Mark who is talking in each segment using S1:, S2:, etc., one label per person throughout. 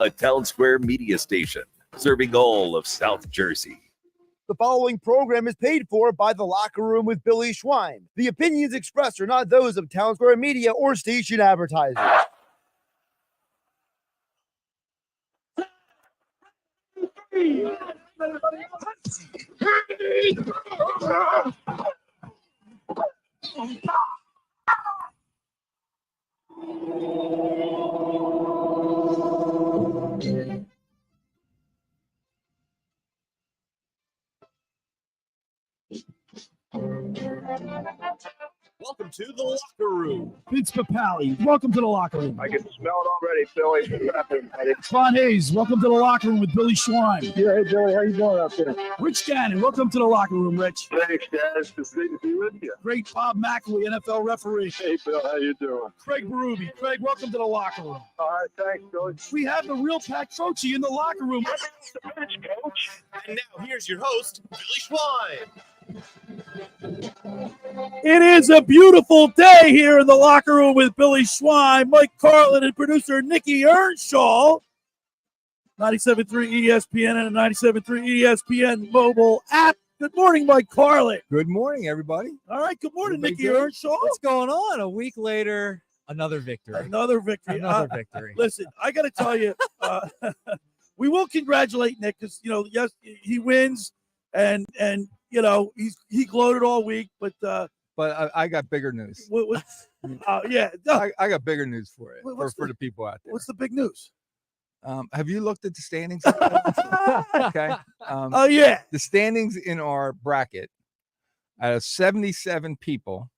S1: a Town Square media station serving all of South Jersey.
S2: The following program is paid for by The Locker Room with Billy Schwein. The opinions expressed are not those of Town Square Media or station advertisers.
S3: Welcome to the Locker Room.
S4: Vince Papali, welcome to the Locker Room.
S5: I can smell it already, Philly.
S4: Ron Hayes, welcome to the Locker Room with Billy Schwein.
S5: Yeah, hey, Billy, how you doing out there?
S4: Rich Gannon, welcome to the Locker Room, Rich.
S5: Thanks, guys. It's great to be with you.
S4: Great Bob McElwee, NFL referee.
S5: Hey, Bill, how you doing?
S4: Craig Berube. Craig, welcome to the Locker Room.
S5: All right, thanks, Billy.
S4: We have the real Pat Croce in the Locker Room.
S5: Coach.
S3: And now here's your host, Billy Schwein.
S4: It is a beautiful day here in the Locker Room with Billy Schwein, Mike Carlin, and producer Nikki Earnshaw. 97.3 ESPN and a 97.3 ESPN mobile app. Good morning, Mike Carlin.
S6: Good morning, everybody.
S4: All right, good morning,
S6: Everybody
S4: Nikki
S6: good?
S4: Earnshaw.
S7: What's going on? A week later, another victory.
S4: Another victory.
S7: Another victory.
S4: Listen, I got to tell you, we will congratulate Nick because, yes, he wins, and he gloated all week, but
S6: I got bigger news.
S4: yeah.
S6: I got bigger news for you, for the people out there.
S4: What's the big news?
S6: Have you looked at the standings? Okay.
S4: Yeah.
S6: The standings in our bracket, out of 77 people,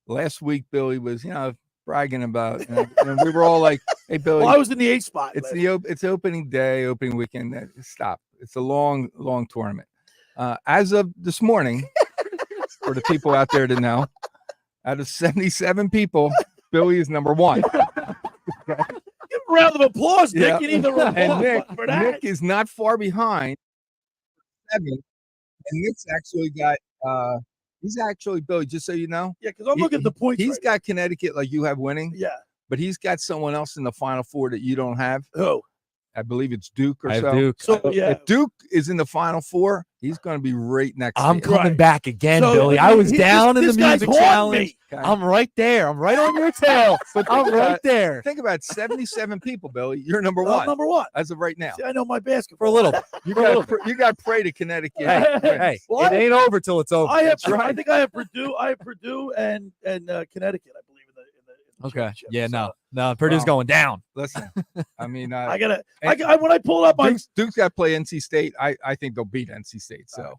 S6: last week Billy was, bragging about, and we were all like, "Hey, Billy."
S4: Well, I was in the 8th spot.
S6: It's opening day, opening weekend. Stop. It's a long tournament. As of this morning, for the people out there to know, out of 77 people, Billy is number one.
S4: Give a round of applause, Nick.
S6: Yeah.
S4: You need the
S6: And
S4: for that.
S6: Nick is not far behind. 7. And Nick's actually got he's actually, Billy, just so you know.
S4: Yeah, because I'm looking at the points.
S6: He's got Connecticut like you have winning.
S4: Yeah.
S6: But he's got someone else in the Final Four that you don't have.
S4: Who?
S6: I believe it's Duke or
S7: I have
S6: so.
S7: Duke.
S4: So, yeah.
S6: If Duke is in the Final Four, he's going to be right next to
S7: I'm
S6: you.
S7: coming
S4: Right.
S7: back again,
S4: So,
S7: Billy. I was down in the
S4: this guy's
S7: music
S4: haunting
S7: challenge.
S4: me.
S6: Okay?
S7: I'm right there. I'm right on your tail.
S6: But
S7: I'm right there.
S6: Think about 77 people, Billy. You're number
S4: Well,
S6: one
S4: number one.
S6: as of right now.
S4: See, I know my basketball.
S7: For a little bit.
S6: You got to pray to Connecticut.
S7: Hey,
S4: Well,
S7: it ain't over till it's over.
S4: I have.
S6: That's right.
S4: I think I have Purdue. I have Purdue and Connecticut. I believe in the
S7: Okay.
S4: championship.
S7: Yeah,
S4: So,
S7: no. Purdue's
S6: Well,
S7: going down.
S6: Listen, I mean,
S4: I gotta. When I pull up,
S6: Duke's got to play NC State. I think they'll beat NC State. So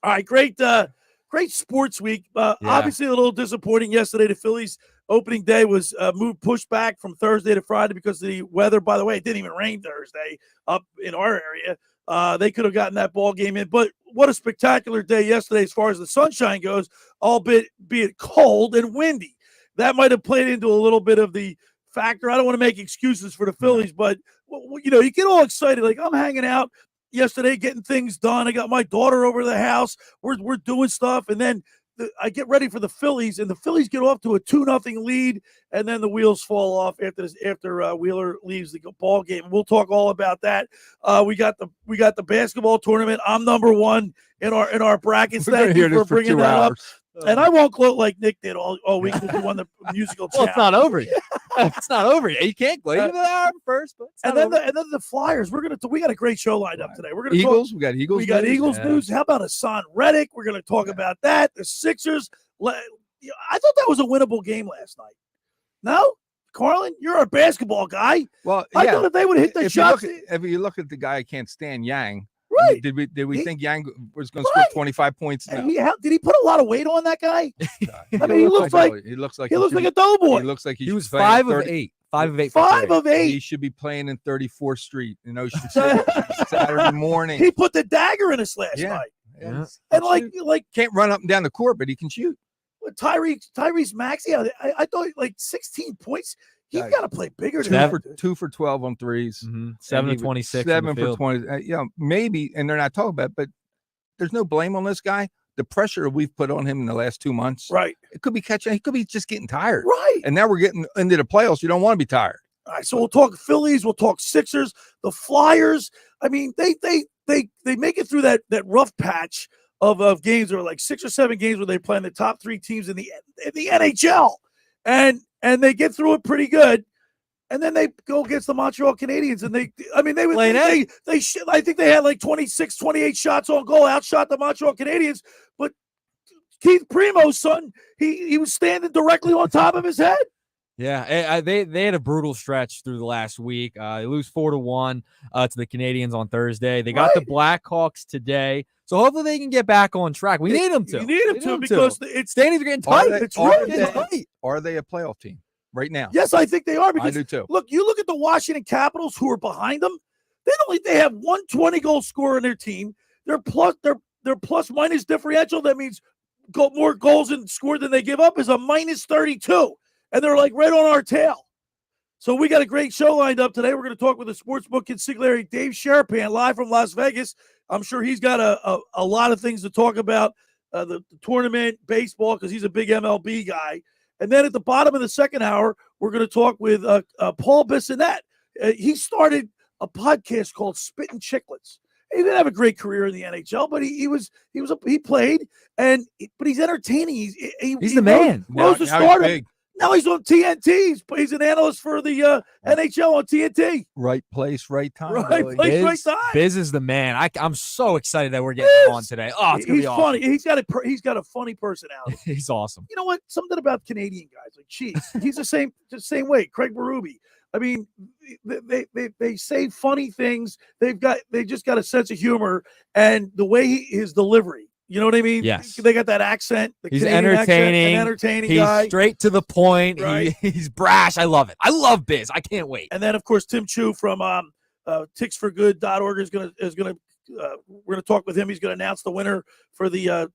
S4: all right, great sports week. Obviously, a little disappointing yesterday. The Phillies opening day was pushed back from Thursday to Friday because of the weather. By the way, it didn't even rain Thursday up in our area. They could have gotten that ball game in, but what a spectacular day yesterday as far as the sunshine goes, albeit be it cold and windy. That might have played into a little bit of the factor. I don't want to make excuses for the Phillies, but you get all excited. Like, I'm hanging out yesterday, getting things done. I got my daughter over to the house. We're doing stuff, and then I get ready for the Phillies, and the Phillies get off to a 2-0 lead, and then the wheels fall off after Wheeler leaves the ball game. We'll talk all about that. We got the basketball tournament. I'm number one in our brackets. Thank you for bringing that up. And I won't gloat like Nick did all week because he won the musical
S7: Well,
S4: challenge.
S7: it's not over yet. It's not over yet. You can't gloat. First, but
S4: And then the Flyers. We got a great show lined up today. We're gonna
S6: Eagles, we got Eagles.
S4: We got
S6: news.
S4: Eagles news. How about Hassan Reddick? We're going to talk about that. The Sixers. I thought that was a winnable game last night. No? Carlin, you're a basketball guy.
S6: Well,
S4: I thought if they would hit the shots.
S6: If you look at the guy I can't stand, Yang.
S4: Right.
S6: Did we think Yang was going to score 25 points? No.
S4: Did he put a lot of weight on that guy? I mean, he looks like a doughboy.
S6: He looks like
S7: he was
S6: playing
S7: 5 of
S6: 30
S7: 8. 5 of 8.
S4: 5 of 8.
S6: He should be playing in 34th Street in Ocean City Saturday morning.
S4: He put the dagger in us last night.
S7: Yeah.
S4: And like
S6: can't run up and down the court, but he can shoot.
S4: Tyrese Maxey, I thought like 16 points. He's got to play bigger than that.
S6: 2 for 12 on threes.
S7: 7 of 26.
S6: 7 for 20. Maybe, and they're not talking about it, but there's no blame on this guy. The pressure we've put on him in the last 2 months.
S4: Right.
S6: It could be catching. He could be just getting tired.
S4: Right.
S6: And now we're getting into the playoffs. You don't want to be tired.
S4: All right, so we'll talk Phillies, we'll talk Sixers, the Flyers. I mean, they make it through that rough patch of games, or like 6 or 7 games where they play the top 3 teams in the NHL, and they get through it pretty good. And then they go against the Montreal Canadiens, and I think they had like 26, 28 shots on goal, outshot the Montreal Canadiens. But Keith Primo's son, he was standing directly on top of his head.
S7: Yeah, they had a brutal stretch through the last week. They lose 4-1 to the Canadiens on Thursday. They got the Blackhawks today, so hopefully they can get back on track. We need them to.
S4: You need them to because it's
S7: standings are getting tight.
S4: It's really getting tight.
S6: Are they a playoff team right now?
S4: Yes, I think they are. Because
S6: I do too.
S4: Look, you look at the Washington Capitals, who are behind them. They have one 20-goal scorer in their team. Their plus minus differential, that means more goals scored than they give up, is a minus 32. And they're like right on our tail. So we got a great show lined up today. We're going to talk with the sportsbook consigliere, Dave Sharapan, live from Las Vegas. I'm sure he's got a lot of things to talk about, the tournament, baseball, because he's a big MLB guy. And then at the bottom of the second hour, we're going to talk with Paul Bissonnette. He started a podcast called Spittin' Chicklets. He didn't have a great career in the NHL, but he played, but he's entertaining. He's
S7: the man.
S4: Rose to stardom. Now he's on TNT. He's an analyst for the NHL on TNT.
S6: Right place, right time.
S4: Right
S6: Billy.
S4: place, right time.
S7: Biz is the man. I'm so excited that we're getting him on today. Oh, it's gonna be awesome.
S4: Funny. He's got a funny personality.
S7: He's awesome.
S4: You know what? Something about Canadian guys, like, geez, he's the same way. Craig Berube. I mean, they say funny things. They just got a sense of humor, and the way his delivery. You know what I mean?
S7: Yes.
S4: They got that accent.
S7: He's entertaining.
S4: An entertaining
S7: he's
S4: guy.
S7: Straight to the point.
S4: Right.
S7: He's brash. I love it. I love Biz. I can't wait.
S4: And then, of course, Tim Chu from ticksforgood.org is gonna we're gonna talk with him. He's gonna announce the winner for the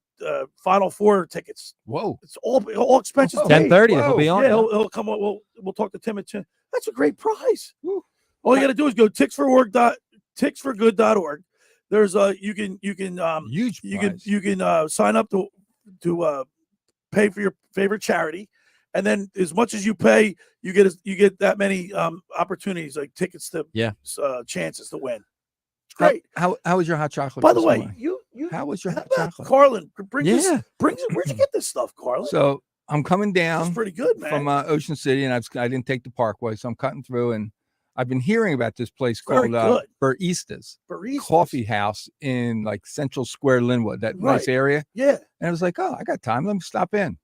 S4: Final Four tickets.
S6: Whoa!
S4: It's all expenses.
S7: 10:30. He'll be on.
S4: Yeah, he'll come on. We'll talk to Tim at 10. That's a great prize. Woo. All you got to do is go ticksforgood.org. There's you can
S6: Huge prize.
S4: you can sign up to pay for your favorite charity, and then as much as you pay, you get that many opportunities, like tickets to chances to win. It's great.
S6: How was your hot chocolate?
S4: By the way,
S6: morning?
S4: you
S6: how was your hot chocolate?
S4: Carlin, bring this. Where'd you get this stuff, Carlin?
S6: So I'm coming down.
S4: It's pretty good, man.
S6: From Ocean City, and I didn't take the Parkway, so I'm cutting through, and I've been hearing about this place called Baristas Coffee House in like Central Square, Linwood, that nice area.
S4: Yeah.
S6: And I was like, oh, I got time. Let me stop in.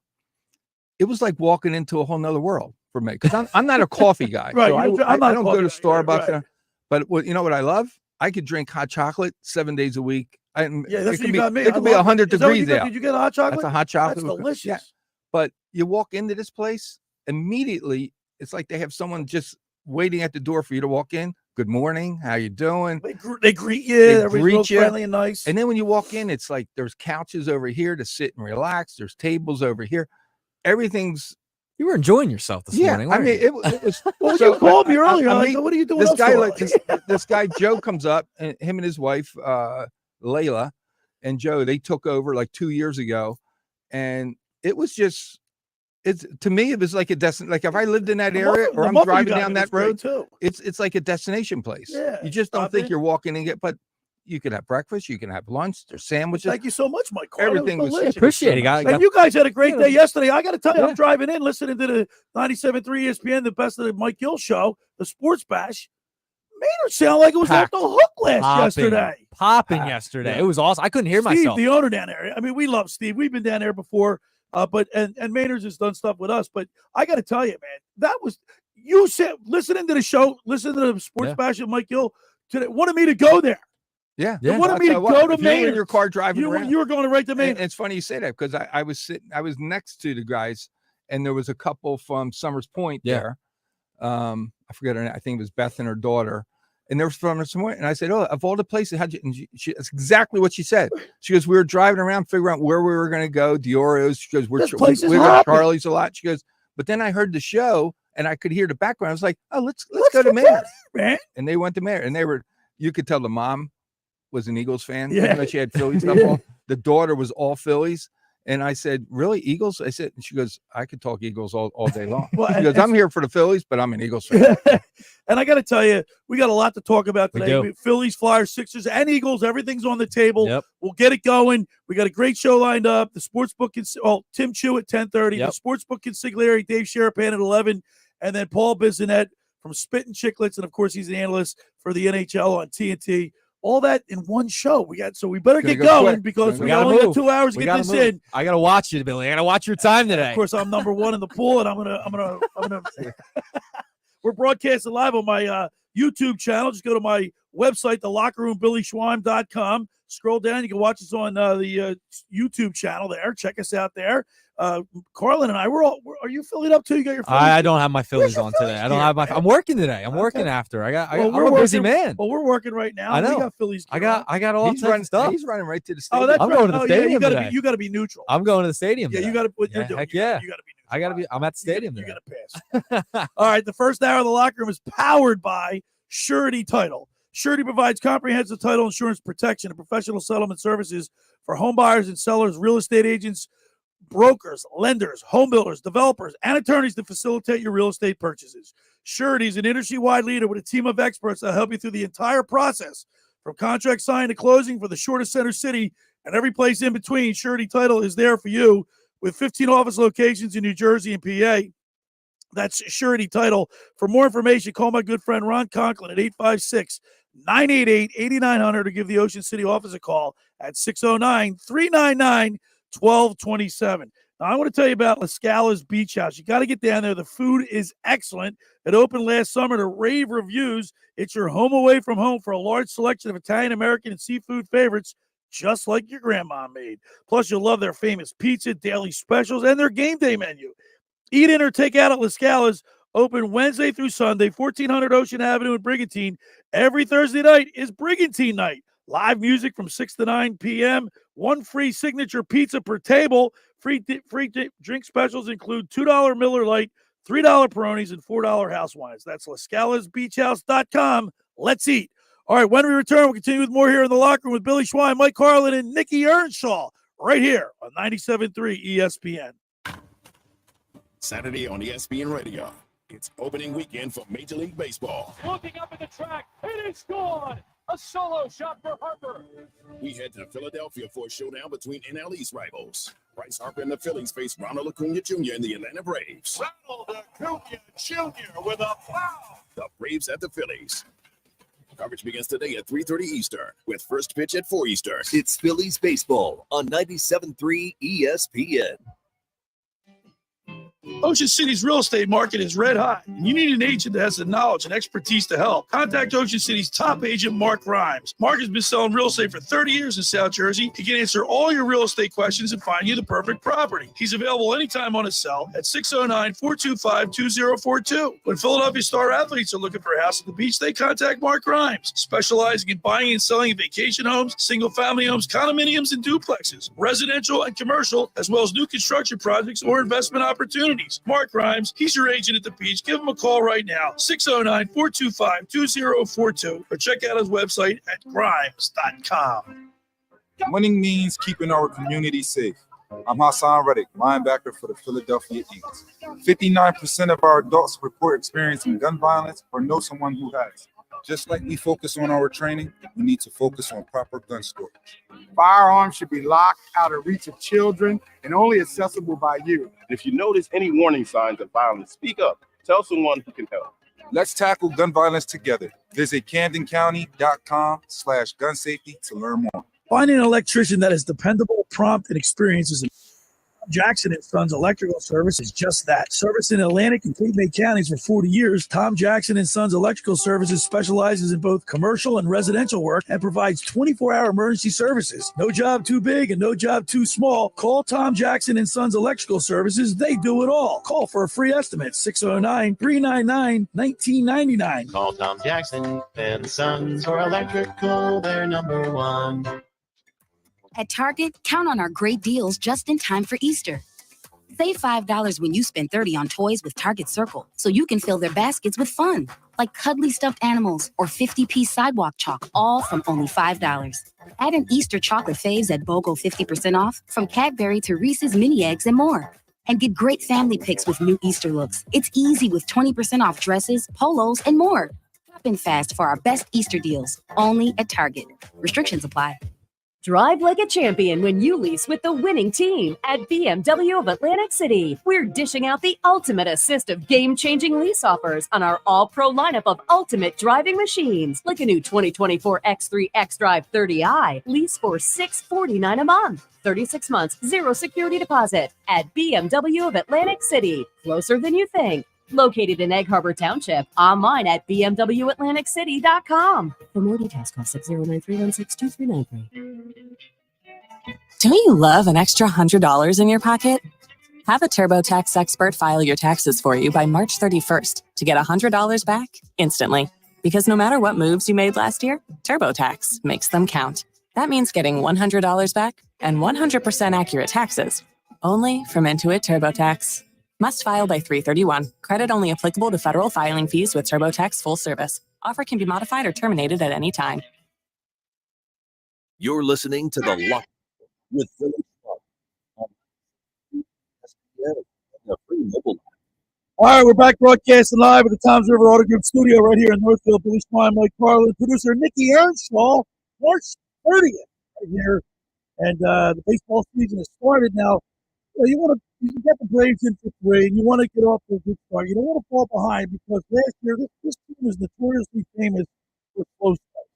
S6: It was like walking into a whole nother world for me, because I'm not a coffee guy.
S4: Right.
S6: So I don't go to Starbucks.
S4: Right.
S6: But you know what I love? I could drink hot chocolate 7 days a week.
S4: That's what you got me.
S6: It could be 100 degrees out.
S4: Did you get a hot chocolate?
S6: That's a hot chocolate.
S4: That's delicious.
S6: Yeah. But you walk into this place, immediately, it's like they have someone just waiting at the door for you to walk in. Good morning. How you doing?
S4: They greet you. Everybody's real friendly and nice.
S6: And then when you walk in, it's like there's couches over here to sit and relax. There's tables over here. Everything's.
S7: You were enjoying yourself this morning.
S6: I mean, it was.
S4: Well, you called me earlier. What are you doing?
S6: This guy Joe comes up, and him and his wife Layla and Joe, they took over like 2 years ago, and it was just. To me, it was like a destination. Like if I lived in that area or I'm driving down that road, it's like a destination place.
S4: Yeah,
S6: you just don't think you're walking and but you can have breakfast, you can have lunch, there's sandwiches.
S4: Thank you so much, Mike.
S6: Everything was delicious.
S7: Appreciate it.
S4: And you guys had a great day yesterday. I got to tell you, I'm driving in, listening to the 97.3 ESPN, the best of the Mike Gill show, the Sports Bash. Made it sound like it was off the hook yesterday.
S7: Popping yesterday. Yeah. It was awesome. I couldn't hear myself.
S4: Steve, the owner down there. I mean, we love Steve. We've been down there before. But Maynard's has done stuff with us. But I got to tell you, man, that was you said listening to the show, listening to the Sports Bash of Mike Gill today, wanted me to go there.
S6: Yeah,
S4: they wanted me to go to Maynard.
S6: In your car driving around.
S4: You were going to right to Maynard.
S6: And it's funny you say that because I was next to the guys, and there was a couple from Summers Point there. I forget her name. I think it was Beth and her daughter. And there was from somewhere, and I said, "Oh, of all the places, how'd you?" And that's exactly what she said. She goes, "We were driving around, figuring out where we were going to go. Diorio's." She goes, "We were at Charlie's a lot." She goes, "But then I heard the show, and I could hear the background. I was like, oh, let's go to Maynard,
S4: man."
S6: And they went to Maynard, and you could tell the mom was an Eagles fan.
S4: Yeah,
S6: she had Phillies stuff on. The daughter was all Phillies, And I said, really, Eagles? I said, and she goes, I could talk Eagles all day long.
S4: Well,
S6: She goes, I'm here for the Phillies, but I'm an Eagles fan.
S4: And I got to tell you, we got a lot to talk about
S7: We
S4: today.
S7: do.
S4: Phillies, Flyers, Sixers, and Eagles. Everything's on the table.
S7: Yep.
S4: We'll get it going. We got a great show lined up. The Sportsbook is Tim Chu at 10:30.
S7: Yep.
S4: The Sportsbook Consigliere, Dave Sharapan at 11, and then Paul Bissonnette from Spittin' Chicklets, and of course he's an analyst for the NHL on TNT. All that in one show. We better
S6: Gonna
S4: get
S6: go
S4: going
S6: quick.
S4: because
S6: We
S4: we
S7: gotta
S4: only got
S7: move.
S4: 2 hours to
S7: We
S4: get
S7: gotta
S4: this
S7: move.
S4: in.
S7: I gotta watch you, Billy. I gotta watch your time today.
S4: Of course, I'm number one in the pool, and I'm gonna. We're broadcasting live on my YouTube channel. Just go to my website, thelockerroombillyschweim.com. Scroll down. You can watch us on the YouTube channel there. Check us out there. Carlin and I, are you Phillied up too? You got your Phillies?
S7: I don't have my Phillies
S4: your
S7: on today.
S4: Phillies
S7: I don't
S4: gear,
S7: have my.
S4: man?
S7: I'm working today. I'm
S4: Okay.
S7: working after.
S4: Well,
S7: I'm a busy man.
S4: Well, we're working right now.
S7: I know.
S4: We got Phillies.
S7: I
S4: gear on.
S7: got all
S6: He's
S7: types of stuff.
S6: He's running right to the
S4: Oh,
S6: stadium.
S4: that's
S7: I'm
S4: right.
S7: going to the
S4: Oh,
S7: stadium
S4: you gotta
S7: today.
S4: you gotta be neutral.
S7: I'm going to the stadium.
S4: Yeah, you
S7: today.
S4: gotta what
S7: Yeah,
S4: you're doing.
S7: heck
S4: You gotta-
S7: yeah.
S4: You gotta be neutral.
S7: I gotta be. I'm at the stadium
S4: You
S7: today.
S4: gotta pass. All right, the first hour of the locker room is powered by Surety Title. Surety provides comprehensive title insurance protection and professional settlement services for home buyers and sellers, real estate agents, brokers, lenders, home builders, developers, and attorneys to facilitate your real estate purchases. Surety is an industry-wide leader with a team of experts that help you through the entire process, from contract signing to closing for the shortest center city and every place in between. Surety Title is there for you with 15 office locations in New Jersey and PA. That's Surety Title. For more information, call my good friend Ron Conklin at 856-988-8900 or give the Ocean City office a call at 609-399-1227. Now, I want to tell you about La Scala's Beach House. You got to get down there. The food is excellent. It opened last summer to rave reviews. It's your home away from home for a large selection of Italian, American, and seafood favorites, just like your grandma made. Plus, you'll love their famous pizza, daily specials, and their game day menu. Eat in or take out at La Scala's, open Wednesday through Sunday, 1400 Ocean Avenue in Brigantine. Every Thursday night is Brigantine night. Live music from 6 to 9 p.m. One free signature pizza per table. Free drink specials include $2 Miller Lite, $3 Peronis, and $4 house wines. That's LaScalasBeachHouse.com. Let's eat. All right, when we return, we'll continue with more here in the locker room with Billy Schwein, Mike Carlin, and Nikki Earnshaw right here on 97.3 ESPN.
S8: Saturday on ESPN Radio. It's opening weekend for Major League Baseball.
S3: Looking up at the track, it is gone. A solo shot for Harper.
S8: We head to Philadelphia for a showdown between NL East rivals. Bryce Harper and the Phillies face Ronald Acuna Jr. and the Atlanta Braves.
S3: Ronald Acuna Jr. with a foul.
S8: The Braves at the Phillies. Coverage begins today at 3:30 Eastern with first pitch at 4 Eastern.
S1: It's Phillies baseball on 97.3 ESPN.
S4: Ocean City's real estate market is red hot, and you need an agent that has the knowledge and expertise to help. Contact Ocean City's top agent, Mark Rhymes. Mark has been selling real estate for 30 years in South Jersey. He can answer all your real estate questions and find you the perfect property. He's available anytime on his cell at 609-425-2042. When Philadelphia star athletes are looking for a house at the beach, they contact Mark Rhymes, specializing in buying and selling vacation homes, single-family homes, condominiums, and duplexes, residential and commercial, as well as new construction projects or investment opportunities. Mark Rhymes, he's your agent at the beach. Give him a call right now, 609-425-2042, or check out his website at grimes.com.
S9: Winning means keeping our community safe. I'm Hassan Reddick, linebacker for the Philadelphia Eagles. 59% of our adults report experiencing gun violence or know someone who has. Just like we focus on our training, we need to focus on proper gun storage.
S5: Firearms should be locked out of reach of children and only accessible by you.
S10: If you notice any warning signs of violence, speak up. Tell someone who can help.
S9: Let's tackle gun violence together. Visit CamdenCounty.com/gun safety to learn more.
S4: Finding an electrician that is dependable, prompt, and experienced is Jackson & Sons Electrical Service is just that. Service in Atlantic and Cape May counties for 40 years, Tom Jackson & Sons Electrical Services specializes in both commercial and residential work and provides 24-hour emergency services. No job too big and no job too small. Call Tom Jackson & Sons Electrical Services. They do it all. Call for a free estimate, 609-399-1999.
S11: Call Tom Jackson and Sons for electrical, they're number one.
S12: At Target, count on our great deals just in time for Easter. Save $5 when you spend $30 on toys with Target Circle, so you can fill their baskets with fun. like cuddly stuffed animals or 50-piece sidewalk chalk, all from only $5. Add an Easter chocolate faves at BOGO 50% off, from Cadbury to Reese's mini eggs and more. And get great family picks with new Easter looks. It's easy with 20% off dresses, polos, and more. Shop in fast for our best Easter deals, only at Target. Restrictions apply.
S13: Drive like a champion when you lease with the winning team at BMW of Atlantic City. We're dishing out the ultimate assist of game-changing lease offers on our all-pro lineup of ultimate driving machines, like a new 2024 X3 xDrive 30i. Lease for $649 a month. 36 months, zero security deposit at BMW of Atlantic City. Closer than you think. Located in Egg Harbor Township. Online at bmwatlanticcity.com. For more details, call 609-316-2393.
S14: Don't you love an extra $100 in your pocket? Have a TurboTax expert file your taxes for you by March 31st to get $100 back instantly. Because no matter what moves you made last year, TurboTax makes them count. That means getting $100 back and 100% accurate taxes, only from Intuit TurboTax. Must file by 3/31. Credit only applicable to federal filing fees with TurboTax full service. Offer can be modified or terminated at any time.
S1: You're listening to The Lock with Phillies on the free mobile app.
S4: All right, we're back broadcasting live at the Toms River Auto Group studio right here in Northfield. Billy Schwein, Mike Carlin, producer Nikki Earnshaw. March 30th right here. And the baseball season has started now. You get the Braves in for 3, and you want to get off to a good start. You don't want to fall behind because last year this team was notoriously famous for slow starts.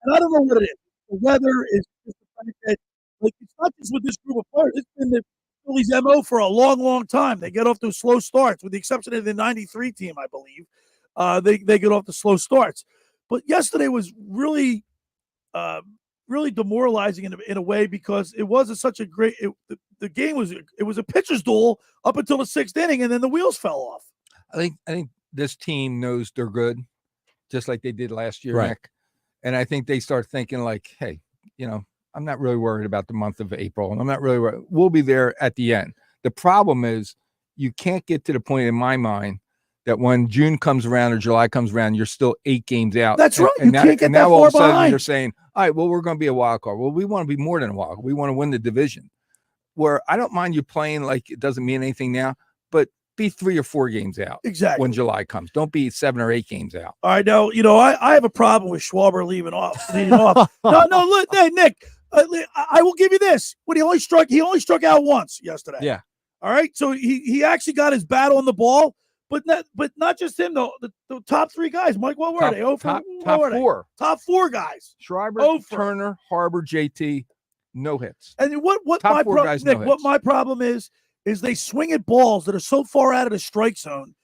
S4: And I don't know what it is. The weather is just the fact that, like, it's not just with this group of players. It's been the Phillies' MO for a long, long time. They get off to slow starts, with the exception of the '93 team, I believe. They get off to slow starts. But yesterday was really demoralizing in a way because it wasn't such a great the game was a pitcher's duel up until the 6th inning, and then the wheels fell off.
S6: I think this team knows they're good, just like they did last year,
S7: Right.
S6: Nick. And I think they start thinking like, hey, I'm not really worried about the month of April, and I'm not really worried. We'll be there at the end. The problem is you can't get to the point in my mind that when June comes around or July comes around, you're still 8 games out.
S4: That's right. You can't get that
S6: now all
S4: far
S6: of a sudden
S4: behind.
S6: you're saying, all right, well, we're going to be a wild card. Well, we want to be more than a wild card. We want to win the division. Where I don't mind you playing like it doesn't mean anything now, but be 3 or 4 games out.
S4: Exactly.
S6: When July comes. Don't be 7 or 8 games out.
S4: All right, now, I have a problem with Schwarber leading off. No, look, hey, Nick, I will give you this. When he only struck out once yesterday.
S7: Yeah.
S4: All right, so he actually got his bat on the ball, but not just him though. The top 3 guys, Mike, what were they?
S6: Top 4.
S4: Top 4 guys.
S6: Schreiber, Turner, Harbor, JT, no hits.
S4: And what
S6: Top
S4: my
S6: 4
S4: problem,
S6: guys,
S4: Nick,
S6: no
S4: what
S6: hits.
S4: my problem is they swing at balls that are so far out of the strike zone.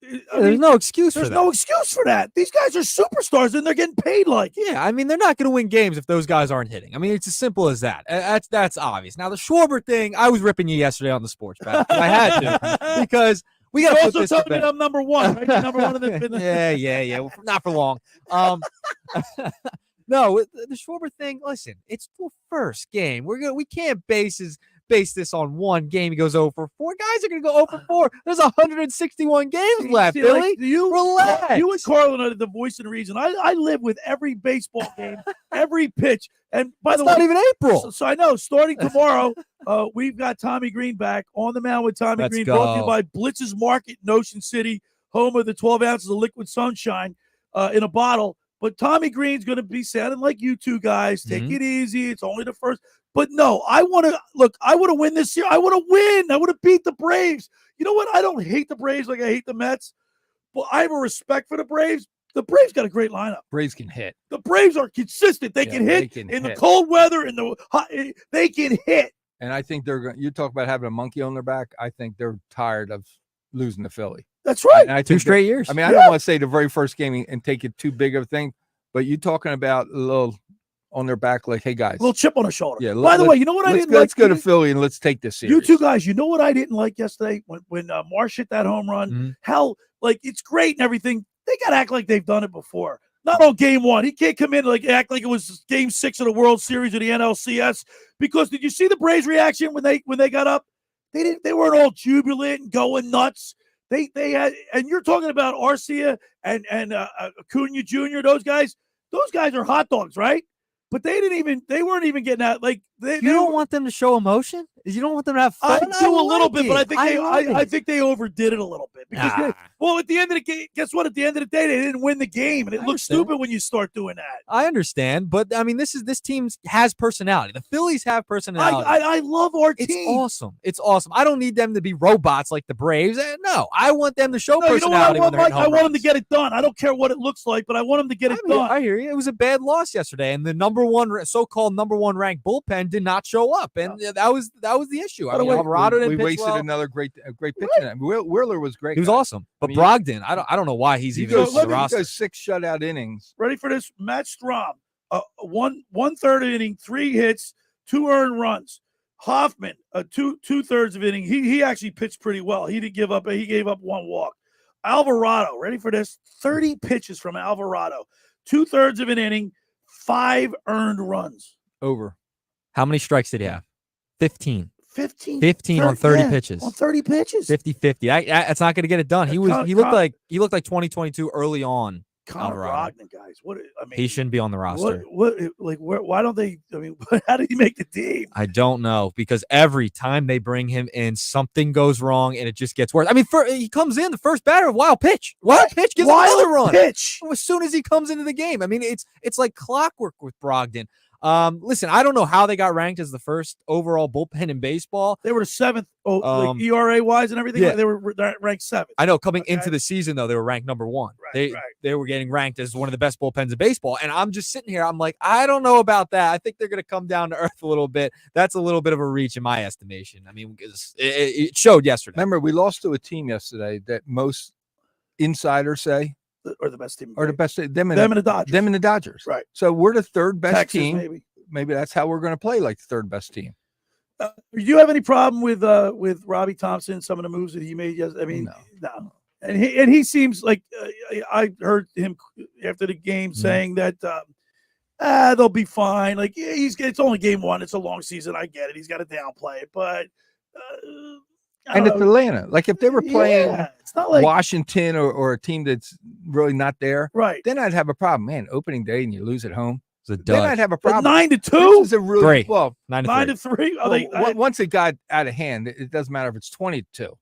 S7: There's no excuse for
S4: There's
S7: that.
S4: no excuse for that. These guys are superstars and they're getting paid like.
S7: Yeah, I mean, they're not going to win games if those guys aren't hitting. I mean, it's as simple as that. That's obvious. Now, the Schwarber thing, I was ripping you yesterday on the sports bet. I had to because we got to put
S4: also
S7: this to
S4: telling me
S7: bed.
S4: I'm number 1, right? You're number 1 in the
S7: Yeah. Well, not for long. No, the Schwarber thing. Listen, it's the first game. We can't base this on one game. He goes 0 for 4. Guys are going to go 0 for 4. There's 161 games left,
S4: See,
S7: Billy.
S4: like,
S7: Relax.
S4: You and Carlin are the voice and reason. I live with every baseball game, every pitch. And by the way,
S7: it's not even April.
S4: So I know, starting tomorrow, we've got Tommy Green back on the mound with Tommy
S7: Let's
S4: Green,
S7: go.
S4: brought to you by Blitz's Market in Ocean City, home of the 12 ounces of liquid sunshine in a bottle. But Tommy Green's going to be sounding like you two guys. Take it easy. It's only the first. But no, I want to win this year. I want to win. I want to beat the Braves. You know what? I don't hate the Braves like I hate the Mets, but I have a respect for the Braves. The Braves got a great lineup.
S6: Braves can hit.
S4: The Braves are consistent. They can hit in the cold weather, in the hot. They can hit.
S6: And I think they're going. You talk about having a monkey on their back. I think they're tired of losing to Philly.
S4: That's right.
S6: And I think
S7: 2 straight years.
S6: I mean, I don't want to say the very first game and take it too big of a thing, but you talking about a little on their back, like, hey guys,
S4: A little chip on the shoulder.
S6: yeah.
S4: By the way, you know what I didn't like?
S6: Let's go to Philly and let's take this series.
S4: You two guys, you know what I didn't like yesterday when Marsh hit that home run? How, like, it's great and everything. They got to act like they've done it before. Not on game 1. He can't come in and act like it was game 6 of the World Series of the NLCS. Because did you see the Braves' reaction when they got up? They weren't all jubilant and going nuts. They had, and you're talking about Arcia and Acuna Jr. Those guys are hot dogs, right? But they weren't even getting out. Like
S7: you don't want them to show emotion. You don't want them to have fun.
S4: I do a little bit, but I think they overdid it a little bit because at the end of the game, guess what? At the end of the day, they didn't win the game, and it looks stupid when you start doing that.
S7: I understand, but I mean, this team has personality. The Phillies have personality.
S4: I love our team.
S7: It's awesome. It's awesome. I don't need them to be robots like the Braves. No, I want them to show personality.
S4: You know what I want them to get it done. I don't care what it looks like, but I want them to get it done.
S7: I hear you. It was a bad loss yesterday, and the so-called number one ranked bullpen did not show up, and that was the issue. I mean, Alvarado didn't pitch
S6: wasted
S7: well.
S6: another great pitch. Wheeler was great.
S7: He was awesome, but Brogdon, I don't know why he's even on the roster.
S6: He goes 6 shutout innings.
S4: Ready for this? Matt Strom, one third inning, 3 hits, 2 earned runs. Hoffman, two thirds of inning. He actually pitched pretty well. He didn't give up. He gave up 1 walk. Alvarado, ready for this? 30 pitches from Alvarado, 2/3 of an inning, 5 earned runs.
S6: Over.
S7: How many strikes did he have? 15.
S4: 15
S7: on 30 pitches.
S4: On 30 pitches.
S7: 50-50. That's not going to get it done. He looked like 2022 early on.
S4: Connor Brogdon, guys.
S7: He shouldn't be on the roster.
S4: Why don't they? I mean, how did he make the team?
S7: I don't know, because every time they bring him in, something goes wrong and it just gets worse. I mean, he comes in the first batter, wild pitch gives him another run.
S4: Pitch
S7: as soon as he comes into the game. I mean, it's like clockwork with Brogdon. Listen, I don't know how they got ranked as the first overall bullpen in baseball.
S4: They were 7th, like ERA wise and everything.
S7: Yeah.
S4: They were ranked 7th.
S7: I know coming into the season, though, they were ranked number 1. They were getting ranked as one of the best bullpens in baseball. And I'm just sitting here. I'm like, I don't know about that. I think they're going to come down to earth a little bit. That's a little bit of a reach in my estimation. I mean, it showed yesterday.
S6: Remember, we lost to a team yesterday that most insiders say
S4: or the best team.
S6: Or the best them and
S4: the Dodgers.
S6: Them and the Dodgers.
S4: Right.
S6: So we're the third best
S4: Texas,
S6: team. Maybe that's how we're going to play, like the third best team.
S4: Do you have any problem with Robbie Thompson, some of the moves that he made? Yes, I mean, no. And he seems like I heard him after the game saying that they'll be fine. Like it's only game 1. It's a long season. I get it. He's got to downplay it, but.
S6: And it's Atlanta. Like if they were playing
S4: it's not like
S6: Washington or a team that's really not there,
S4: right?
S6: Then I'd have a problem. Man, opening day and you lose at home.
S7: It's a dud.
S6: Then I'd have a problem.
S4: 9-2.
S6: This is a really,
S7: 9-3.
S6: Once it got out of hand, it doesn't matter if it's 22.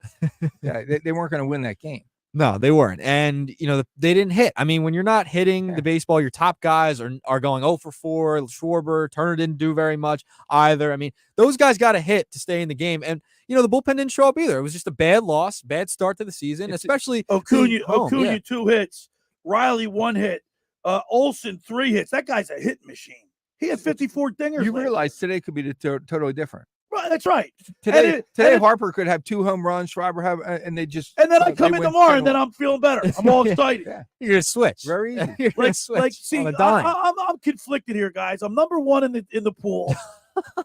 S6: Yeah, they weren't going to win that game.
S7: No, they weren't. And, they didn't hit. I mean, when you're not hitting the baseball, your top guys are going 0 for 4. Schwarber, Turner didn't do very much either. I mean, those guys got to hit to stay in the game. And, the bullpen didn't show up either. It was just a bad loss, bad start to the season, especially
S4: Acuna 2 hits, Riley 1 hit, Olsen 3 hits. That guy's a hit machine. He had 54 dingers.
S6: You realize today could be totally different.
S4: Right, that's right.
S6: Today Harper could have 2 home runs, Schreiber have, and they just.
S4: And then I come in tomorrow, and then I'm feeling better. I'm all excited.
S7: You're gonna switch.
S6: Very easy.
S7: You're gonna switch
S4: see,
S7: on a dime.
S4: I'm conflicted here, guys. I'm number 1 in the pool.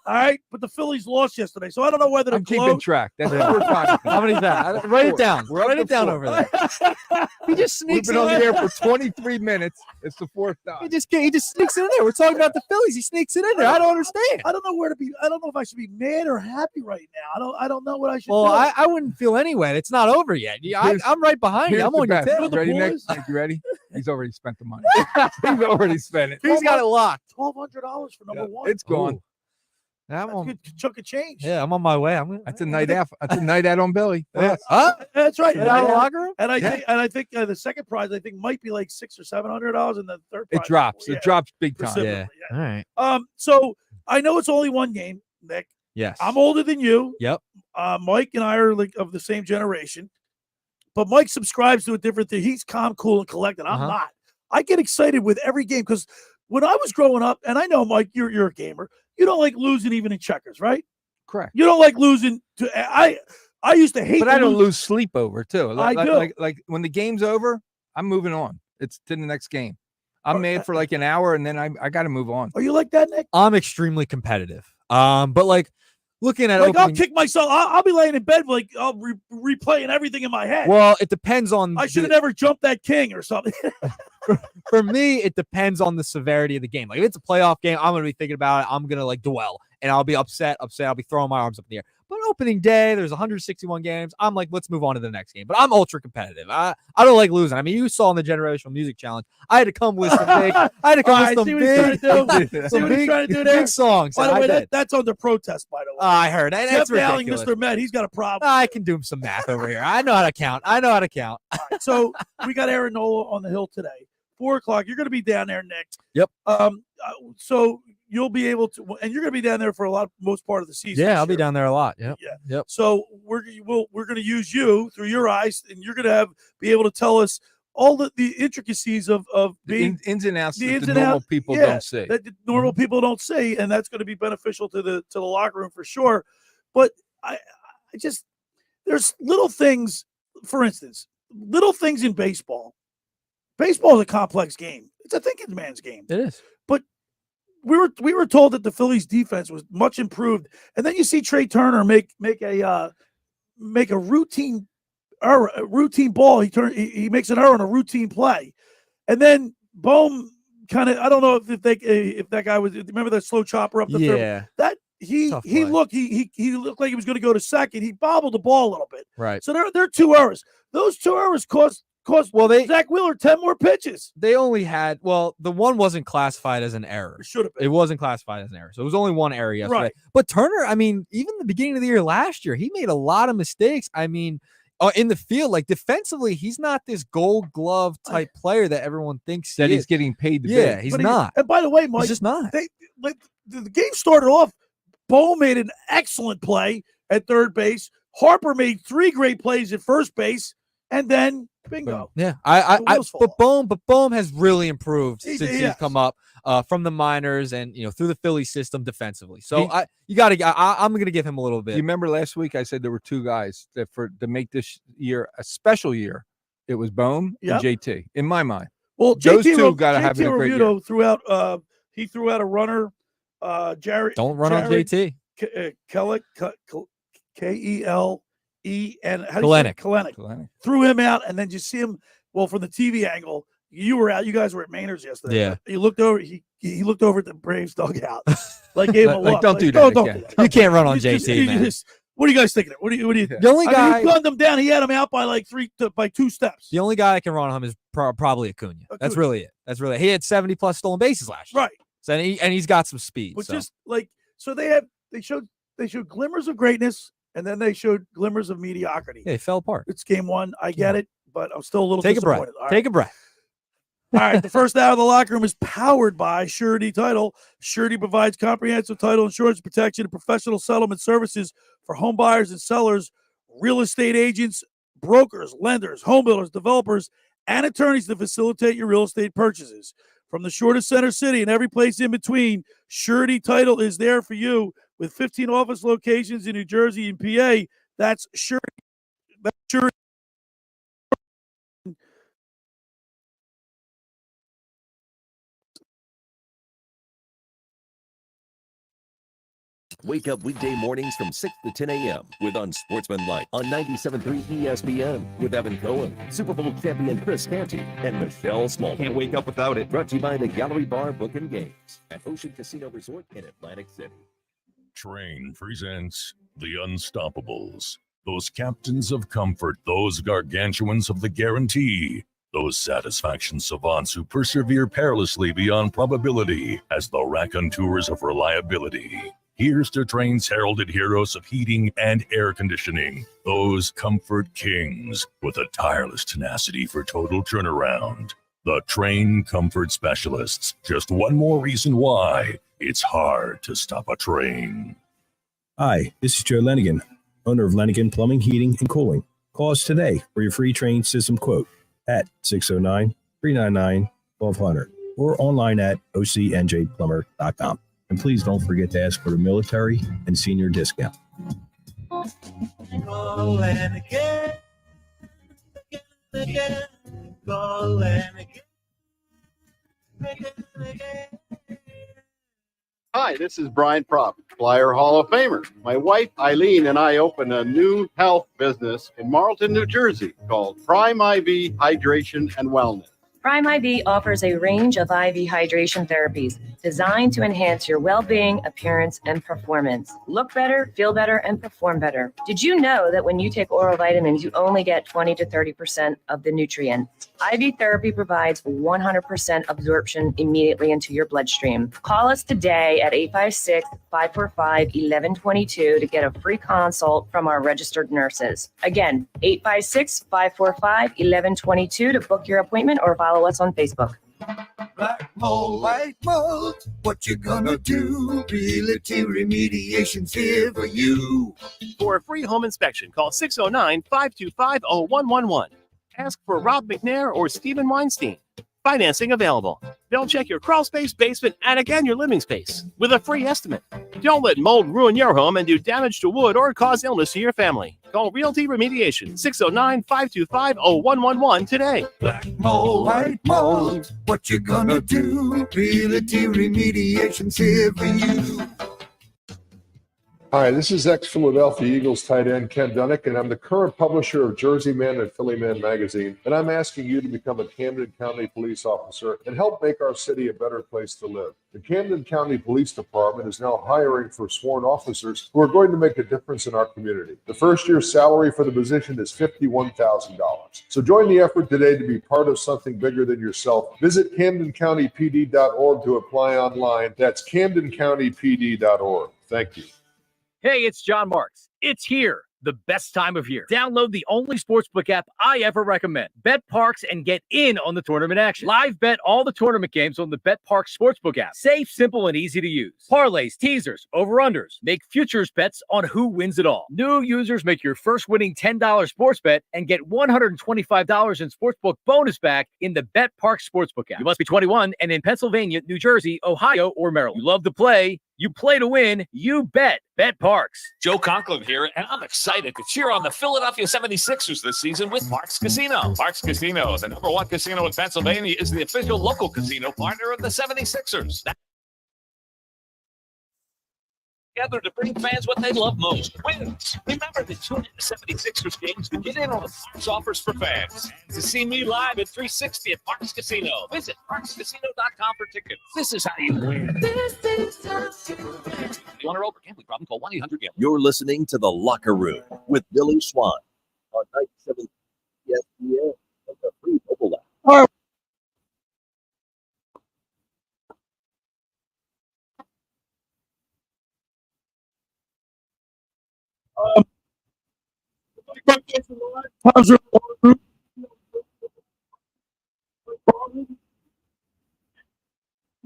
S4: All right, but the Phillies lost yesterday, so I don't know whether to
S6: keeping track. That's what we're talking.
S7: How many is that? Write it down. Write it down over there. He just
S6: We've
S7: sneaks
S6: been
S7: in
S6: on the
S7: there.
S6: air for 23 minutes. It's the 4th time.
S7: He just sneaks it in there. We're talking about the Phillies. He sneaks it in there. I don't understand.
S4: I don't know where to be. I don't know if I should be mad or happy right now. I don't know what I should
S7: Well,
S4: do.
S7: I wouldn't feel anyway. It's not over yet. I'm right behind you. I'm on your tail.
S6: Ready, Nick? You ready? He's already spent the money. He's already spent it.
S7: He's got it locked.
S4: $1,200 for number 1.
S6: It's gone.
S7: That's
S4: a good chunk of change.
S7: Yeah, I'm on my way.
S6: That's a night out. That's a night out on Billy.
S7: Yeah.
S4: That's right.
S7: In the locker room?
S4: And I think the second prize might be like $600 or $700, and the third prize
S6: It drops. It drops big time.
S7: Yeah. All right.
S4: So I know it's only 1 game, Nick.
S7: Yes.
S4: I'm older than you.
S7: Yep.
S4: Mike and I are like of the same generation, but Mike subscribes to a different thing. He's calm, cool, and collected. I'm not. I get excited with every game because when I was growing up, and I know, Mike, you're a gamer. You don't like losing even in checkers, right?
S6: Correct.
S4: You don't like losing to I used to hate
S6: But I don't lose sleep over too.
S4: I do.
S6: Like when the game's over, I'm moving on. It's to the next game. I'm mad for like an hour and then I got to move on.
S4: Are you like that, Nick?
S7: I'm extremely competitive. But like looking at
S4: I'll kick myself. I'll be laying in bed like I'll replaying everything in my head.
S7: Well, it depends on.
S4: I should have never jumped that king or something.
S7: For me, it depends on the severity of the game. Like if it's a playoff game, I'm gonna be thinking about it. I'm gonna like dwell and I'll be upset. I'll be throwing my arms up in the air. But opening day, there's 161 games. I'm like, let's move on to the next game. But I'm ultra competitive. I don't like losing. I mean, you saw in the Generational Music Challenge, I had to come with some big, big songs.
S4: By the way, that's under protest, by the way.
S7: I heard. And
S4: Jeff
S7: that's
S4: Dowling,
S7: ridiculous.
S4: Mr. Met, he's got a problem.
S7: I can do some math over here. I know how to count.
S4: So we got Aaron Nola on the hill today. 4:00. You're going to be down there, Nick.
S7: Yep.
S4: So you'll be able to, and you're going to be down there for most part of the season.
S7: Yeah, I'll be down there a lot. Yep.
S4: Yeah.
S7: Yep.
S4: So we're going to use you through your eyes, and you're going to be able to tell us all the intricacies of being
S6: ins and outs
S4: the
S6: that the normal people don't see.
S4: That the normal people don't see, and that's going to be beneficial to the locker room for sure. But I just there's little things, for instance, little things in baseball. Baseball is a complex game. It's a thinking man's game.
S7: It is.
S4: But we were told that the Phillies defense was much improved, and then you see Trey Turner make a routine error, a routine ball. He makes an error on a routine play, and then Bohm kind of, I don't know if that guy was, remember that slow chopper up the third? That he looked like he was going to go to second. He bobbled the ball a little bit.
S7: Right.
S4: So there are 2 errors. Those 2 errors cost Zach Wheeler 10 more pitches.
S7: They only had, the one wasn't classified as an error.
S4: It should have been.
S7: It wasn't classified as an error. So it was only 1 error yesterday.
S4: Right.
S7: But Turner, I mean, even the beginning of the year last year, he made a lot of mistakes. I mean, in the field, like defensively, he's not this Gold Glove type player that everyone thinks
S6: that
S7: he
S6: he's
S7: is.
S6: getting paid to be.
S7: Yeah, he's not.
S4: And by the way, Mike,
S7: he's just not.
S4: The game started off. Bo made an excellent play at third base. Harper made 3 great plays at first base, and then bingo.
S7: Yeah, but Bohm has really improved since he's come up from the minors and through the Philly system defensively. So I'm going to give him a little bit.
S6: You remember last week I said there were 2 guys that to make this year a special year. It was Bohm and JT in my mind.
S4: Well,
S6: those 2 got to have a great year.
S4: Threw out a runner. Jared.
S7: Don't run on JT.
S4: Kalenic. Threw him out, and then you see him. Well, from the TV angle, you were out. You guys were at Maynard's yesterday.
S7: Yeah.
S4: He looked over. He looked over at the Braves dugout. Gave him a look.
S6: Don't do that.
S4: Don't do that.
S7: You can't run on JT, man.
S4: What are you guys thinking? What do you?
S7: The only guy
S4: who gunned him down. He had him out by by 2 steps.
S7: The only guy that can run on him is probably Acuna. That's really it. He had 70+ stolen bases last year.
S4: Right.
S7: So and he's got some speed.
S4: But they showed glimmers of greatness, and then they showed glimmers of mediocrity.
S7: Yeah, they fell apart.
S4: It's game 1. I get it, but I'm still a little
S7: Take
S4: disappointed.
S7: Take a breath.
S4: All right, the first hour of the locker room is powered by Surety Title. Surety provides comprehensive title insurance protection and professional settlement services for home buyers and sellers, real estate agents, brokers, lenders, home builders, developers, and attorneys to facilitate your real estate purchases. From the shore to Center City and every place in between, Surety Title is there for you with 15 office locations in New Jersey and PA. That's Surety. That's Surety.
S1: Wake up weekday mornings from 6 to 10 a.m. with Unsportsmanlike on 97.3 ESPN with Evan Cohen, Super Bowl champion Chris Canty, and Michelle Small. Can't wake up without it. Brought to you by the Gallery Bar Book and Games at Ocean Casino Resort in Atlantic City.
S8: Train presents The Unstoppables. Those captains of comfort, those gargantuans of the guarantee, those satisfaction savants who persevere perilously beyond probability as the raconteurs of reliability. Here's to Train's heralded heroes of heating and air conditioning, those comfort kings with a tireless tenacity for total turnaround. The Train Comfort Specialists. Just one more reason why it's hard to stop a train.
S15: Hi, this is Joe Lenigan, owner of Lenigan Plumbing, Heating, and Cooling. Call us today for your free train system quote at 609-399-1200 or online at ocnjplumber.com. And please don't forget to ask for the military and senior discount.
S10: Hi, this is Brian Propp, Flyer Hall of Famer. My wife, Eileen, and I opened a new health business in Marlton, New Jersey called Prime IV Hydration and Wellness.
S16: Prime IV offers a range of IV hydration therapies designed to enhance your well-being, appearance, and performance. Look better, feel better, and perform better. Did you know that when you take oral vitamins, you only get 20 to 30% of the nutrients? IV therapy provides 100% absorption immediately into your bloodstream. Call us today at 856-545-1122 to get a free consult from our registered nurses. Again, 856-545-1122 to book your appointment or follow us on Facebook.
S17: Black mold, white mold, what you gonna do? Realty Remediation's here for you.
S3: For a free home inspection, call 609-525-0111. Ask for Rob McNair or Stephen Weinstein. Financing available. They'll check your crawl space, basement, attic, and your living space with a free estimate. Don't let mold ruin your home and do damage to wood or cause illness to your family. Call Realty Remediation, 609-525-0111 today.
S17: Black mold, white mold, what you gonna do? Realty Remediation's here for you.
S18: Hi, this is ex-Philadelphia Eagles tight end Ken Dunnick, and I'm the current publisher of Jersey Man and Philly Man magazine, and I'm asking you to become a Camden County police officer and help make our city a better place to live. The Camden County Police Department is now hiring for sworn officers who are going to make a difference in our community. The first year's salary for the position is $51,000. So join the effort today to be part of something bigger than yourself. Visit CamdenCountyPD.org to apply online. That's CamdenCountyPD.org. Thank you.
S19: Hey, it's John Marks. It's here, the best time of year. Download the only sportsbook app I ever recommend. Bet Parks and get in on the tournament action. Live bet all the tournament games on the Bet Parks Sportsbook app. Safe, simple, and easy to use. Parlays, teasers, over-unders. Make futures bets on who wins it all. New users make your first winning $10 sports bet and get $125 in sportsbook bonus back in the Bet Parks Sportsbook app. You must be 21 and in Pennsylvania, New Jersey, Ohio, or Maryland. You love to play. You play to win. You bet. Bet Parks.
S20: Joe Conklin here, and I'm excited to cheer on the Philadelphia 76ers this season with Marks Casino. Marks Casino, the #1 casino in Pennsylvania, is the official local casino partner of the 76ers. Together to bring fans what they love most, wins. Remember to tune in to 76ers games to get in on the Parks offers for fans. To see me live at 360 at Parks Casino, visit parkscasino.com for tickets. This is how you win. This is how you win. You want to roll? Gambling problem? Call 1-800-GAMBLER.
S1: You're listening to The Locker Room with Billy Schwan on 97 ESPN and the free mobile app.
S4: All right.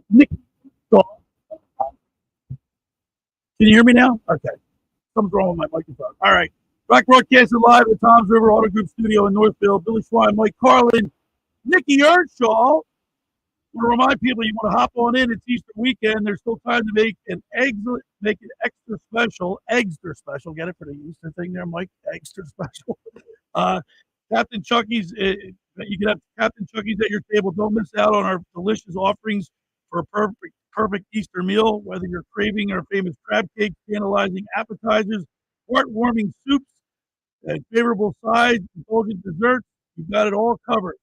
S4: Nick, can you hear me now? Okay. Something's wrong with my microphone. All right. Back broadcasting live at the Toms River Auto Group Studio in Northfield. Billy Schwein, Mike Carlin, Nikki Earnshaw. I want to remind people you want to hop on in. It's Easter weekend. There's still time to make an extra special. Get it for the Easter thing there, Mike? Extra special. Captain Chucky's. You can have Captain Chucky's at your table. Don't miss out on our delicious offerings for a perfect Easter meal. Whether you're craving our famous crab cake, tantalizing appetizers, heartwarming soups, and favorable sides, indulgent desserts, you've got it all covered.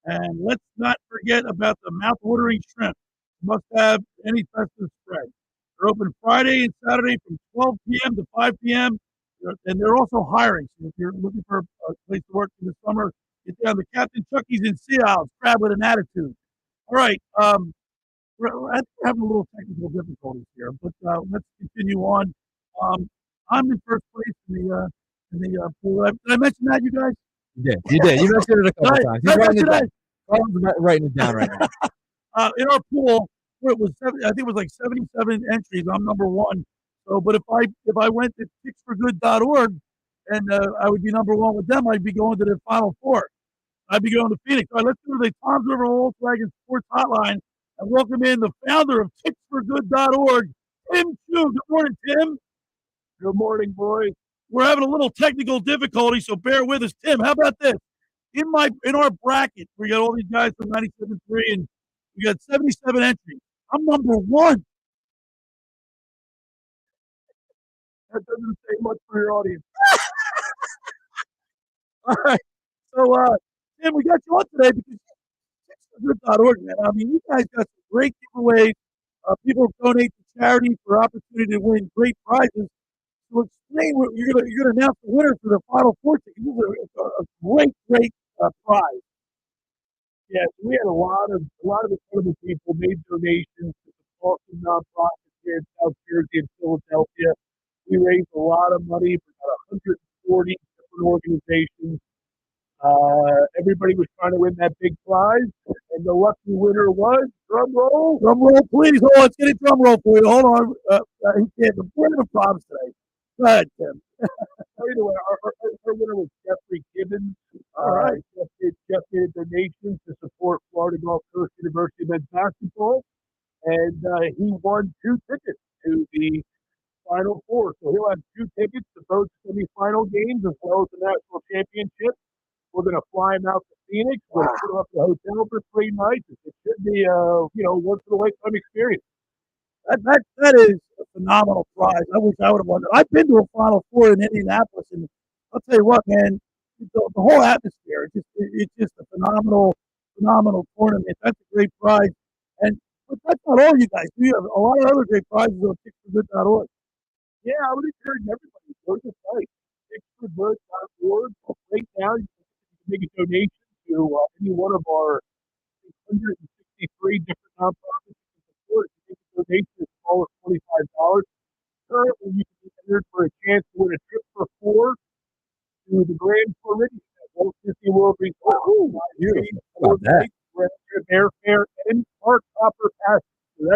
S4: And let's not forget about the mouth-watering shrimp. You must have any festive spread. They're open Friday and Saturday from 12 p.m. to 5 p.m. And they're also hiring. So if you're looking for a place to work in the summer, get down to Captain Chucky's in Sea Isles. Crab with an attitude. All right. We're having a little technical difficulties here, but let's continue on. I'm in first place in the pool. Did I mention that, you guys?
S7: You did. You mentioned it a couple times. He's writing it down right now.
S4: In our pool, where it was I think it was like 77 entries. I'm number one. So, but if I went to kicksforgood.org and I would be number one with them, I'd be going to the Final Four. I'd be going to Phoenix. All right, let's do the Toms River Volkswagen Sports Hotline and welcome in the founder of kicksforgood.org, Tim Chu. Good morning, Tim. Good morning, boys. We're having a little technical difficulty, so bear with us. Tim, how about this? In our bracket, we got all these guys from 97.3, and we got 77 entries. I'm number one. That doesn't say much for your audience. All right. So, Tim, we got you on today because TixForGood.org, man. I mean, you guys got some great giveaways. People donate to charity for opportunity to win great prizes. So explain what you're gonna announce the winner for the Final Four ticket. This is a great prize.
S21: Yes, we had a lot of incredible people made donations to some awesome nonprofits here in South Jersey and Philadelphia. We raised a lot of money for about 140 different organizations. Everybody was trying to win that big prize, and the lucky winner was drum roll,
S4: please. Hold on, let's get a drum roll for you. Hold on. We're having problems today. Go ahead, Tim.
S21: Anyway, our winner was Jeffrey Gibbons.
S4: All right.
S21: Jeff made a donation to support Florida Gulf Coast University men's basketball, and he won 2 tickets to the Final Four. So he'll have 2 tickets to both semifinal games as well as the national championship. We're going to fly him out to Phoenix. We're going to put him up at the hotel for 3 nights. It should be a once in a lifetime experience.
S4: That is a phenomenal prize. I wish I would have won it. I've been to a Final Four in Indianapolis, and I'll tell you what, man, the whole atmosphere, it's just a phenomenal tournament. That's a great prize. But that's not all you guys do. You have a lot of other great prizes on TixForGood.org.
S21: Yeah, I would encourage everybody to go to the site, TixForGood.org. Right now, you can make a donation to any one of our 163 different nonprofits you can support. You make a donation as small as $25. Currently, you can be entered for a chance to win a trip for 4 to the Grand Floridian at Walt Disney World Resort.
S6: Beautiful. How about that?
S21: Airfare and park hopper passes. So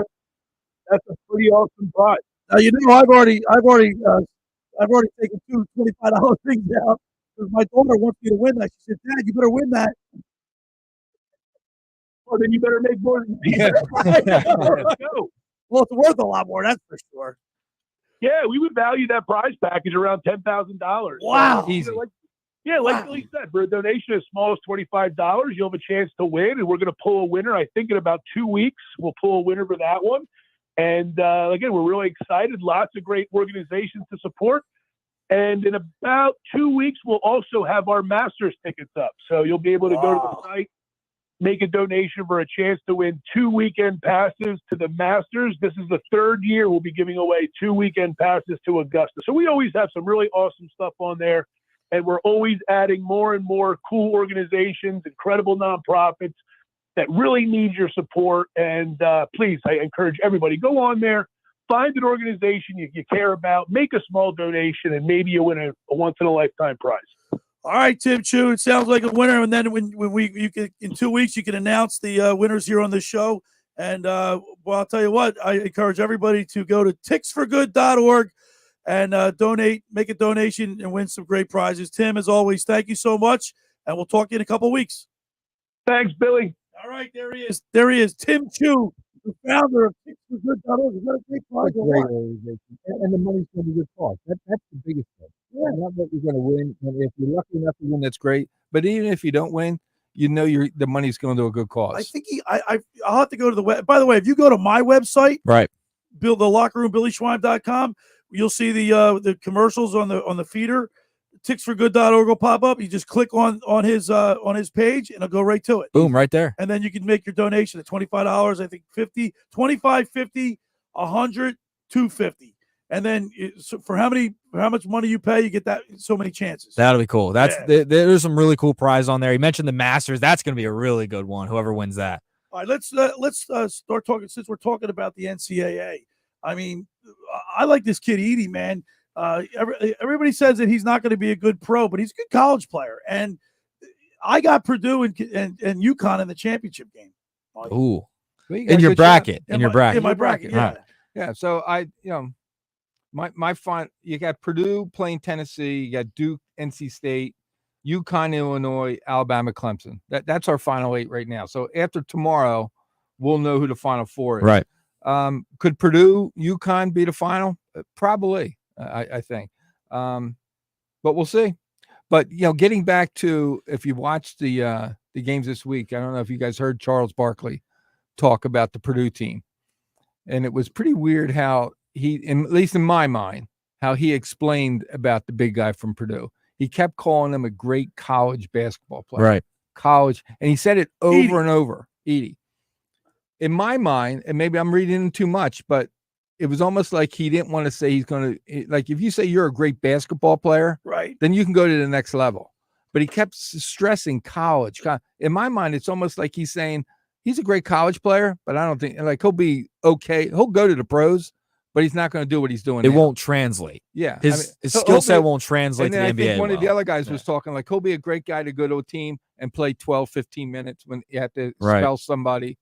S21: that's a pretty awesome prize.
S4: Now I've already taken 2 $25 things out because my daughter wants me to win that. She said, "Dad, you better win that."
S21: Well, then you better make more than
S4: go. Well, it's worth a lot more, that's for sure.
S21: Yeah, we would value that prize package around $10,000.
S4: Wow.
S21: Easy. Like Billy said, for a donation as small as $25, you'll have a chance to win, and we're going to pull a winner. I think in about 2 weeks, we'll pull a winner for that one. And again, we're really excited. Lots of great organizations to support. And in about 2 weeks, we'll also have our Masters tickets up. So you'll be able to go to the site, make a donation for a chance to win 2 weekend passes to the Masters. This is the 3rd year we'll be giving away 2 weekend passes to Augusta. So we always have some really awesome stuff on there. And we're always adding more and more cool organizations, incredible nonprofits that really need your support. And please, I encourage everybody, go on there, find an organization you care about, make a small donation, and maybe you win a once-in-a-lifetime prize.
S4: All right, Tim Chu, it sounds like a winner. And then in 2 weeks, you can announce the winners here on the show. And well, I'll tell you what, I encourage everybody to go to TixForGood.org and make a donation and win some great prizes. Tim, as always, thank you so much, and we'll talk to you in a couple of weeks.
S21: Thanks, Billy.
S4: All right, there he is. There he is, Tim Chu, the founder of TixForGood.org. Is that a great prize?
S6: Great organization. And the money's going to be good cause. That's the biggest thing. Yeah. Not that you're going to win. And if you're lucky enough to win, that's great. But even if you don't win, the money's going to a good cause.
S4: I think I'll have to go to the web. By the way, if you go to my website,
S7: right,
S4: the locker room, BillySchwein.com, you'll see the commercials on the feeder. TixForGood.org will pop up. You just click on his page, and it'll go right to it.
S7: Boom, right there.
S4: And then you can make your donation at $25. I think 50, 25, 50, 100, 250. And then for how much money you pay, you get that so many chances.
S7: That'll be cool. There's some really cool prize on there. You mentioned the Masters. That's going to be a really good one. Whoever wins that.
S4: All right, let's start talking. Since we're talking about the NCAA, I mean, I like this kid Edey, man. Everybody says that he's not going to be a good pro, but he's a good college player. And I got Purdue and UConn in the championship game.
S7: Ooh, in your bracket. In my
S4: bracket. Yeah.
S6: Right. Yeah. So my fun. You got Purdue playing Tennessee. You got Duke, NC State, UConn, Illinois, Alabama, Clemson. That's our final 8 right now. So after tomorrow, we'll know who the final 4 is.
S7: Right.
S6: Could Purdue, UConn be the final? Probably, I think. But we'll see. But getting back to, if you watched the games this week, I don't know if you guys heard Charles Barkley talk about the Purdue team, and it was pretty weird how at least in my mind, how he explained about the big guy from Purdue. He kept calling him a great college basketball player.
S7: Right.
S6: College. And he said it over and over. Edie. In my mind, and maybe I'm reading too much, but it was almost like he didn't want to say he's going to, like, if you say you're a great basketball player,
S4: right,
S6: then you can go to the next level. But he kept stressing college. In my mind, it's almost like he's saying he's a great college player, but I don't think, like, he'll be okay. He'll go to the pros, but he's not going to do what he's doing.
S7: It
S6: now.
S7: won't translate.
S6: Yeah.
S7: His skill set won't translate
S6: and
S7: to
S6: then
S7: the
S6: I
S7: NBA.
S6: think one of the other guys was talking like he'll be a great guy to go to a team and play 12, 15 minutes when you have to spell somebody.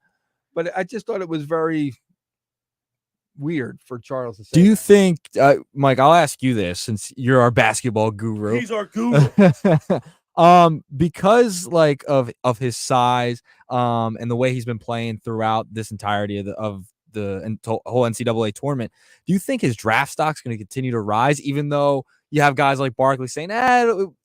S6: But I just thought it was very weird for Charles to say.
S7: Do you think, Mike, I'll ask you this since you're our basketball guru.
S4: He's our guru.
S7: Because like of his size and the way he's been playing throughout this entirety of the whole NCAA tournament, do you think his draft stock's going to continue to rise, even though you have guys like Barkley saying,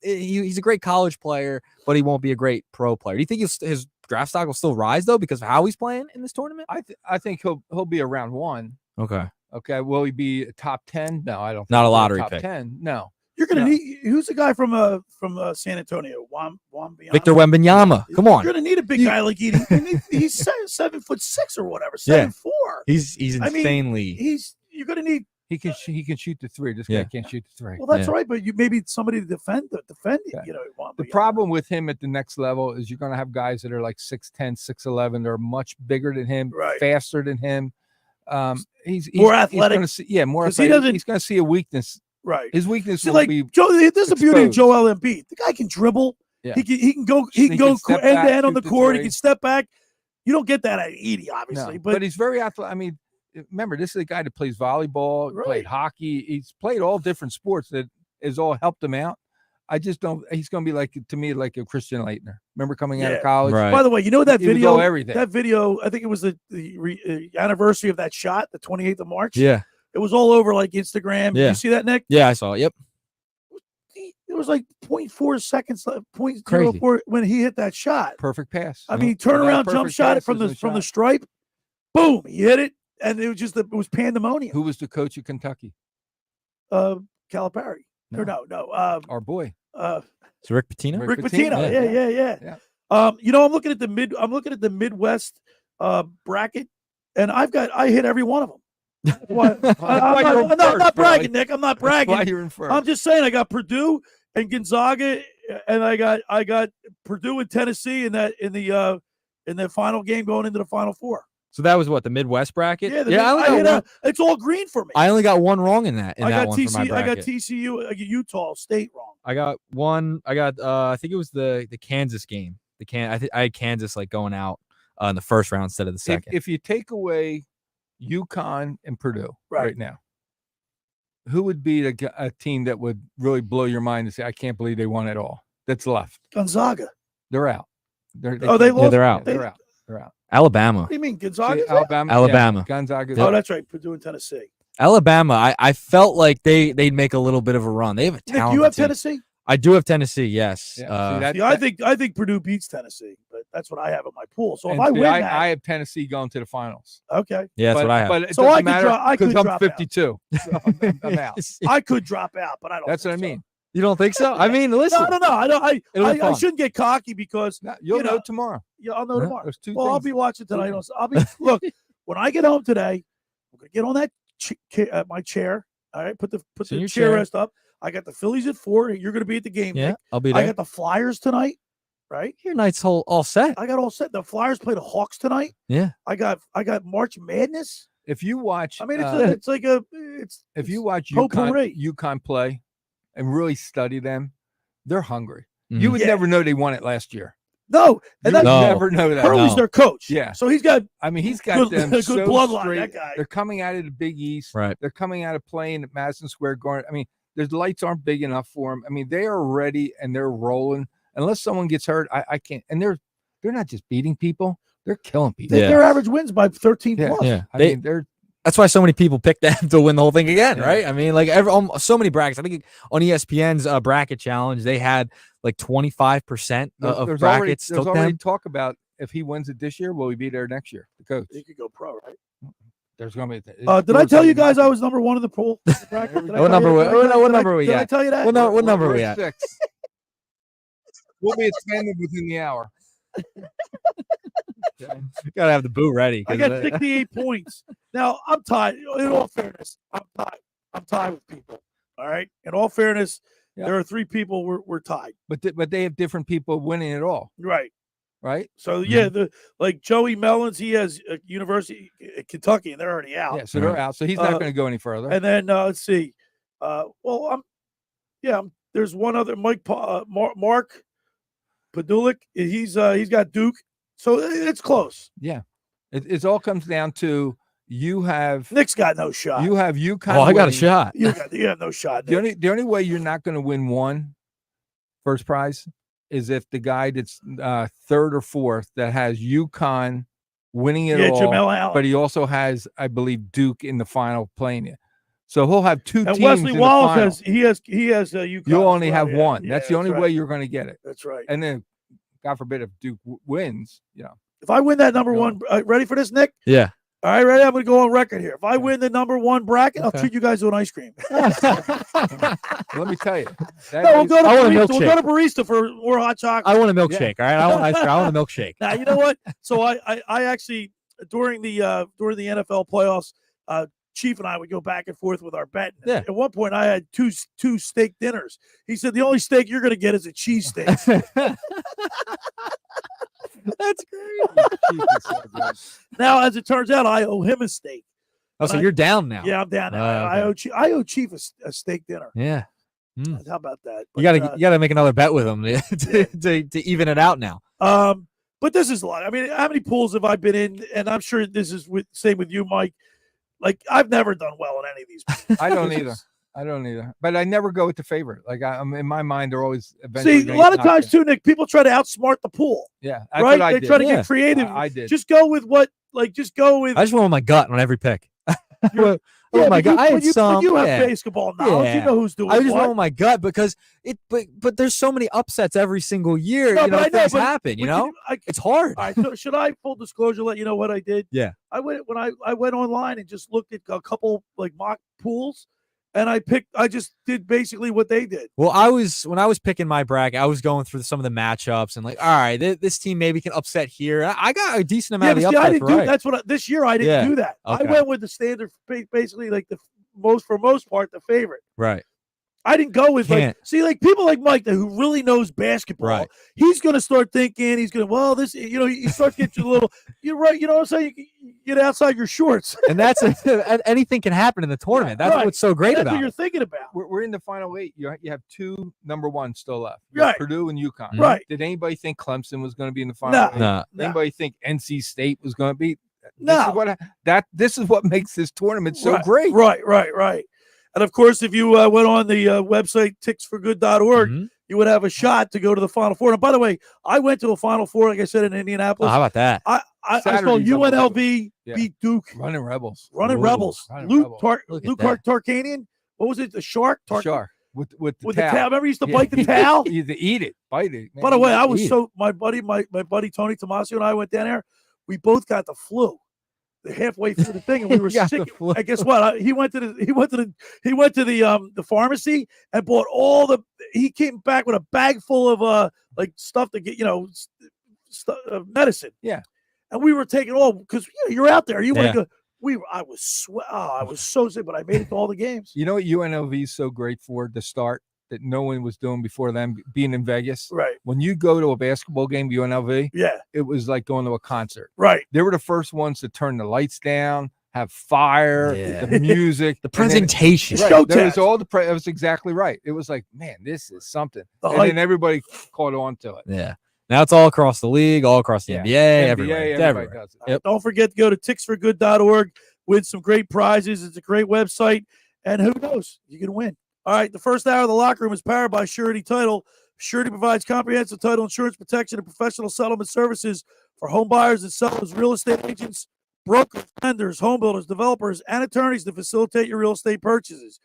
S7: he's a great college player, but he won't be a great pro player? Do you think his draft stock will still rise though because of how he's playing in this tournament?
S6: I think he'll be around 1.
S7: Okay.
S6: Will he be a top 10? No, I don't.
S7: Not a
S6: think
S7: lottery
S6: top
S7: pick.
S6: 10. No.
S4: You're gonna need. Who's the guy from San Antonio?
S7: Victor Wembanyama. Come on.
S4: You're gonna need a big guy like Edie. He's 7'6" or whatever. 7'4".
S7: He's insanely.
S4: You're gonna need.
S6: He can shoot the 3. This guy can't shoot the 3.
S4: Well, that's right, but you maybe somebody to defend it. You know,
S6: the problem with him at the next level is you're going to have guys that are like 6'10", 6'11". They're much bigger than him, faster than him. He's
S4: more athletic.
S6: More
S4: Because
S6: athletic. He's going to see a weakness.
S4: Right.
S6: His weakness will
S4: like
S6: be
S4: Joe. This is the beauty of
S6: exposed.
S4: Joel Embiid. The guy can dribble.
S6: Yeah.
S4: He can go
S6: He can step
S4: end
S6: back,
S4: to end on
S6: shoot
S4: the
S6: the
S4: court. He
S6: three.
S4: can step back. You don't get that out of Edie, obviously.
S6: No,
S4: but
S6: he's very athletic. I mean, remember, this is a guy that plays volleyball, played hockey. He's played all different sports that has all helped him out. I just don't. He's going to be like, to me, like a Christian Leitner. Remember coming out of college?
S4: By the way, you know that
S6: He was
S4: video?
S6: all everything.
S4: That video, I think it was the anniversary of that shot, the 28th of March.
S7: Yeah.
S4: It was all over like Instagram.
S7: Yeah.
S4: You see that, Nick?
S7: Yeah, I saw it. Yep.
S4: It was like 0.4 seconds,
S6: Crazy.
S4: 0.04 when he hit that shot.
S6: Perfect pass.
S4: I mean, turnaround jump shot it from the stripe. Boom, he hit it, and it was just it was pandemonium.
S6: Who was the coach of Kentucky?
S4: Calipari.
S6: No.
S4: Or no.
S6: Our boy.
S7: It's Rick Pitino.
S4: Rick Pitino. Yeah. You know, I'm looking at the Midwest bracket, and I hit every one of them. I'm not bragging, Nick. I'm not bragging.
S6: Why you're in first.
S4: I'm just saying I got Purdue and Gonzaga, and I got Purdue and Tennessee in the final game going into the Final Four.
S7: So that was what, the Midwest bracket?
S4: Yeah, it's all green for me.
S7: I only got one wrong in that.
S4: I got
S7: one for my
S4: TCU. I got
S7: bracket.
S4: TCU. I got Utah State wrong.
S7: I got one. I got. I think it was the Kansas game. I had Kansas like going out in the first round instead of the second.
S6: If you take away UConn and Purdue right now, who would be a team that would really blow your mind and say, I can't believe they won it all? That's left.
S4: Gonzaga.
S6: They're out.
S4: They
S7: lost? Yeah, they're out.
S6: They're out. They're out.
S7: Alabama.
S4: What do you mean, Gonzaga?
S7: Alabama.
S6: Yeah, Gonzaga.
S4: Oh, that's right. Purdue and Tennessee.
S7: Alabama. I felt like they'd make a little bit of a run. They have a talent.
S4: Nick, you have Tennessee?
S7: I do have Tennessee. Yes.
S4: I think Purdue beats Tennessee, but that's what I have in my pool. So if
S6: And
S4: I
S6: see,
S4: win
S6: I have Tennessee going to the finals.
S4: Okay.
S7: Yeah, that's what I have.
S6: But it
S4: So
S6: doesn't
S4: I could
S6: matter
S4: I could
S6: because
S4: drop
S6: I'm
S4: out.
S6: 52. So I'm out.
S4: I could drop out, but I don't.
S6: That's what I mean.
S7: You don't think so? I mean, listen.
S4: No. I don't.
S7: It'll be
S4: I
S7: fun.
S4: shouldn't get cocky because
S6: You'll know tomorrow.
S4: Yeah, I'll know tomorrow.
S6: There's two
S4: Well, I'll
S6: things.
S4: be watching tonight. I'll be look when I get home today. I'm gonna get on that my chair. All right, put the
S7: your
S4: chair
S7: chair.
S4: rest up. I got the Phillies at 4. You're gonna be at the game.
S7: Yeah,
S4: Nick.
S7: I'll be
S4: I
S7: there.
S4: got the Flyers tonight. Right.
S7: Your night's all set.
S4: I got all set. The Flyers play the Hawks tonight.
S7: Yeah.
S4: I got March Madness.
S6: If you watch,
S4: I mean, it's like
S6: if you watch
S4: potpourri.
S6: UConn play and really study them, they're hungry.
S7: Mhm.
S6: You would
S4: Yeah.
S6: never know they won it last year.
S4: No, and
S6: You would
S4: that's
S6: never know that.
S4: Hurley's their coach.
S6: Yeah.
S4: So he's got.
S6: I mean, he's got
S4: Good-
S6: them
S4: good
S6: so
S4: bloodline,
S6: straight.
S4: that guy.
S6: They're coming out of the Big East.
S7: Right.
S6: They're coming out of playing at Madison Square Garden. I mean, the lights aren't big enough for them. I mean, they are ready and they're rolling. Unless someone gets hurt, I can't. And they're not just beating people; they're killing people.
S4: Their average wins by 13
S7: Yeah.
S4: plus.
S7: Yeah.
S6: I mean, they're.
S7: That's why so many people picked them to win the whole thing again, right? I mean, like so many brackets. I think on ESPN's bracket challenge, they had like 25% of
S6: There's
S7: brackets
S6: There's
S7: took
S6: already
S7: them.
S6: talk about if he wins it this year, will he be there next year? The coach.
S4: He could go pro, right?
S6: There's going to be.
S4: Did I tell you guys I was number 1 in the pool? Bracket? Did I
S7: What
S4: tell
S7: number?
S4: you-
S7: What number are we
S4: Did I
S7: at?
S4: tell you that?
S7: What number are we
S6: We're
S7: at?
S6: 6. We'll be expanded within the hour.
S7: Gotta have the boot ready.
S4: I got 68 points. Now I'm tied. In all fairness, I'm tied. I'm tied with people. All right. In all fairness, there are 3 people we're tied.
S6: But they have different people winning it all.
S4: Right.
S6: Right.
S4: So yeah, like Joey Mellons, he has a University of Kentucky, and they're already out.
S6: Yeah, so they're out. So he's not going to go any further.
S4: And then let's see. There's one other Mark Padulik. He's got Duke, so it's close.
S6: Yeah, it all comes down to you have
S4: Nick's got no shot.
S6: You have UConn.
S7: Oh, I got a shot.
S4: You have no shot.
S6: The only way you're not going to win one first prize is if the guy that's third or fourth that has UConn winning it all,
S4: Jamel Allen.
S6: but he also has, I believe, Duke in the final playing it. So he'll have 2
S4: And
S6: teams
S4: Wesley
S6: in
S4: Wallace
S6: the final.
S4: he has UConn.
S6: You'll only
S4: as well,
S6: have
S4: yeah.
S6: one.
S4: Yeah,
S6: That's the only
S4: right.
S6: way you're going to get it.
S4: That's right.
S6: And then, God forbid, if Duke wins,
S4: If I win that number one, ready for this, Nick?
S7: Yeah.
S4: All right, ready? I'm going to go on record here. If I win the number 1 bracket, I'll
S6: Okay.
S4: treat you guys to an ice cream.
S6: Let me tell you.
S4: We'll go to
S7: I want a
S4: barista.
S7: milkshake.
S4: We'll go to barista for more hot chocolate.
S7: I want a milkshake. All right. I want ice cream. I want a milkshake.
S4: Now you know what? So I actually during the NFL playoffs, Chief and I would go back and forth with our bet.
S7: Yeah.
S4: At one point, I had two steak dinners. He said the only steak you're going to get is a cheesesteak.
S7: That's great.
S4: Now, as it turns out, I owe him a steak.
S7: Oh, so you're down now.
S4: Yeah, I'm down now.
S7: Okay.
S4: I owe Chief a steak dinner.
S7: Yeah.
S4: How about that?
S7: You gotta make another bet with him to even it out now.
S4: But this is a lot. I mean, how many pools have I been in? And I'm sure this is same with you, Mike. Like, I've never done well in any of these pools.
S6: I don't either. But I never go with the favorite. Like, I'm in my mind, they're always eventually.
S4: See, a lot of times too, Nick, people try to outsmart the pool.
S6: Yeah, that's
S4: right.
S6: what I
S4: They
S6: did.
S4: try to get creative.
S6: I did.
S4: Just go with what. Like, just go with.
S7: I just went with my gut on every pick.
S4: Yeah,
S7: Oh my
S4: but
S7: God! I had
S4: you
S7: some.
S4: you have
S7: yeah.
S4: basketball knowledge.
S7: Yeah.
S4: You know who's doing
S7: I just
S4: what.
S7: went with my gut because but there's so many upsets every single year.
S4: No,
S7: you know,
S4: but I know,
S7: things
S4: but
S7: happen. You
S4: we
S7: know,
S4: can-
S7: it's hard.
S4: All right, so should I full disclosure let you know what I did?
S7: Yeah.
S4: I went online and just looked at a couple like mock pools, and I just did basically what they did.
S7: Well, when I was picking my bracket, I was going through some of the matchups and like, all right, this team maybe can upset here. I got a decent amount
S4: Yeah,
S7: of
S4: but
S7: the
S4: see, I
S7: upsets
S4: didn't do
S7: right.
S4: that's what this year I didn't do that.
S7: Okay.
S4: I went with the standard, basically like the most part the favorite.
S7: Right.
S4: I didn't go with
S7: Can't.
S4: like people like Mike who really knows basketball.
S7: Right.
S4: He's going to start thinking this, you start getting a little, you're right. You know what I'm saying? You get outside your shorts.
S7: And that's anything can happen in the tournament. That's
S4: Right.
S7: what's so great
S4: That's
S7: about
S4: what you're
S7: it.
S4: thinking about.
S6: We're in the final 8. You have 2 number 1 still left. You
S4: Right.
S6: have Purdue and UConn.
S4: Right.
S6: Did anybody think Clemson was going to be in the final?
S4: No.
S6: 8?
S7: No.
S6: Did anybody think NC State was going to be?
S4: No.
S6: This is what makes this tournament so great.
S4: Right. And of course, if you went on the website ticksforgood.org, you would have a shot to go to the Final Four. And by the way, I went to a Final Four, like I said, in
S7: Oh,
S4: Indianapolis.
S7: how about that?
S4: I saw
S6: Saturday's
S4: UNLV
S6: Yeah.
S4: beat Duke.
S6: Running Rebels.
S4: Running
S6: Ooh,
S4: Rebels.
S6: Running
S4: Luke
S6: Rebels.
S7: Look at that.
S4: Tarkanian. What was it? The Shark?
S6: Shark. With the
S4: With
S6: towel.
S4: the towel. Remember, he used to
S6: Yeah.
S4: bite the towel?
S6: You eat it. Bite it.
S4: By the way, I was
S6: Eat it.
S4: so my buddy Tony Tomasio and I went down there. We both got the flu. Halfway through the thing, and we were
S7: Got
S4: sick.
S7: the flu.
S4: And guess what? He went to the pharmacy and bought all the. He came back with a bag full of like stuff to get medicine.
S6: Yeah.
S4: And we were taking all because you're out there. You want
S7: Yeah.
S4: to go. I was so sick, but I made it to all the games.
S6: You know what UNLV is so great for the start that no one was doing before them being in Vegas?
S4: Right.
S6: When you go to a basketball game, UNLV,
S4: Yeah.
S6: it was like going to a concert.
S4: Right.
S6: They were the first ones to turn the lights down, have fire,
S7: Yeah.
S6: the music,
S7: The
S6: and then-
S7: presentation.
S6: Right. There was all the that was exactly right. It was like, man, this is something.
S4: The
S6: And
S4: hype.
S6: then everybody caught on to it.
S7: Yeah. Now it's all across the league, all across the
S6: Yeah.
S7: NBA,
S6: NBA,
S7: everywhere. It's
S6: everybody
S7: everywhere.
S6: does it.
S7: Yep.
S4: Don't forget to go to ticksforgood.org, win some great prizes. It's a great website, and who knows, you can win. All right, the first hour of the locker room is powered by Surety Title. Surety provides comprehensive title insurance protection and professional settlement services for home buyers and sellers, real estate agents, brokers, lenders, home builders, developers, and attorneys to facilitate your real estate purchases.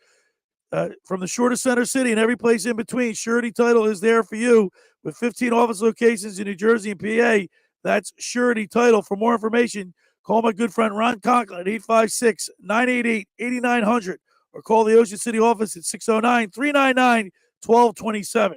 S4: From the shortest center city and every place in between, Surety Title is there for you with 15 office locations in New Jersey and PA. That's Surety Title. For more information, call my good friend Ron Conklin at 856-988-8900 or call the Ocean City office at 609-399-1227.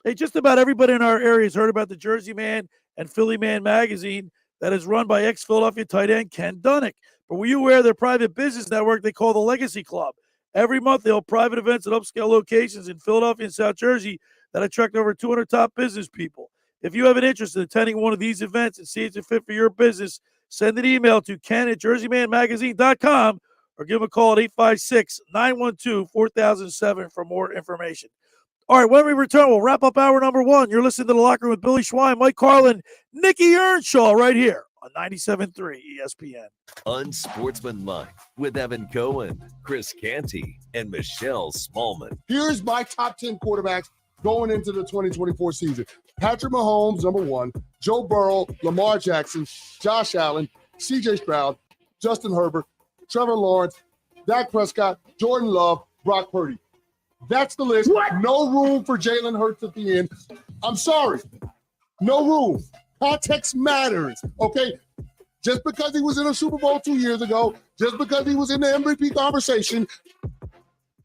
S4: Hey, just about everybody in our area has heard about the Jersey Man and Philly Man magazine that is run by ex-Philadelphia tight end Ken Dunnick. But were you aware of their private business network they call the Legacy Club? Every month, they hold private events at upscale locations in Philadelphia and South Jersey that attract over 200 top business people. If you have an interest in attending one of these events and see it's a fit for your business, send an email to ken@jerseymanmagazine.com or give them a call at 856-912-4007 for more information. All right, when we return, we'll wrap up hour number 1. You're listening to The Locker Room with Billy Schwein, Mike Carlin, Nikki Earnshaw right here on 97.3 ESPN.
S1: Unsportsmanlike with Evan Cohen, Chris Canty, and Michelle Smallman.
S2: Here's my top 10 quarterbacks going into the 2024 season. Patrick Mahomes, number 1. Joe Burrow, Lamar Jackson, Josh Allen, C.J. Stroud, Justin Herbert, Trevor Lawrence, Dak Prescott, Jordan Love, Brock Purdy. That's the list. What? No room for Jalen Hurts at the end. I'm sorry. No room. Context matters, okay? Just because he was in a Super Bowl 2 years ago, just because he was in the MVP conversation,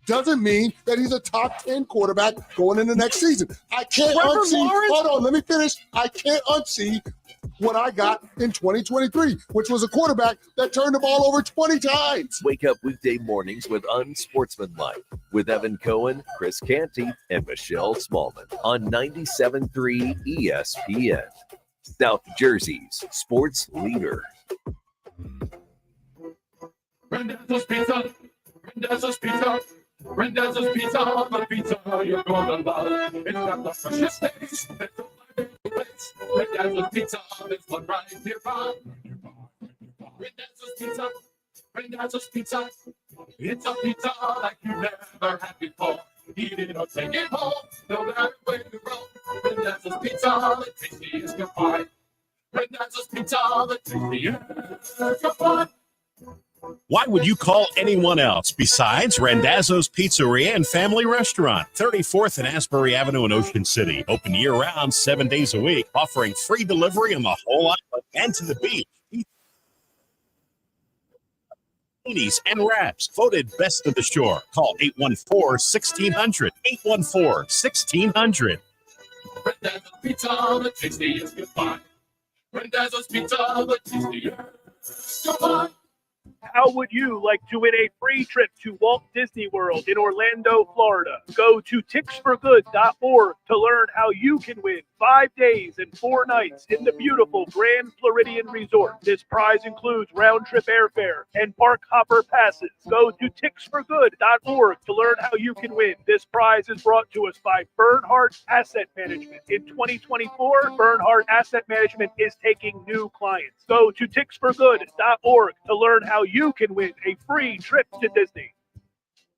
S2: doesn't mean that he's a top 10 quarterback going into next season. I can't unsee. Hold on, let me finish. I can't unsee what I got in 2023, which was a quarterback that turned the ball over 20 times.
S1: Wake up weekday mornings with Unsportsmanlike with Evan Cohen, Chris Canty, and Michelle Smallman on 97.3 ESPN. South Jersey's sports leader.
S22: Rendezvous Pizza. Rendezvous Pizza. Rendezvous Pizza, the pizza you're gonna love. It's got the freshest taste. It's a place. Rendezvous Pizza, it's the right here from. Rendezvous Pizza. Rendezvous Pizza. It's a pizza like you never had before. Eat it or take it home. No matter where you roll. Rendezvous Pizza, the tastiest you find. Rendezvous Pizza, the tastiest you find.
S23: Why would you call anyone else besides Randazzo's Pizzeria and Family Restaurant, 34th and Asbury Avenue in Ocean City. Open year-round, 7 days a week, offering free delivery on the whole island and to the beach. Panini and wraps, voted best of the shore. Call 814-1600, 814-1600.
S22: Rendezvous Pizza, the tastiest you find. Rendezvous Pizza, the tastiest you find.
S21: How would you like to win a free trip to Walt Disney World in Orlando, Florida? Go to ticksforgood.org to learn how you can win 5 days and 4 nights in the beautiful Grand Floridian Resort. This prize includes round-trip airfare and park hopper passes. Go to ticksforgood.org to learn how you can win. This prize is brought to us by Bernhardt Asset Management. In 2024, Bernhardt Asset Management is taking new clients. Go to ticksforgood.org to learn how you can win a free trip to Disney.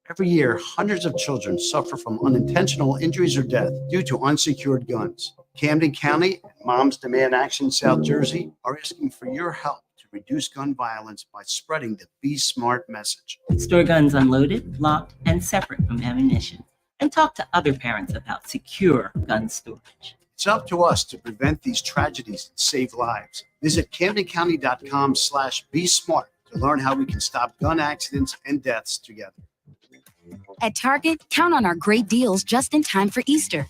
S24: Every year, hundreds of children suffer from unintentional injuries or death due to unsecured guns. Camden County and Moms Demand Action South Jersey are asking for your help to reduce gun violence by spreading the Be Smart message.
S25: Store guns unloaded, locked, and separate from ammunition. And talk to other parents about secure gun storage.
S24: It's up to us to prevent these tragedies and save lives. Visit CamdenCounty.com/BeSmart to learn how we can stop gun accidents and deaths together.
S12: At Target, count on our great deals just in time for Easter.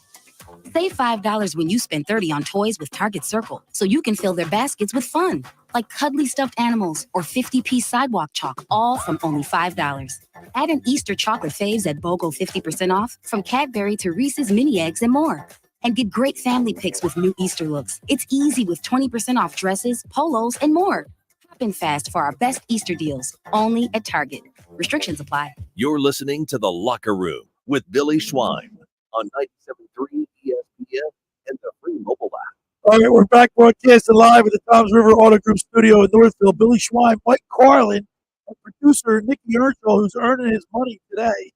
S12: Save $5 when you spend $30 on toys with Target Circle, so you can fill their baskets with fun, like cuddly stuffed animals or 50-piece sidewalk chalk, all from only $5. Add an Easter chocolate faves at BOGO 50% off, from Cadbury to Reese's mini eggs and more. And get great family picks with new Easter looks. It's easy with 20% off dresses, polos, and more. Hop in fast for our best Easter deals, only at Target. Restrictions apply.
S1: You're listening to The Locker Room with Billy Schwein on 97.3 ESPN and the free mobile app.
S4: All right, we're back broadcasting live at the Toms River Auto Group studio in Northfield. Billy Schwein, Mike Carlin, and producer Nikki Earnshaw, who's earning his money today.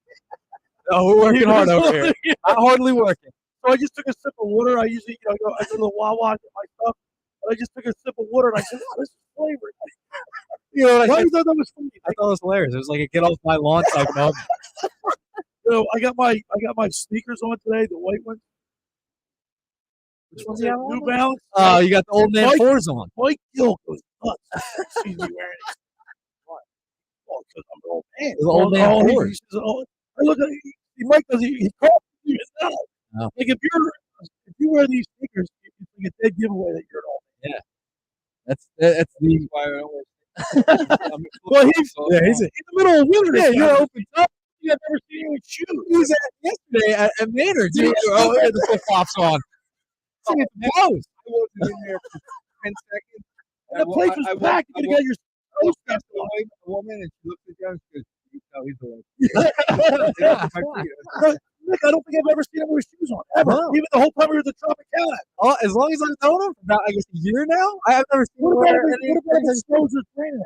S7: Oh, we're working hard over here. I'm hardly working.
S4: So I just took a sip of water. I usually, I go to the Wawa, get my stuff. But I just took a sip of water, and I said, "Oh, this is flavored."
S7: You know,
S4: Why you thought that was funny?
S7: I thought it was hilarious. It was like a get off my lawn type moment.
S4: I got my sneakers on today, the white ones. Which one's that? New Balance.
S7: Oh, you got the old man
S4: Mike,
S7: fours on.
S4: Mike Gill goes nuts. Sees me wearing it. Oh, because I'm an old man.
S7: The old man fours.
S4: I look at Mike does he calls me now.
S7: Oh.
S4: Like if you wear these sneakers, it's like a dead giveaway that you're an old man.
S7: Yeah. That's the.
S4: Well, he's in the middle of winter.
S7: Yeah, you're
S4: open up. I've never seen you with shoes.
S7: He was yesterday at Maynard. Oh, he had the flip flops on. It's close.
S6: I wasn't in there for 10 seconds.
S4: And the place was packed. You got your
S6: a woman, and she looked at you and she goes, "You tell he's the one."
S4: Nick, I don't think I've ever seen him with shoes on ever.
S7: No.
S4: Even the whole time we were at the Tropicana.
S7: Oh, as long as I've known him, about I guess a year now. I've never seen him
S4: What
S7: wear
S4: about
S7: any.
S4: the Stroh's training?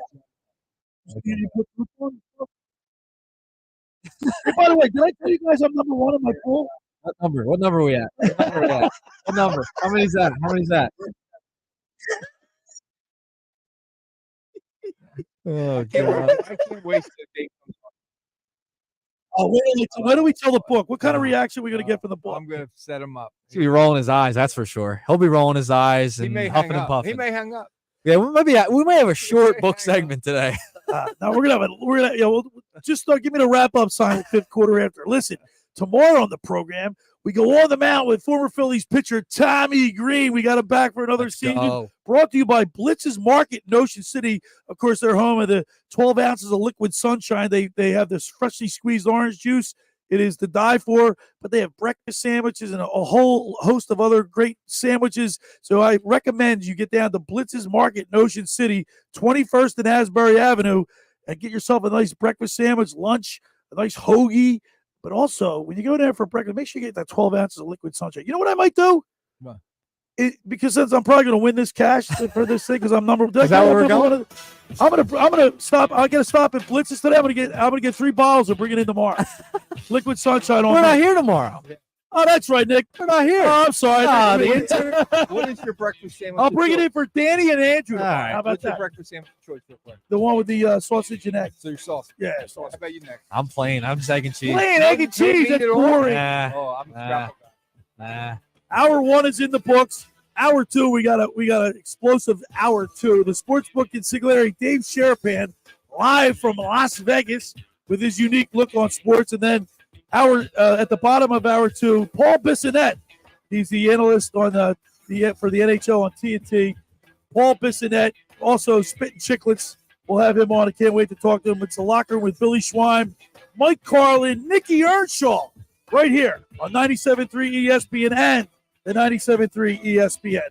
S4: Did you put boots on? Hey, by the way, did I tell you guys I'm number one in my pool?
S7: What number? What number are we at? What number? How many's that? Oh, God.
S6: I can't wait till the day comes on.
S4: Oh, when do we tell the book? What kind of reaction are we going to get from the book?
S6: I'm going to set him up.
S7: He'll be rolling his eyes, that's for sure. He'll be rolling his eyes
S6: He
S7: and
S6: may
S7: huffing
S6: hang
S7: and
S6: up.
S7: puffing.
S6: He may hang up.
S7: Yeah, we may have a short book segment today.
S4: Now we'll just give me the wrap up sign at fifth quarter after. Listen, tomorrow on the program, we go on the mound with former Phillies pitcher Tommy Green. We got him back for another season.
S7: go.
S4: Brought to you by Blitz's Market in Ocean City. Of course, they're home of the 12 ounces of liquid sunshine. They have this freshly squeezed orange juice. It is to die for, but they have breakfast sandwiches and a whole host of other great sandwiches. So I recommend you get down to Blitz's Market in Ocean City, 21st and Asbury Avenue, and get yourself a nice breakfast sandwich, lunch, a nice hoagie. But also, when you go there for breakfast, make sure you get that 12 ounces of liquid sunshine. You know what I might do?
S6: What?
S4: Because since I'm probably going to win this cash for this thing, because I'm number.
S7: Is that where we're going?
S4: I'm gonna stop. I gotta stop at Blitz's today. I'm gonna get 3 bottles and bring it in tomorrow. Liquid sunshine on.
S7: We're not
S4: me.
S7: here tomorrow.
S4: Oh, that's right, Nick.
S7: We're not here.
S4: Oh, I'm sorry.
S6: What is your breakfast sandwich?
S4: I'll bring it in for Danny and Andrew.
S7: All right.
S4: How about
S6: What's your
S4: that?
S6: breakfast sandwich choice look like?
S4: The one with the sausage and egg.
S6: So your sauce.
S4: Yeah,
S6: How
S4: sausage.
S6: about you next?
S7: I'm plain. I'm just egg and cheese.
S4: Plain egg and cheese. That's boring.
S7: Nah,
S6: I'm
S7: nah.
S4: Hour 1 is in the books. Hour 2, we got an explosive hour 2. The sportsbook consigliere Dave Sharapan live from Las Vegas with his unique look on sports, and then at the bottom of hour 2, Paul Bissonnette. He's the analyst on for the NHL on TNT. Paul Bissonnette, also Spittin' Chicklets. We'll have him on. I can't wait to talk to him. It's the locker room with Billy Schwein, Mike Carlin, Nicky Earnshaw, right here on 97.3 ESPN and the 97.3 ESPN.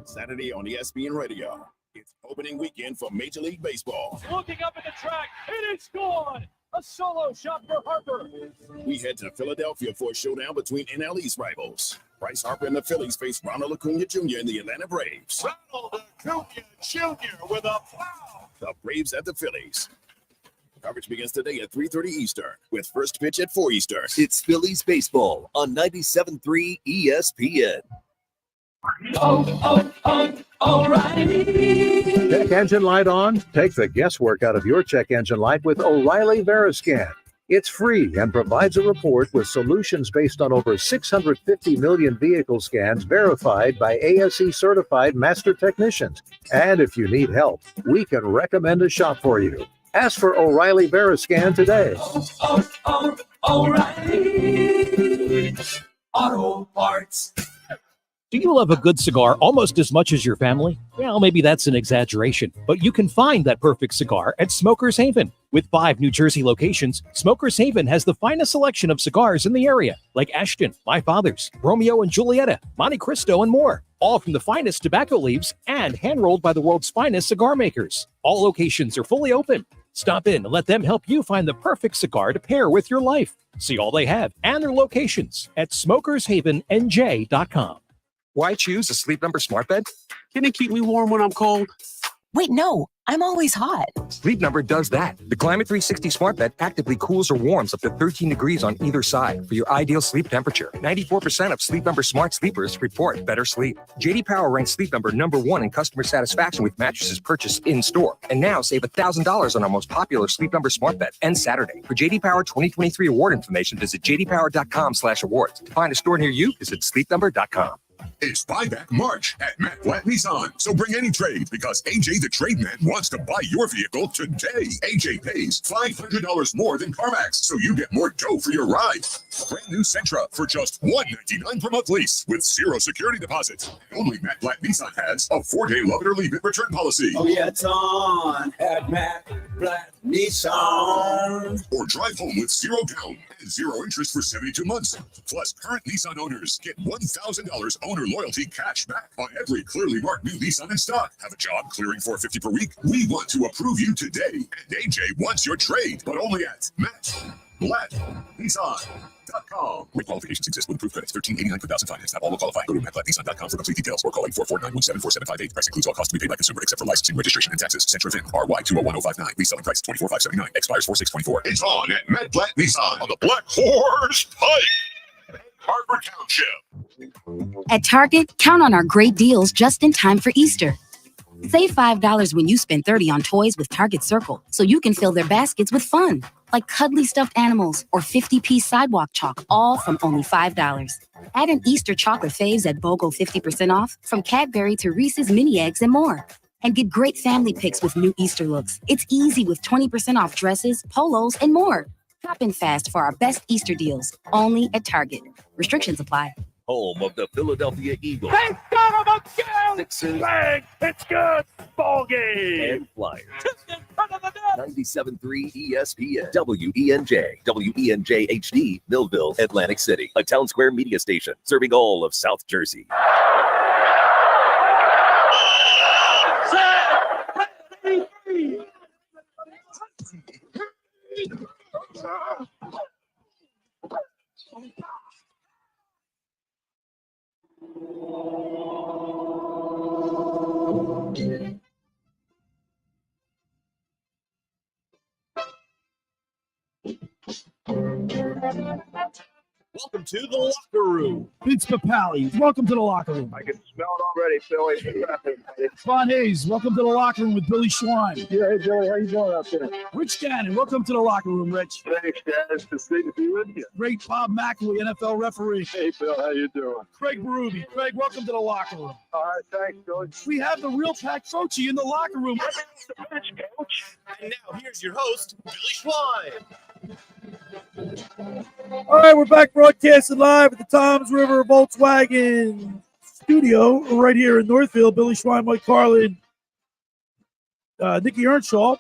S23: Saturday on ESPN Radio. It's opening weekend for Major League Baseball.
S22: Looking up at the track, it is gone. A solo shot for Harper.
S23: We head to Philadelphia for a showdown between NL East rivals. Bryce Harper and the Phillies face Ronald Acuna Jr. and the Atlanta Braves.
S22: Ronald Acuna Jr. with a foul.
S23: The Braves at the Phillies. Coverage begins today at 3:30 Eastern with first pitch at 4 Eastern.
S1: It's Phillies baseball on 97.3 ESPN.
S22: O'Reilly.
S5: Check engine light on? Take the guesswork out of your check engine light with O'Reilly Veriscan. It's free and provides a report with solutions based on over 650 million vehicle scans verified by ASE certified master technicians. And if you need help, we can recommend a shop for you. Ask for O'Reilly Veriscan today.
S22: O'Reilly Auto Parts.
S19: Do you love a good cigar almost as much as your family? Well, maybe that's an exaggeration, but you can find that perfect cigar at Smoker's Haven. With 5 New Jersey locations, Smoker's Haven has the finest selection of cigars in the area, like Ashton, My Father's, Romeo and Julieta, Monte Cristo, and more. All from the finest tobacco leaves and hand-rolled by the world's finest cigar makers. All locations are fully open. Stop in and let them help you find the perfect cigar to pair with your life. See all they have and their locations at smokershavennj.com.
S9: Why choose a Sleep Number smart bed? Can it keep me warm when I'm cold?
S11: Wait, no, I'm always hot.
S9: Sleep Number does that. The Climate 360 smart bed actively cools or warms up to 13 degrees on either side for your ideal sleep temperature. 94% of Sleep Number smart sleepers report better sleep. JD Power ranks Sleep Number #1 in customer satisfaction with mattresses purchased in-store. And now save $1,000 on our most popular Sleep Number smart bed and Saturday. For JD Power 2023 award information, visit jdpower.com/awards. To find a store near you, visit sleepnumber.com.
S8: It's buyback March at Matt Blatt Nissan. So bring any trade because AJ the Trade Man wants to buy your vehicle today. AJ pays $500 more than CarMax, so you get more dough for your ride. Brand new Sentra for just $199 per month lease with 0 security deposit. Only Matt Blatt Nissan has a 4-day love it or leave it return policy.
S17: Oh yeah, it's on at Matt Blatt Nissan.
S8: Or drive home with 0 down and 0 interest for 72 months. Plus, current Nissan owners get $1,000 owner loyalty cash back on every clearly marked new Nissan in stock. Have a job clearing $450 per week? We want to approve you today. And AJ wants your trade, but only at Matt Blatt Nissan.com. Rate qualifications exist with approved credits. $13.89 per thousand finance. Not all will qualify. Go to MattBlattNissan.com for complete details or call 844-917-4758. Price includes all costs to be paid by consumer except for licensing, registration, and taxes. Sentra VIN RY201059. Lease selling price $24,579. Expires 4/6/24. It's on at Matt Blatt Nissan on the Black Horse Pike. Harbor Township.
S12: At Target, count on our great deals just in time for Easter. Save $5 when you spend $30 on toys with Target Circle, so you can fill their baskets with fun, like cuddly stuffed animals or 50-piece sidewalk chalk, all from only $5. Add an Easter chocolate faves at BOGO 50% off, from Cadbury to Reese's mini eggs and more. And get great family picks with new Easter looks. It's easy with 20% off dresses, polos, and more. Shop in fast for our best Easter deals, only at Target. Restrictions apply.
S1: Home of the Philadelphia Eagles.
S22: They got him again!
S1: Sixers.
S22: Bang! It's good! Ball game!
S1: And Flyers. 97.3 ESPN. WENJ. WENJ HD. Millville, Atlantic City. A Town Square media station serving all of South Jersey.
S22: Welcome to the locker room. Vince Papali, welcome to the locker room. I can smell it already, Billy. Von Hayes, welcome to the locker room with Billy Schwein.
S10: Yeah, hey, Billy, how you doing out there?
S22: Rich Gannon, welcome to the locker room, Rich.
S10: Thanks, Dad. It's great to be with you.
S22: Great Bob McElwee, NFL referee.
S10: Hey, Bill, how you doing?
S22: Craig Berube. Craig, welcome to the locker room.
S10: All right, thanks, Billy.
S22: We have the real Pat Croce in the locker room.
S3: And now here's your host, Billy Schwein.
S4: All right, we're back broadcasting live at the Toms River Volkswagen studio right here in Northfield. Billy Schwein, Mike Carlin, Nikki Earnshaw,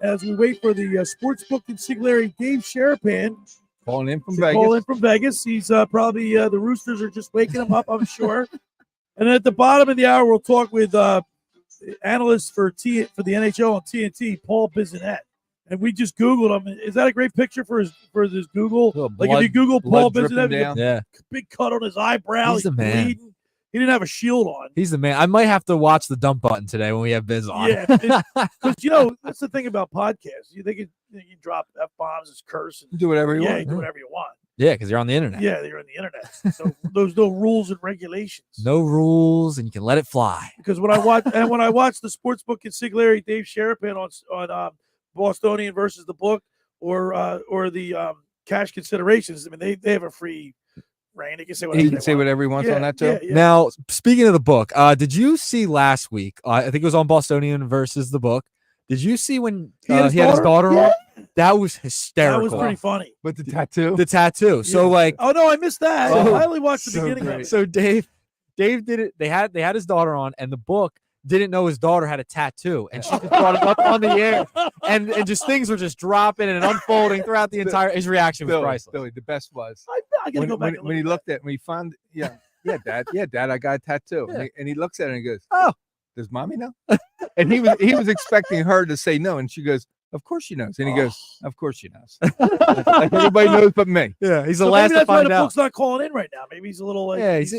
S4: as we wait for the sportsbook consigliere Dave Sharapan.
S6: Calling in from
S4: Vegas. He's probably the Roosters are just waking him up, I'm sure. And then at the bottom of the hour, we'll talk with analyst for the NHL on TNT, Paul Bissonnette. And we just Googled him. Is that a great picture for his Google? Like if you Google Paul Bissonnette,
S7: yeah,
S4: big cut on his eyebrow.
S7: He's the man.
S4: Bleeding. He didn't have a shield on.
S7: He's the man. I might have to watch the dump button today when we have Biz on.
S4: Yeah, because that's the thing about podcasts. You drop F-bombs, it's curse.
S6: Do whatever you want.
S4: You do whatever you want.
S7: Yeah, because you're on the internet.
S4: Yeah, you're on the internet. So there's no rules and regulations.
S7: No rules, and you can let it fly.
S4: Because when I watch the sportsbook consigliere Dave Sharapan on Bostonian versus the book or the cash considerations, I mean they have a free reign. They can say
S6: whatever he wants on that too.
S4: Yeah.
S7: Now, speaking of the book, did you see last week? I think it was on Bostonian versus the book. Did you see when he had his daughter on? That was hysterical.
S4: That was pretty funny.
S6: But the tattoo.
S7: Yeah. So
S4: oh no, I missed that. I only watched the beginning of it.
S7: So Dave did it. They had his daughter on, and the book didn't know his daughter had a tattoo, and she just brought it up on the air, and just things were just dropping and unfolding throughout the entire. His reaction was priceless.
S6: Billy, the best was
S4: I gotta go back
S6: when he looked at when he found Dad, I got a tattoo, and he looks at it and he goes, "Oh, does Mommy know?" And he was expecting her to say no, and she goes, "Of course she knows," and he goes, "Of course she knows." Like everybody knows but me.
S7: Yeah, he's the
S4: So
S7: last
S4: maybe
S7: to
S4: that's why
S7: find
S4: the
S7: out.
S4: book's not calling in right now. Maybe he's a little like
S7: He's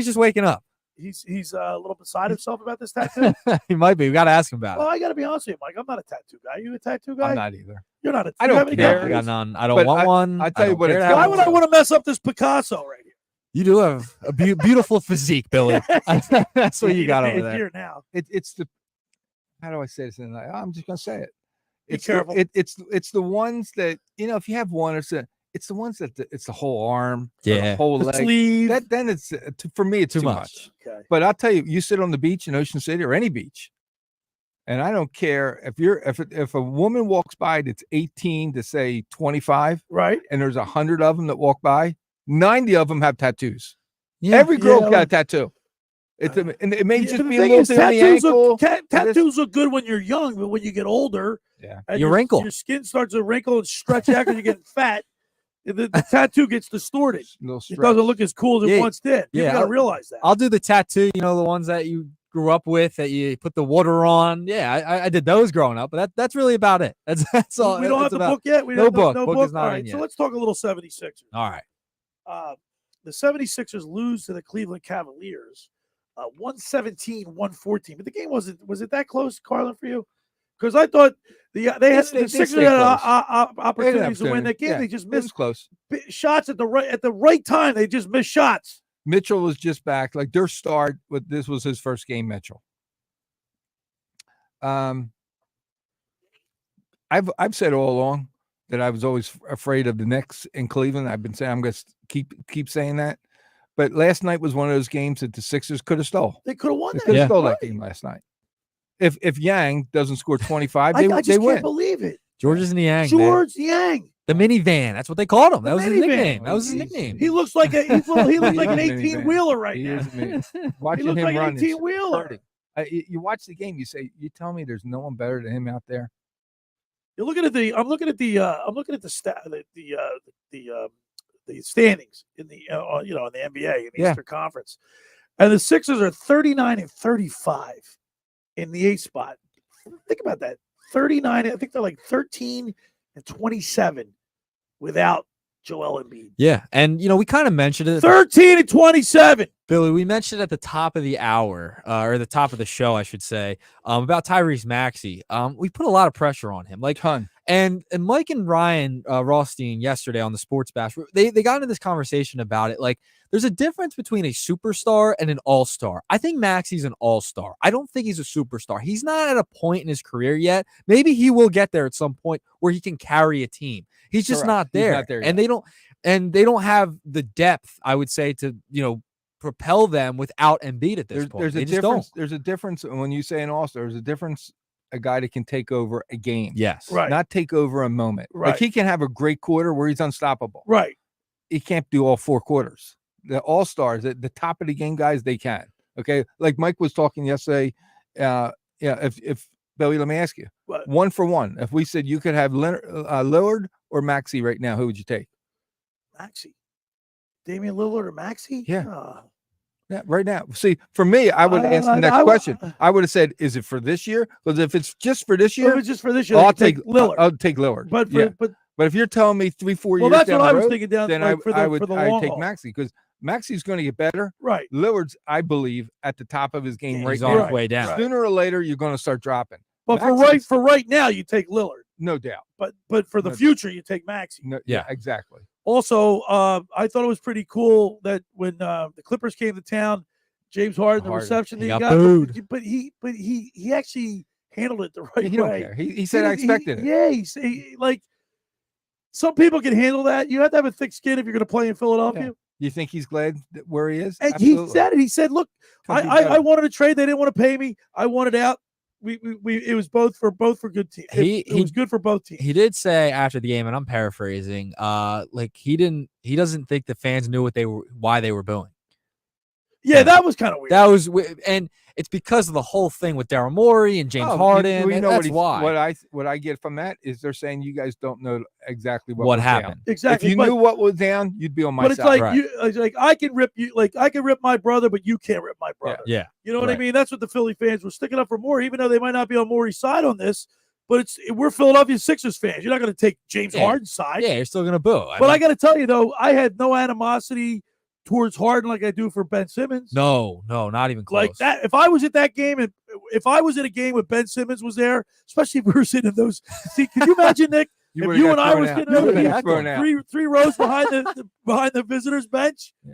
S7: just waking up.
S4: He's a little beside himself about this tattoo.
S7: He might be. We got to ask him about
S4: Well,
S7: it.
S4: I got to be honest with you, Mike. I'm not a tattoo guy. You a tattoo guy?
S6: I'm not either.
S4: You're not a.
S6: I
S4: you have
S6: don't
S4: any
S6: care.
S4: tattoos?
S7: I got none. I don't want one.
S6: I tell you
S7: don't
S6: what,
S7: care
S6: it's
S7: to have
S4: Why
S7: one.
S4: would I want to mess up this Picasso right here?
S7: You do have a beautiful physique, Billy. That's what you got over there.
S4: Here now.
S6: It's the how do I say this? I'm just gonna say it.
S4: Be careful.
S6: It's the ones that if you have one, It's the ones that it's the whole arm,
S7: Yeah.
S6: the whole
S4: The
S6: leg.
S4: sleeve.
S6: Then it's for me it's too much.
S4: Okay.
S6: But I'll tell you, you sit on the beach in Ocean City or any beach, and I don't care if a woman walks by that's 18 to say 25,
S4: right?
S6: And there's 100 of them that walk by, 90 of them have tattoos.
S7: Yeah.
S6: Every girl
S4: Yeah.
S6: got a tattoo. And it may just
S4: the
S6: be a
S4: thing
S6: little
S4: is,
S6: thing on the
S4: tattoos
S6: ankle.
S4: tattoos look good when you're young, but when you get older,
S6: Yeah.
S4: and
S7: You wrinkle.
S4: Your skin starts to wrinkle and stretch out because you're getting fat. The tattoo gets distorted. It doesn't look as cool as it once did. You got to realize that.
S7: I'll do the tattoo. You know, the ones that you grew up with that you put the water on. Yeah, I did those growing up, but that's really about it. That's all.
S4: We don't have
S7: it's
S4: the
S7: about.
S4: book yet. We
S7: No
S4: don't,
S7: book.
S4: No
S7: Book
S4: book.
S7: is not
S4: All
S7: in
S4: right, so
S7: yet.
S4: let's talk a little 76ers.
S7: All right.
S4: The 76ers lose to the Cleveland Cavaliers, 117-114. But the game was it that close, Carlin, for you? Because I thought the Sixers
S6: stayed
S4: had
S6: close.
S4: opportunities to win that game.
S6: Yeah,
S4: They just
S6: it was
S4: missed
S6: close.
S4: shots at the right time. They just missed shots.
S6: Mitchell was just back. Like their start, this was his first game, Mitchell. I've said all along that I was always afraid of the Knicks in Cleveland. I've been saying I'm going to keep saying that. But last night was one of those games that the Sixers could have stole.
S4: They could have won
S6: They
S4: that.
S6: could have stole
S4: Right.
S6: that game last night. If Yang doesn't score 25,
S4: I
S6: they
S4: just
S6: win.
S4: can't believe it.
S7: George's Niang.
S4: George Yang.
S7: The minivan. That's what they called him. That was his
S4: minivan.
S7: nickname. That was his nickname.
S4: He looks like he looks like an
S6: He is a
S4: 18-wheeler right
S6: He
S4: now.
S6: is amazing.
S4: He
S6: Watching
S4: looks
S6: him
S4: like
S6: run
S4: an
S6: is
S4: 18-wheeler.
S6: hurting. You watch the game, you tell me there's no one better than him out there.
S4: You're looking at the standings in the in the NBA in the Eastern Conference, and the Sixers are 39-35 in the 8th spot. Think about that, 39. I think they're like 13-27 without Joel Embiid.
S7: Yeah, and we kind of mentioned it.
S4: 13-27.
S7: Billy, we mentioned at the top of the hour, or the top of the show, I should say, about Tyrese Maxey. We put a lot of pressure on him, like
S6: ton.
S7: And Mike and Ryan Rothstein yesterday on the Sports Bash, they got into this conversation about it. Like, there's a difference between a superstar and an all-star. I think Maxey's an all-star. I don't think he's a superstar. He's not at a point in his career yet. Maybe he will get there at some point where he can carry a team. He's just not there.
S6: He's not there
S7: and
S6: yet.
S7: they don't have the depth, I would say, to propel them without Embiid at this point.
S6: There's
S7: They
S6: a
S7: just
S6: difference.
S7: don't.
S6: There's a difference when you say an all-star. There's a difference. A guy that can take over a game.
S7: Yes.
S4: Right.
S6: Not take over a moment.
S4: Right.
S6: Like he can have a great quarter where he's unstoppable.
S4: Right.
S6: He can't do all 4 quarters. The all-stars at the top of the game guys, they can. Okay. Like Mike was talking yesterday. If Billy, let me ask you.
S4: What?
S6: 1 for 1. If we said you could have Lillard or Maxey right now, who would you take?
S4: Maxey, Damian Lillard or Maxey?
S6: Yeah. Yeah, right now. See, for me, I would ask the next question. I would have said, "Is it for this year?" Because if it's just for this year,
S4: If it's just for this year,
S6: I'll
S4: take Lillard.
S6: I'll take Lillard.
S4: But
S6: if you're telling me 3-4 years,
S4: that's
S6: down
S4: what
S6: the
S4: I was
S6: road,
S4: thinking down
S6: then
S4: like, for
S6: I
S4: the
S6: would
S4: long
S6: take
S4: haul.
S6: Maxey because Maxey's going to get better.
S4: Right.
S6: Lillard's, I believe, at the top of his game right
S7: He's
S6: now.
S7: on his way down.
S6: Sooner or later, you're going to start dropping.
S4: But
S6: Maxey's-
S4: for right now, you take Lillard.
S6: no doubt.
S4: But for the future, you take Maxey.
S6: No, yeah, exactly.
S4: Also, I thought it was pretty cool that when the Clippers came to town, James Harden, the reception that
S7: He
S4: he
S7: got
S4: got,
S7: booed.
S4: but he actually handled it the right
S6: He don't
S4: way.
S6: care. He said, "I expected it."
S4: Yeah, like some people can handle that. You have to have a thick skin if you're going to play in Philadelphia.
S6: You think he's glad where he is?
S4: And
S6: Absolutely.
S4: he said it. He said, "Look,
S6: Couldn't be
S4: I
S6: better.
S4: wanted to trade. They didn't want to pay me. I wanted out. We it was both for good teams. It was good for both teams."
S7: He did say after the game, and I'm paraphrasing, like he doesn't think the fans knew why they were booing.
S4: Yeah, that was kind of weird.
S7: That was, and it's because of the whole thing with Daryl Morey and James Harden.
S6: You
S7: and
S6: know
S7: that's why.
S6: what I get from that is they're saying you guys don't know exactly what was
S7: happened.
S6: down.
S4: Exactly,
S6: If you
S4: but-
S6: knew what was down, you'd be on my
S4: But it's
S6: side.
S4: like it's like I can rip you, like I can rip my brother, but you can't rip my brother.
S7: Yeah.
S4: You know what I
S7: Right.
S4: mean? That's what the Philly fans were sticking up for Morey, even though they might not be on Morey's side on this. But we're Philadelphia Sixers fans. You're not going to take James Harden's side.
S7: Yeah, you're still gonna boo.
S4: But I got to tell you though, I had no animosity towards Harden like I do for Ben Simmons.
S7: no, not even close.
S4: Like that, if I was at that game, and if I was in a game with Ben Simmons was there, especially if we were sitting in those. See, can you imagine, Nick?
S6: You
S4: if
S6: would've
S4: you
S6: got
S4: and I
S6: thrown
S4: were
S6: out.
S4: sitting
S6: You
S4: over
S6: would've
S4: here,
S6: got thrown out.
S4: three rows behind the visitors bench,
S6: Yeah.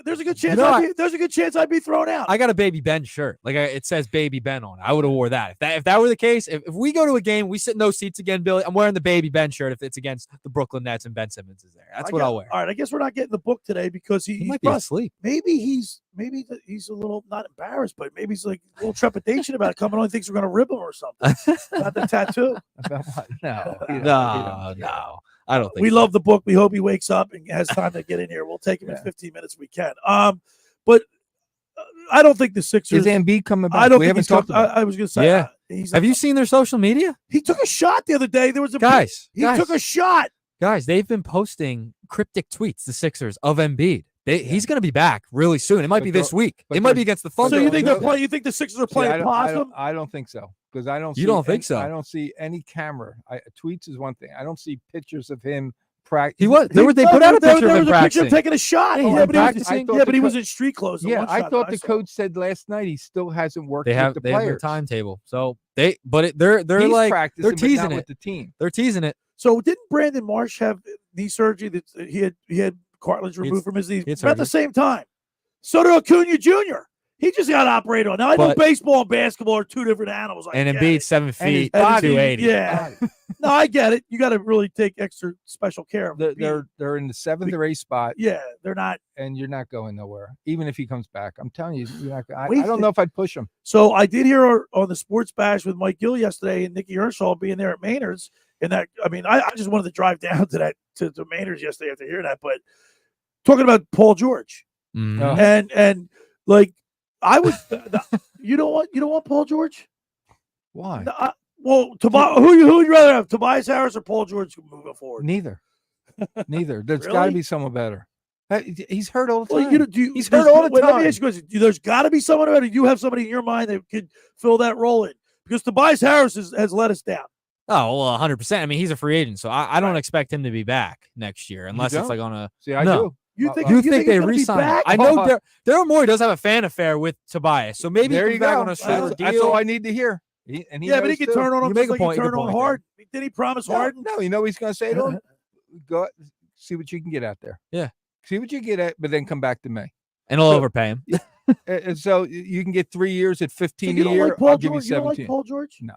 S4: There's a good chance.
S7: No,
S4: there's a good chance I'd be thrown out.
S7: I got a Baby Ben shirt. Like it says Baby Ben on it. I would have wore that. If that were the case, if we go to a game, we sit in those seats again, Billy. I'm wearing the Baby Ben shirt if it's against the Brooklyn Nets and Ben Simmons is there. That's what I'll wear.
S4: All right, I guess we're not getting the book today because he
S7: might be asleep.
S4: Maybe he's a little not embarrassed, but maybe he's like a little trepidation about it coming on. He thinks we're going to rip him or something. Not the tattoo.
S7: No. I don't think
S4: we
S7: so.
S4: love the book. We hope he wakes up and has time to get in here. We'll take him in 15 minutes if we can. But I don't think the Sixers.
S6: Is Embiid coming back?
S4: I don't
S6: we
S4: think
S6: haven't talked about.
S4: I was going to say.
S7: Yeah. Have you seen their social media?
S4: He took a shot the other day. There was a
S7: guys.
S4: He took a shot.
S7: Guys, they've been posting cryptic tweets, the Sixers, of Embiid. He's going to be back really soon. It might be this week. It might be against the Thunder.
S4: So you think they're playing? You think the Sixers are playing possum?
S6: I don't think so because I don't.
S7: You don't think so?
S6: I don't see any camera. Tweets is one thing. I don't see pictures of him practice.
S7: He was. They put out a picture of him practicing.
S4: Taking a shot.
S7: Yeah,
S4: but he was in street clothes.
S6: Yeah, I thought the coach said last night he still hasn't worked
S7: they have
S6: with the
S7: their
S6: players.
S7: timetable. So they're like they're teasing it
S6: with the team.
S7: They're teasing it.
S4: So didn't Brandon Marsh have knee surgery that he had cartilage removed from his knees at the same time? So did Acuna Jr. He just got operated on. Now I know baseball and basketball are two different animals.
S7: And Embiid's 7 feet, 280.
S4: Yeah, no, I get it. You got to really take extra special care of him.
S6: They're in the 7th or 8th spot.
S4: Yeah, they're not,
S6: and you're not going nowhere. Even if he comes back, I'm telling you, you're not. I don't know if I'd push him.
S4: So I did hear on the Sports Bash with Mike Gill yesterday and Nikki Earnshaw being there at Maynard's. And that, I mean, I just wanted to drive down to Maynard's yesterday after hearing that. But talking about Paul George, and like I would, you don't want Paul George?
S6: Why?
S4: Well, who would you rather have, Tobias Harris or Paul George moving forward?
S6: Neither. There's
S4: Really?
S6: got to be someone better. He's hurt all the time.
S4: Well,
S6: he's hurt all the time.
S4: Let me ask you a question. There's got to be someone better. Do you have somebody in your mind that could fill that role in? Because Tobias Harris has let us down.
S7: Oh, well, 100%. I mean, he's a free agent, so I don't expect him to be back next year unless it's like on a.
S6: See, I do.
S4: You think
S7: they re-sign him? I know Daryl Morey does have a fan affair with Tobias, so maybe
S6: there
S7: he
S6: you
S7: comes back
S6: go.
S7: on a shorter deal.
S6: That's all I need to hear. But
S4: he can turn on him just like he turned on Harden. Did he promise Harden?
S6: No, you know what he's going to say to him? Go see what you can get out there.
S7: Yeah.
S6: See what you get at, but then come back to me.
S7: And I'll overpay him.
S6: And so you can get 3 years at 15 a year.
S4: Like
S6: I'll give you 17.
S4: You don't like Paul George?
S6: No.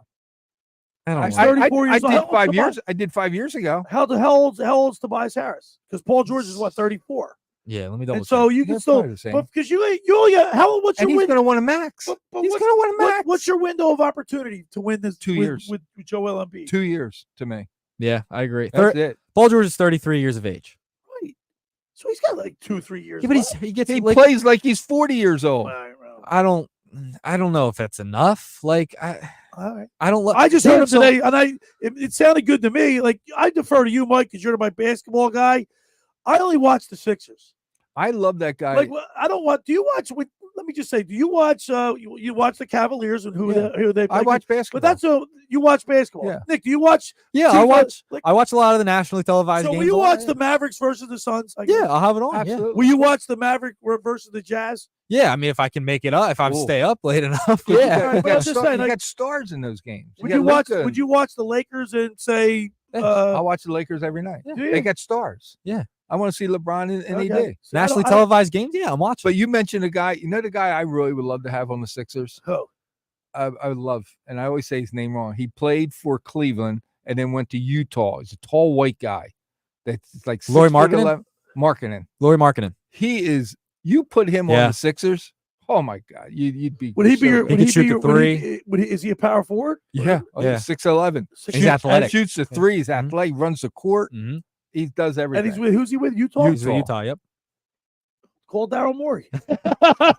S7: I
S4: He's 34 years old.
S6: did 5 years. I did 5 years ago.
S4: How old's Tobias Harris? Because Paul George is 34.
S7: Yeah, let me double
S4: check. So you can still, because you only how what's your
S6: window? He's going to want a max.
S4: But
S6: he's going to want a max.
S4: What's your window of opportunity to win this?
S6: 2 years
S4: with Joel Embiid.
S6: 2 years to me.
S7: Yeah, I agree.
S6: That's it.
S7: Paul George is 33 years of age.
S4: Right. So he's got like 2-3 years.
S7: Yeah, but he
S6: plays like he's 40 years old.
S7: I don't know if that's enough. Like I don't.
S4: I just heard him today, and it sounded good to me. Like I defer to you, Mike, because you're my basketball guy. I only watch the Sixers.
S6: I love that guy.
S4: Like I don't watch. Do you watch? Let me just say, do you watch? You watch the Cavaliers and who they play?
S6: I watch basketball.
S4: But you watch basketball.
S6: Yeah.
S4: Nick, do you watch?
S7: Yeah, I watch. I watch a lot of the nationally televised games.
S4: So will you watch the Mavericks versus the Suns?
S7: Yeah, I'll have it on.
S6: Absolutely.
S7: Yeah.
S4: Will you watch the Mavericks versus the Jazz?
S7: Yeah, I mean, if I can make it up, if I stay up late enough.
S6: Yeah,
S4: but I'm just saying,
S6: you got stars in those games.
S4: Would you watch the Lakers and say?
S6: I watch the Lakers every night.
S4: Yeah.
S6: They got stars.
S7: Yeah.
S6: I want to see LeBron and AD.
S7: So nationally televised games? Yeah, I'm watching.
S6: But you mentioned a guy, the guy I really would love to have on the Sixers?
S4: Who?
S6: I would love, and I always say his name wrong. He played for Cleveland and then went to Utah. He's a tall white guy. That's like
S7: Lauri Markkanen? Lauri Markkanen.
S6: He is, you put him on the Sixers, oh my God, you'd be.
S4: Would he be your?
S7: He could shoot the three.
S4: Is he a power forward?
S6: Yeah.
S7: Yeah.
S6: 6'11".
S7: He's athletic.
S6: Shoots the three. He's athletic. Runs the court.
S7: Mm-hmm.
S6: He does everything.
S4: And who's he with? Utah?
S7: He's with Utah, yep.
S4: Call Daryl Morey.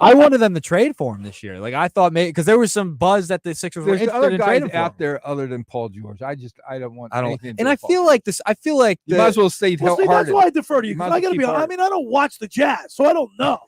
S7: I wanted them to trade for him this year. Like I thought, maybe because there was some buzz that the Sixers were
S6: There's
S7: interested
S6: other
S7: in
S6: guys
S7: trading for
S6: out
S7: him.
S6: there other than Paul George. I don't want.
S7: I don't.
S6: anything to
S7: And
S6: do
S7: I
S6: with Paul
S7: feel
S6: George.
S7: like this. I feel like
S6: You might as well stay
S4: Well, see, that's why I defer to you.
S6: might
S4: Because
S6: as
S4: I got to
S6: well
S4: be.
S6: keep
S4: I
S6: Harden.
S4: mean, I don't watch the Jazz, so I don't know.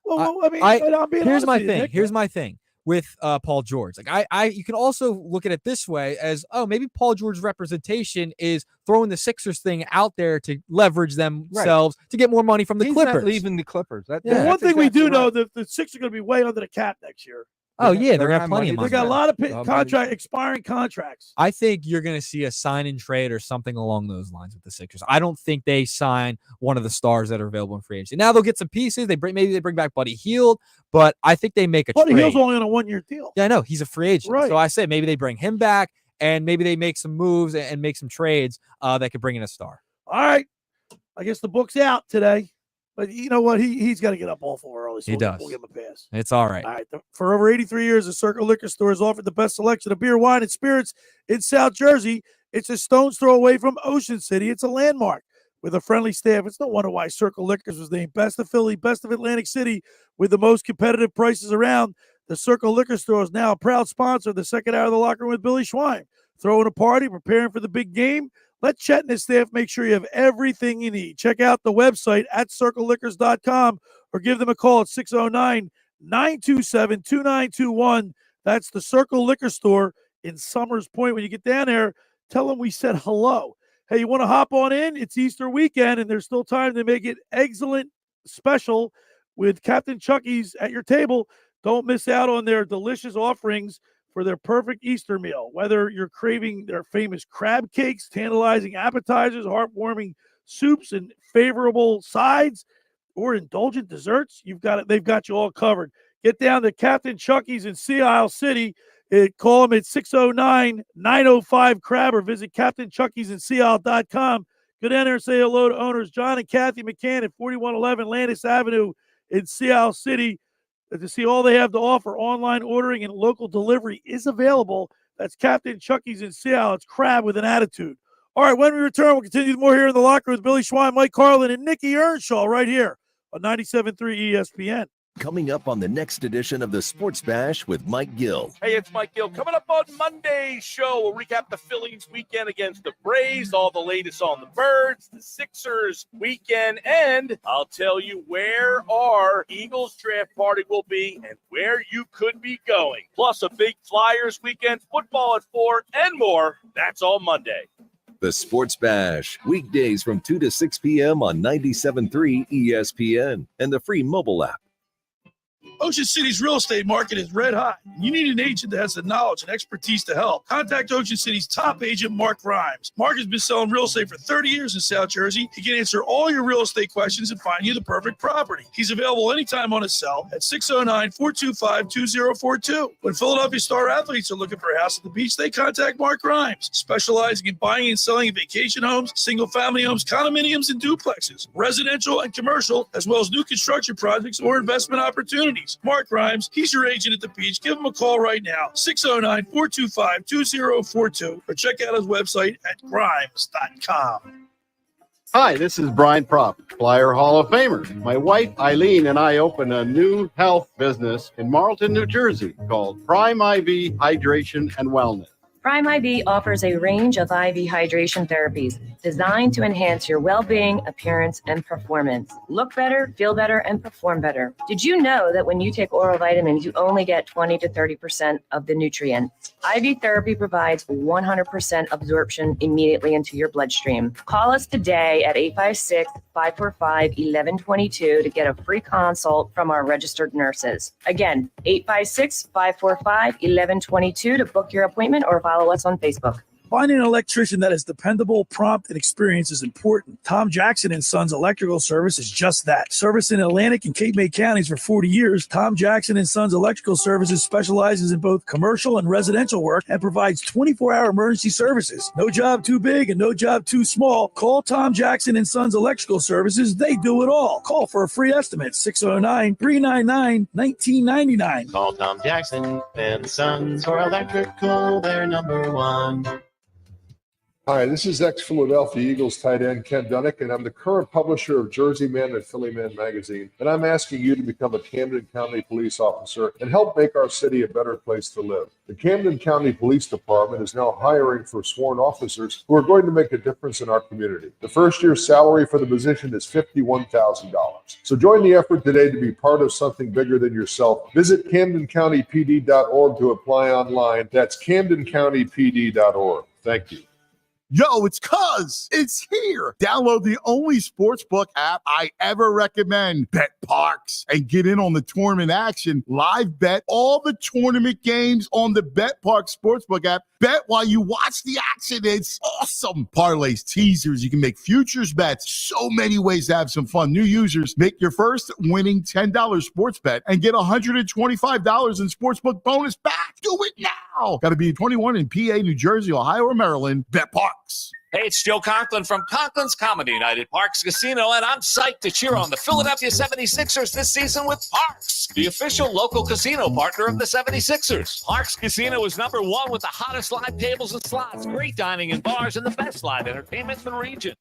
S4: Well, I mean, I'm being
S7: here's
S4: honest
S7: my
S4: with you,
S7: thing.
S4: Nick.
S7: Here's my thing with Paul George. Like you can also look at it this way as, oh, maybe Paul George's representation is throwing the Sixers thing out there to leverage themselves to get more money from the
S6: He's
S7: Clippers.
S6: not leaving the Clippers.
S4: One thing we do know that the Sixers are going to be way under the cap next year.
S7: Oh, yeah, they're going to
S6: gonna
S7: have plenty of money.
S4: They got a lot of expiring contracts.
S7: I think you're going to see a sign and trade or something along those lines with the Sixers. I don't think they sign one of the stars that are available in free agency. Now they'll get some pieces. Maybe they bring back Buddy Hield, but I think they make a trade.
S4: Buddy Hield's only on a 1-year deal.
S7: Yeah, I know. He's a free agent.
S4: Right.
S7: So I say maybe they bring him back and maybe they make some moves and make some trades that could bring in a star.
S4: All right. I guess the book's out today. But you know what? He's got to get up awful early. So
S7: He does.
S4: We'll give him a pass.
S7: It's all right.
S4: All right. For over 83 years, the Circle Liquor Store has offered the best selection of beer, wine, and spirits in South Jersey. It's a stone's throw away from Ocean City. It's a landmark with a friendly staff. It's no wonder why Circle Liquors was named Best of Philly, Best of Atlantic City, with the most competitive prices around. The Circle Liquor Store is now a proud sponsor of the second hour of the Locker Room with Billy Schwein. Throwing a party, preparing for the big game. Let Chet and his staff make sure you have everything you need. Check out the website at circleliquors.com or give them a call at 609-927-2921. That's the Circle Liquor Store in Summers Point. When you get down there, tell them we said hello. Hey, you want to hop on in? It's Easter weekend, and there's still time to make it excellent special with Captain Chucky's at your table. Don't miss out on their delicious offerings for their perfect Easter meal. Whether you're craving their famous crab cakes, tantalizing appetizers, heartwarming soups, and favorable sides, or indulgent desserts, they've got you all covered. Get down to Captain Chucky's in Sea Isle City. Call them at 609-905-CRAB or visit CaptainChucky'sInSeaIsle.com. Go down there and say hello to owners John and Kathy McCann at 4111 Landis Avenue in Sea Isle City. To see all they have to offer, online ordering and local delivery is available. That's Captain Chucky's in Sea Isle. It's crab with an attitude. All right, when we return, we'll continue more here in the locker room with Billy Schwein, Mike Carlin, and Nikki Earnshaw right here on 97.3 ESPN.
S1: Coming up on the next edition of the Sports Bash with Mike Gill.
S13: Hey, it's Mike Gill. Coming up on Monday's show, we'll recap the Phillies weekend against the Braves, all the latest on the Birds, the Sixers weekend, and I'll tell you where our Eagles draft party will be and where you could be going. Plus a big Flyers weekend, football at 4, and more. That's all Monday.
S1: The Sports Bash, weekdays from 2 to 6 p.m. on 97.3 ESPN and the free mobile app.
S4: Ocean City's real estate market is red hot. You need an agent that has the knowledge and expertise to help. Contact Ocean City's top agent, Mark Grimes. Mark has been selling real estate for 30 years in South Jersey. He can answer all your real estate questions and find you the perfect property. He's available anytime on his cell at 609-425-2042. When Philadelphia star athletes are looking for a house at the beach, they contact Mark Grimes, specializing in buying and selling vacation homes, single-family homes, condominiums, and duplexes, residential and commercial, as well as new construction projects or investment opportunities. Mark Grimes, he's your agent at the beach. Give him a call right now, 609-425-2042, or check out his website at grimes.com.
S14: Hi, this is Brian Propp, Flyer Hall of Famer. My wife, Eileen, and I opened a new health business in Marlton, New Jersey called Prime IV Hydration and Wellness.
S15: Prime IV offers a range of IV hydration therapies designed to enhance your well-being, appearance, and performance. Look better, feel better, and perform better. Did you know that when you take oral vitamins, you only get 20 to 30% of the nutrients? IV therapy provides 100% absorption immediately into your bloodstream. Call us today at 856-545-1122 to get a free consult from our registered nurses. Again, 856-545-1122 to book your appointment or follow us on Facebook.
S4: Finding an electrician that is dependable, prompt, and experienced is important. Tom Jackson & Sons Electrical Service is just that. Service in Atlantic and Cape May counties for 40 years, Tom Jackson & Sons Electrical Services specializes in both commercial and residential work and provides 24-hour emergency services. No job too big and no job too small. Call Tom Jackson & Sons Electrical Services. They do it all. Call for a free estimate, 609-399-1999.
S16: Call Tom Jackson & Sons for electrical, they're number one.
S18: Hi, this is ex-Philadelphia Eagles tight end Ken Dunnick, and I'm the current publisher of Jersey Man and Philly Man magazine, and I'm asking you to become a Camden County police officer and help make our city a better place to live. The Camden County Police Department is now hiring for sworn officers who are going to make a difference in our community. The first year's salary for the position is $51,000. So join the effort today to be part of something bigger than yourself. Visit CamdenCountyPD.org to apply online. That's CamdenCountyPD.org. Thank you.
S2: Yo, it's Cuz. It's here. Download the only sportsbook app I ever recommend, Bet Parks, and get in on the tournament action. Live bet all the tournament games on the Bet Parks Sportsbook app. Bet while you watch the action. It's awesome. Parlays, teasers. You can make futures bets. So many ways to have some fun. New users, make your first winning $10 sports bet and get $125 in sportsbook bonus back. Do it now. Got to be 21 in PA, New Jersey, Ohio, or Maryland. Bet Parks.
S20: Hey, it's Joe Conklin from Conklin's Comedy Night at Parks Casino, and I'm psyched to cheer on the Philadelphia 76ers this season with Parks, the official local casino partner of the 76ers. Parks Casino is #1 with the hottest live tables and slots, great dining and bars, and the best live entertainment in the region.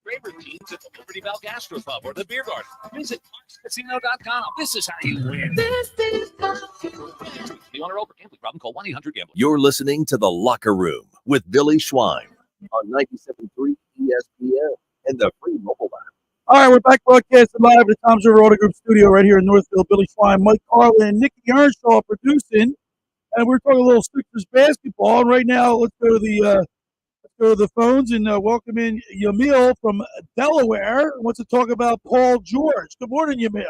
S20: Favorite teams at the Liberty Bell Gastro Club or the Beer Garden. Visit parkscasino.com. This is how you win. This is how you win. The owner over gambling problem. Call 1-800-GAMBLER.
S1: You're listening to The Locker Room with Billy Schwein on 97.3 ESPN and the free mobile app.
S4: All right, we're back broadcasting live at the Tom's River Auto Group studio right here in Northfield. Billy Schwein, Mike Carlin, and Nikki Earnshaw producing. And we're talking a little Sixers basketball. And right now, let's go to the phones and welcome in Yamil from Delaware. Who wants to talk about Paul George. Good morning, Yamil.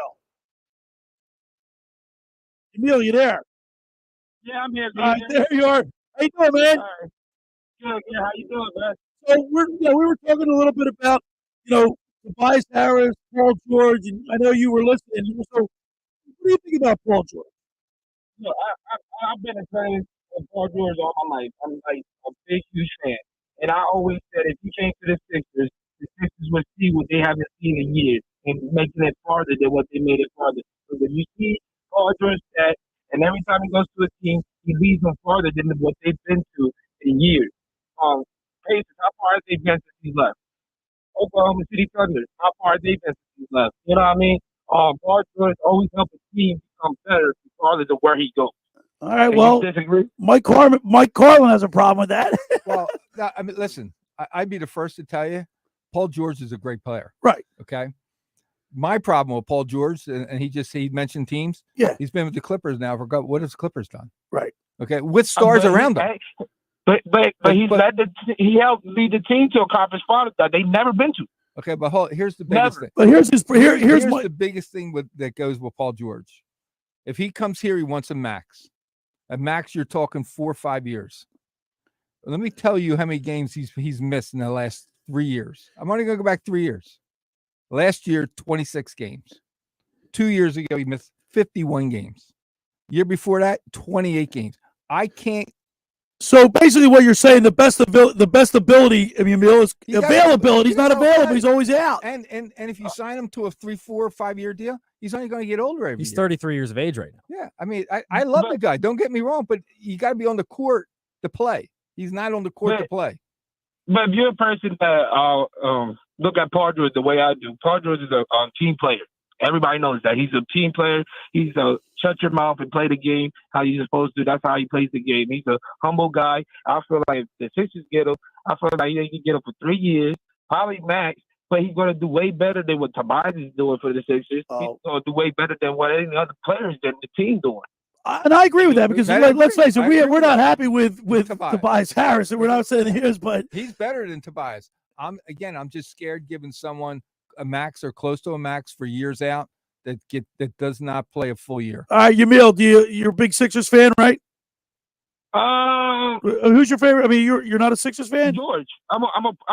S4: Yamil, you there?
S21: Yeah, I'm here.
S4: All right, there you are. How you doing, man?
S21: Good. How you doing, man?
S4: So we were talking a little bit about Tobias Harris, Paul George, and I know you were listening. So, what do you think about Paul George?
S21: I've been a fan of Paul George all my life. I'm like a big, huge fan. And I always said if he came to the Sixers would see what they haven't seen in years and making it farther than what they made it farther. So if you see Paul George stat, and every time he goes to a team, he leads them farther than what they've been to in years. Pacers, how far have they been since he left? Oklahoma City Thunder, how far have they been since he left? You know what I mean? Paul George always helps a team become better regardless of where he goes.
S4: All right, well, Mike Carlin has a problem with that.
S6: Well, I mean, listen, I'd be the first to tell you, Paul George is a great player.
S4: Right.
S6: Okay. My problem with Paul George, and he mentioned teams.
S4: Yeah.
S6: He's been with the Clippers now for what has Clippers done?
S4: Right.
S6: Okay. With stars around him.
S21: But he helped lead the team to a conference final that they've never been to.
S6: Okay, but here's the biggest thing.
S4: But here's
S6: the biggest thing that goes with Paul George. If he comes here, he wants a max. A max, you're talking 4 or 5 years. Let me tell you how many games he's missed in the last 3 years. I'm only going to go back 3 years. Last year, 26 games. 2 years ago, he missed 51 games. Year before that, 28 games. I can't.
S4: So basically, what you're saying, the best ability, Emil, is availability. He's not available. He's always out.
S6: And if you sign him to a 3, 4, or 5 year deal, he's only going to get older every year.
S7: He's 33 years of age right now.
S6: Yeah, I mean, I love the guy. Don't get me wrong, but you got to be on the court to play. He's not on the court to play.
S21: But if you're a person that look at Paul George the way I do, Paul George is a team player. Everybody knows that. He's a team player. He's a shut your mouth and play the game how you're supposed to. That's how he plays the game. He's a humble guy. I feel like if the Sixers get him, I feel like he can get him for 3 years, probably max, but he's going to do way better than what Tobias is doing for the Sixers. He's going to do way better than what any other players in the team doing.
S4: And I agree with that because let's face it, we're not happy with Tobias Harris, and we're not saying his, but
S6: he's better than Tobias. I'm just scared giving someone a max or close to a max for years out that does not play a full year.
S4: All right, Yamil, you're a big Sixers fan, right? Who's your favorite? I mean, you're not a Sixers fan.
S21: George, I'm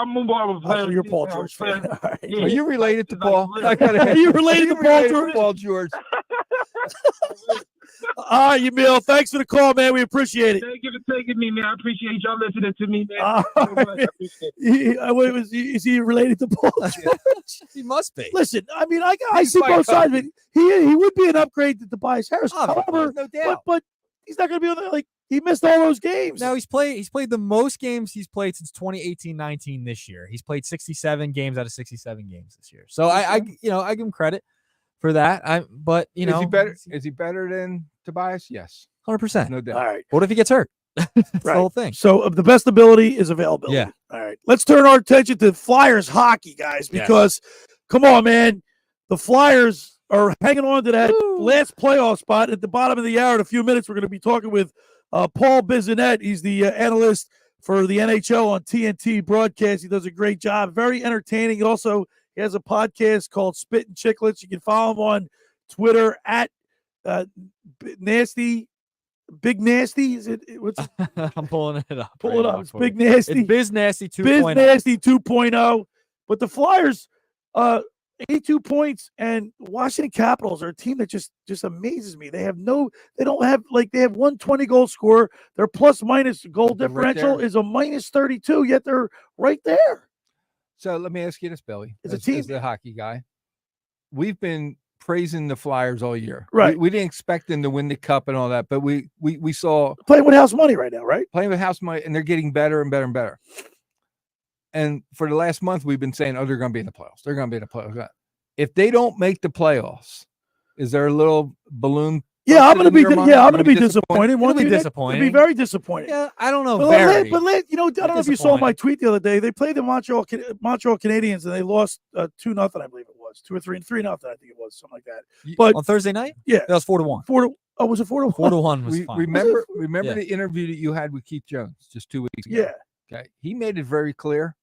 S21: more of a player.
S4: So you're Paul George fan. All right.
S6: Yeah. Are you related to Paul?
S4: Are you related to
S6: Paul George?
S4: All right, Yamil, thanks for the call, man. We appreciate it.
S21: Thank you for taking me, man. I appreciate y'all listening to me, man.
S4: I appreciate is he related to Paul George?
S7: He must be.
S4: Listen, I mean, I see both sides of it. He would be an upgrade to Tobias Harris. However,
S7: no doubt.
S4: But he's not going to be on he missed all those games.
S7: No, he's played the most games he's played since 2018-19 this year. He's played 67 games out of 67 games this year. So I give him credit for that.
S6: Is he better than Tobias? Yes.
S7: 100%.
S6: No doubt.
S4: All right.
S7: What if he gets hurt? That's the whole thing.
S4: So the best ability is availability.
S7: Yeah.
S4: All right. Let's turn our attention to Flyers hockey, guys, because come on, man. The Flyers are hanging on to that last playoff spot at the bottom of the hour. In a few minutes, we're going to be talking with Paul Bissonnette, he's the analyst for the NHL on TNT broadcast. He does a great job. Very entertaining. Also, he has a podcast called Spit and Chicklets. You can follow him on Twitter at Big Nasty. Is it? What's it?
S7: I'm pulling it up.
S4: Pull it up. It's Big Nasty.
S7: It's Biz Nasty 2.0.
S4: Biz Nasty 2.0. But the Flyers, 82 points, and Washington Capitals are a team that just amazes me. They have 120 goal scorer. Their plus minus goal differential is a minus 32, yet they're right there.
S6: So let me ask you this, Billy.
S4: As
S6: the hockey guy, we've been praising the Flyers all year.
S4: Right.
S6: We didn't expect them to win the cup and all that, but we saw
S4: playing with house money right now, right?
S6: Playing with house money, and they're getting better and better and better. And for the last month, we've been saying, they're going to be in the playoffs. They're going to be in the playoffs. If they don't make the playoffs, is there a little balloon?
S4: Yeah, I'm going to be. I'm going to be disappointed.
S7: It'll be disappointing.
S4: It'll be very disappointing.
S7: Yeah, I don't know.
S4: But I don't know if you saw my tweet the other day. They played the Montreal Canadiens and they lost 2-0. I believe it was 2 or 3 3-0. I think it was something like that. But
S7: on Thursday night,
S4: yeah,
S7: that was 4-1.
S4: Was it 4-1?
S7: 4-1 was fine.
S6: Remember the interview that you had with Keith Jones just 2 weeks ago?
S4: Yeah.
S6: Okay. He made it very clear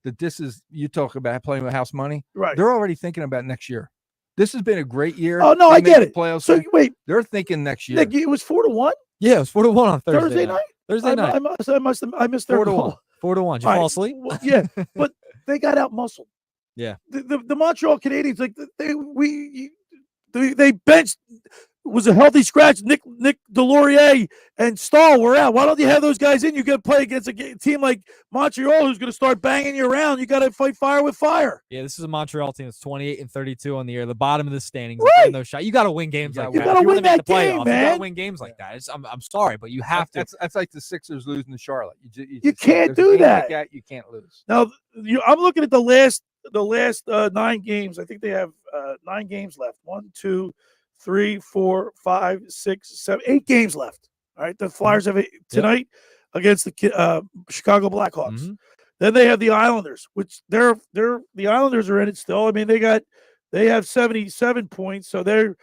S6: that this is, you talk about playing with house money.
S4: Right.
S6: They're already thinking about next year. This has been a great year.
S4: Oh no, I get it.
S6: Playoffs.
S4: So wait,
S6: they're thinking next year.
S4: Nick, it was 4-1.
S7: Yeah, it was 4-1 on Thursday
S4: night.
S7: Thursday night.
S4: I missed their
S7: 4-1. 4-1. Did you fall asleep?
S4: Well, yeah, but they got out muscled.
S7: Yeah.
S4: The Montreal Canadiens, like they benched. Was a healthy scratch. Nick Delorier and Stahl were out. Why don't you have those guys in? You got to play against a team like Montreal, who's going to start banging you around. You got to fight fire with fire.
S7: Yeah, this is a Montreal team that's 28-32 on the year, the bottom of the standings.
S4: Right.
S7: No shot. You got to win games like that.
S4: You got to win that game, man.
S7: You got to win games like that. I'm sorry, but you have to.
S6: That's like the Sixers losing to Charlotte.
S4: You can't do that.
S6: You can't lose.
S4: Now, I'm looking at the last 9 games. I think they have 9 games left. 1, 2, 3, 4, 5, 6, 7, 8 games left. All right, the Flyers have 8 tonight against the Chicago Blackhawks.
S7: Mm-hmm.
S4: Then they have the Islanders, which the Islanders are in it still. I mean, they have 77 points, so they're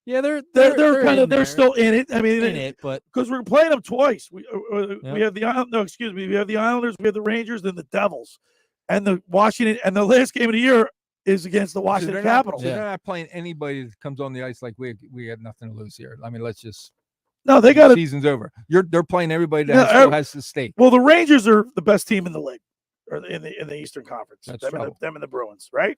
S4: still in it. I mean,
S7: but
S4: because we're playing them twice. We have the we have the Islanders, we have the Rangers, then the Devils, and the Washington. And the last game of the year is against the Washington Capitals.
S6: They're not playing anybody that comes on the ice like we have nothing to lose here. I mean, let's just.
S4: No, they got
S6: season's over. They're playing everybody that still has to stake.
S4: Well, the Rangers are the best team in the league, or in the Eastern Conference. Them and the Bruins, right?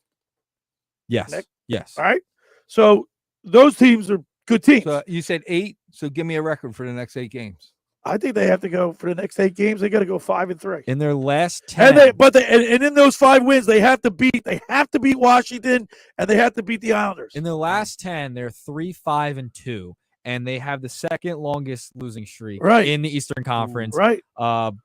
S7: Yes.
S4: Nick?
S7: Yes.
S4: All right. So those teams are good teams.
S6: So you said 8. So give me a record for the next 8 games.
S4: I think they have to go for the next 8 games. They got to go 5-3
S7: in their last 10.
S4: And in those 5 wins, they have to beat Washington, and they have to beat the Islanders.
S7: In the last 10, they're 3-5-2, and they have the second longest losing streak in the Eastern Conference,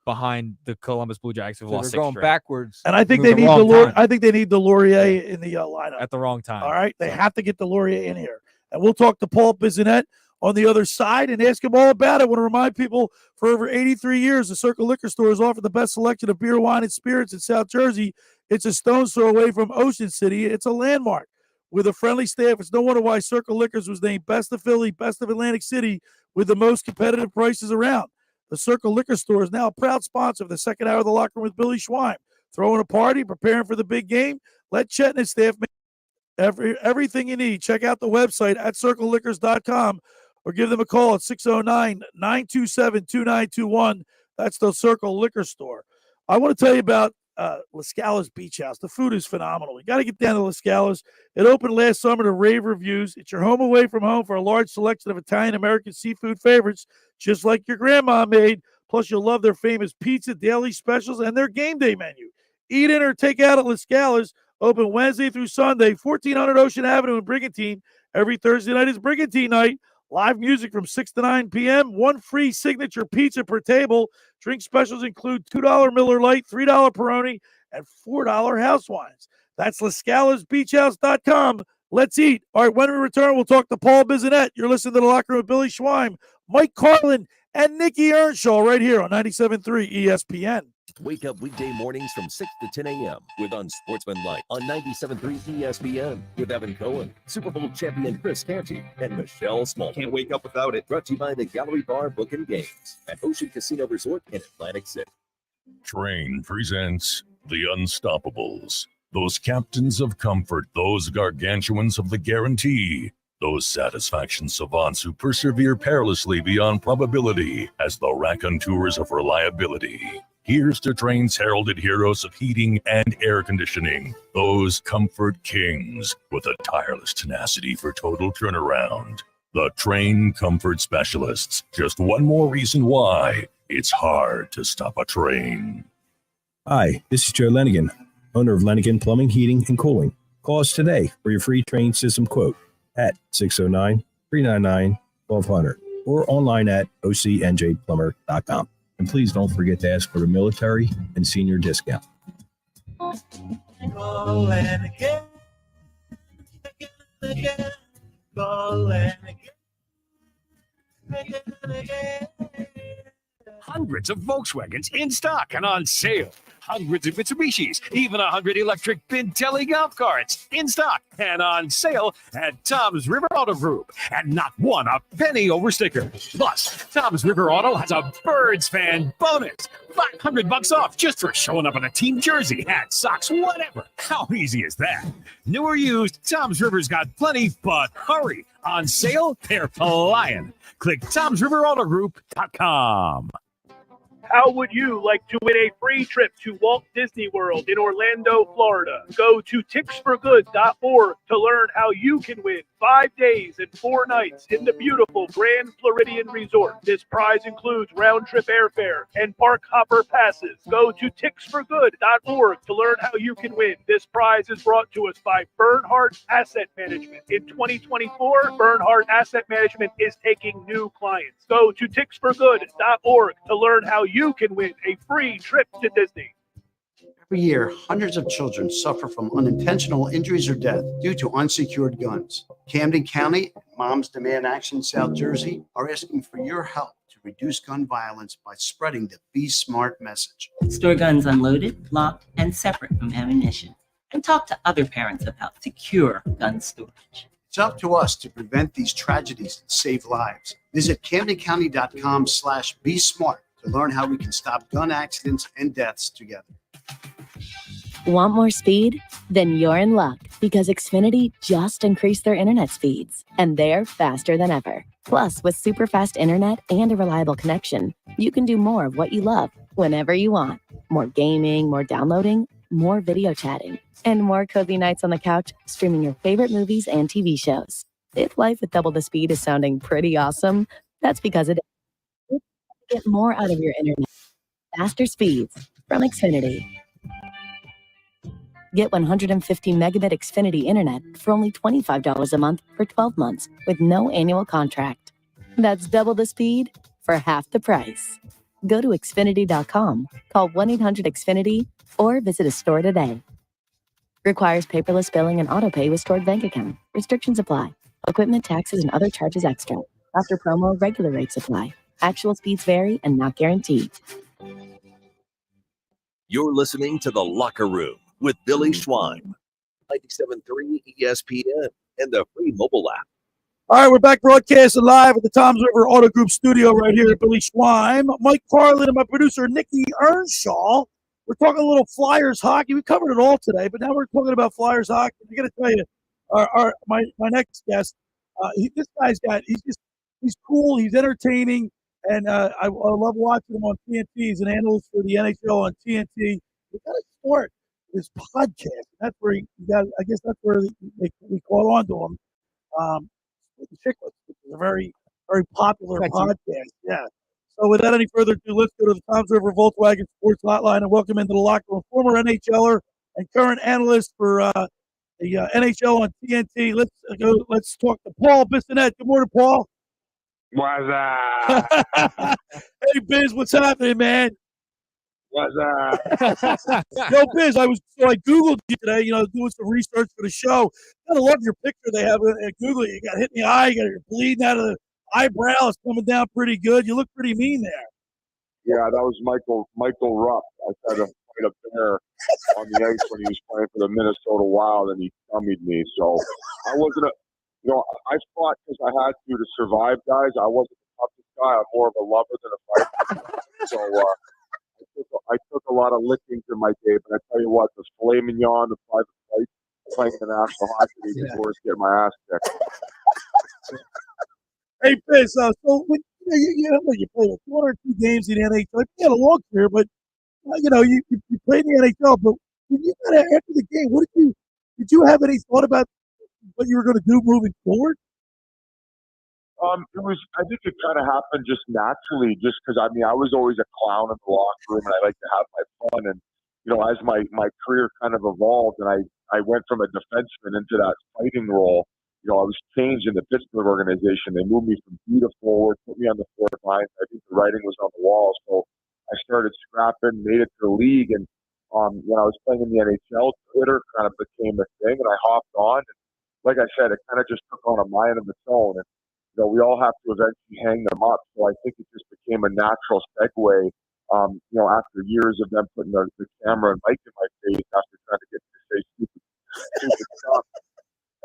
S7: behind the Columbus Blue Jackets, who lost 6
S6: going
S7: straight.
S6: backwards.
S4: And I think they need Delorier in the lineup
S7: at the wrong time.
S4: All right, they have to get Delorier in here, and we'll talk to Paul Bissonnette on the other side and ask him all about it. I want to remind people, for over 83 years, the Circle Liquor Store has offered the best selection of beer, wine, and spirits in South Jersey. It's a stone's throw away from Ocean City. It's a landmark with a friendly staff. It's no wonder why Circle Liquors was named Best of Philly, Best of Atlantic City, with the most competitive prices around. The Circle Liquor Store is now a proud sponsor of the second hour of the Locker Room with Billy Schwein. Throwing a party, preparing for the big game. Let Chet and his staff make everything you need. Check out the website at circleliquors.com. or give them a call at 609-927-2921. That's the Circle Liquor Store. I want to tell you about La Scala's Beach House. The food is phenomenal. You got to get down to La Scala's. It opened last summer to rave reviews. It's your home away from home for a large selection of Italian-American seafood favorites, just like your grandma made. Plus, you'll love their famous pizza, daily specials, and their game day menu. Eat in or take out at La Scala's. Open Wednesday through Sunday, 1400 Ocean Avenue in Brigantine. Every Thursday night is Brigantine night. Live music from 6 to 9 p.m. 1 free signature pizza per table. Drink specials include $2 Miller Lite, $3 Peroni, and $4 house wines. That's LaScalasBeachHouse.com. Let's eat. All right, when we return, we'll talk to Paul Bissonnette. You're listening to The Locker Room with Billy Schwein, Mike Carlin, and Nikki Earnshaw right here on 97.3 ESPN.
S1: Wake up weekday mornings from 6 to 10 a.m. with Unsportsmanlike on 97.3 ESPN with Evan Cohen, Super Bowl champion Chris Canty, and Michelle Small. Can't wake up without it. Brought to you by the Gallery Bar Book and Games at Ocean Casino Resort in Atlantic City.
S8: Train presents The Unstoppables. Those captains of comfort, those gargantuans of the guarantee, those satisfaction savants who persevere perilously beyond probability as the raconteurs of reliability. Here's to Train's heralded heroes of heating and air conditioning, those comfort kings with a tireless tenacity for total turnaround. The Train Comfort Specialists. Just one more reason why it's hard to stop a train.
S5: Hi, this is Joe Lenigan, owner of Lenigan Plumbing, Heating, and Cooling. Call us today for your free train system quote at 609-399-1200 or online at ocnjplumber.com. And please don't forget to ask for the military and senior discount.
S17: Call Lenigan. Call Lenigan.
S19: Hundreds of Volkswagens in stock and on sale. Hundreds of Mitsubishis, even 100 electric Pintelli golf carts in stock and on sale at Tom's River Auto Group. And not one a penny over sticker. Plus, Tom's River Auto has a Birds fan bonus. $500 off just for showing up in a team jersey, hat, socks, whatever. How easy is that? New or used, Tom's River's got plenty, but hurry. On sale, they're flying. Click Tom'sRiverAutoGroup.com.
S3: How would you like to win a free trip to Walt Disney World in Orlando, Florida? Go to ticksforgood.org to learn how you can win 5 days and 4 nights in the beautiful Grand Floridian Resort. This prize includes round-trip airfare and park hopper passes. Go to ticksforgood.org to learn how you can win. This prize is brought to us by Bernhardt Asset Management. In 2024, Bernhardt Asset Management is taking new clients. Go to ticksforgood.org to learn how you can win a free trip to Disney.
S23: Every year, hundreds of children suffer from unintentional injuries or death due to unsecured guns. Camden County and Moms Demand Action South Jersey are asking for your help to reduce gun violence by spreading the Be Smart message.
S24: Store guns unloaded, locked, and separate from ammunition. And talk to other parents about secure gun storage.
S23: It's up to us to prevent these tragedies and save lives. Visit CamdenCounty.com/Be Smart to learn how we can stop gun accidents and deaths together.
S25: Want more speed? Then you're in luck because Xfinity just increased their internet speeds, and they're faster than ever. Plus, with super fast internet and a reliable connection, you can do more of what you love whenever you want. More gaming, more downloading, more video chatting, and more cozy nights on the couch streaming your favorite movies and TV shows. If life with double the speed is sounding pretty awesome, that's because it is. Get more out of your internet. Faster speeds from Xfinity. Get 150 megabit Xfinity internet for only $25 a month for 12 months with no annual contract. That's double the speed for half the price. Go to Xfinity.com, call 1-800-XFINITY, or visit a store today. Requires paperless billing and autopay with stored bank account. Restrictions apply. Equipment taxes and other charges extra. After promo, regular rates apply. Actual speeds vary and not guaranteed.
S1: You're listening to The Locker Room with Billy Schwein. 97.3 ESPN and the free mobile app.
S4: All right, we're back broadcasting live at the Tom's River Auto Group studio right here at Billy Schwein. Mike Carlin and my producer, Nikki Earnshaw. We're talking a little Flyers hockey. We covered it all today, but now we're talking about Flyers hockey. I got to tell you, my next guest, this guy's he's cool, he's entertaining, and I love watching him on TNT. He's an analyst for the NHL on TNT. We got to start this podcast. That's where he got. I guess that's where we caught on to him. The Chicklets, which is a very, very popular podcast. Yeah. So without any further ado, let's go to the Tom's River Volkswagen Sports Hotline and welcome into the locker room former NHLer and current analyst for the NHL on TNT. Let's talk to Paul Bissonnette. Good morning, Paul.
S10: What's up?
S4: Hey, Biz, what's happening, man?
S10: What's up?
S4: Yo, Biz, I Googled you today, doing some research for the show. I love your picture they have at Google. You got hit in the eye, you're bleeding out of the eyebrow. It's coming down pretty good. You look pretty mean there.
S10: Yeah, that was Michael Rupp. I tried to fight a bear on the ice when he was playing for the Minnesota Wild, and he dummied me. So I wasn't I fought because I had to survive, guys. I wasn't the toughest guy. I'm more of a lover than a fighter. So I took a lot of lickings in my day, but I tell you what, the filet mignon, the private fight, playing the National Hockey League is worth getting my ass kicked.
S4: Hey, Fizz, so when you play 1 or 2 games in the NHL, you had a long career, but you played in the NHL. But when you got after the game, did you have any thought about what you were going to do moving forward?
S10: I think it kind of happened just naturally, just because I was always a clown in the locker room, and I like to have my fun. And as my career kind of evolved, and I went from a defenseman into that fighting role. I was changed in the Pittsburgh organization. They moved me from B to forward, put me on the fourth line. I think the writing was on the wall, so I started scrapping, made it to the league, and when I was playing in the NHL, Twitter kind of became a thing, and I hopped on. And like I said, it kind of just took on a mind of its own. And we all have to eventually hang them up. So I think it just became a natural segue. After years of them putting the camera and mic in my face after trying to get me to say stupid stuff.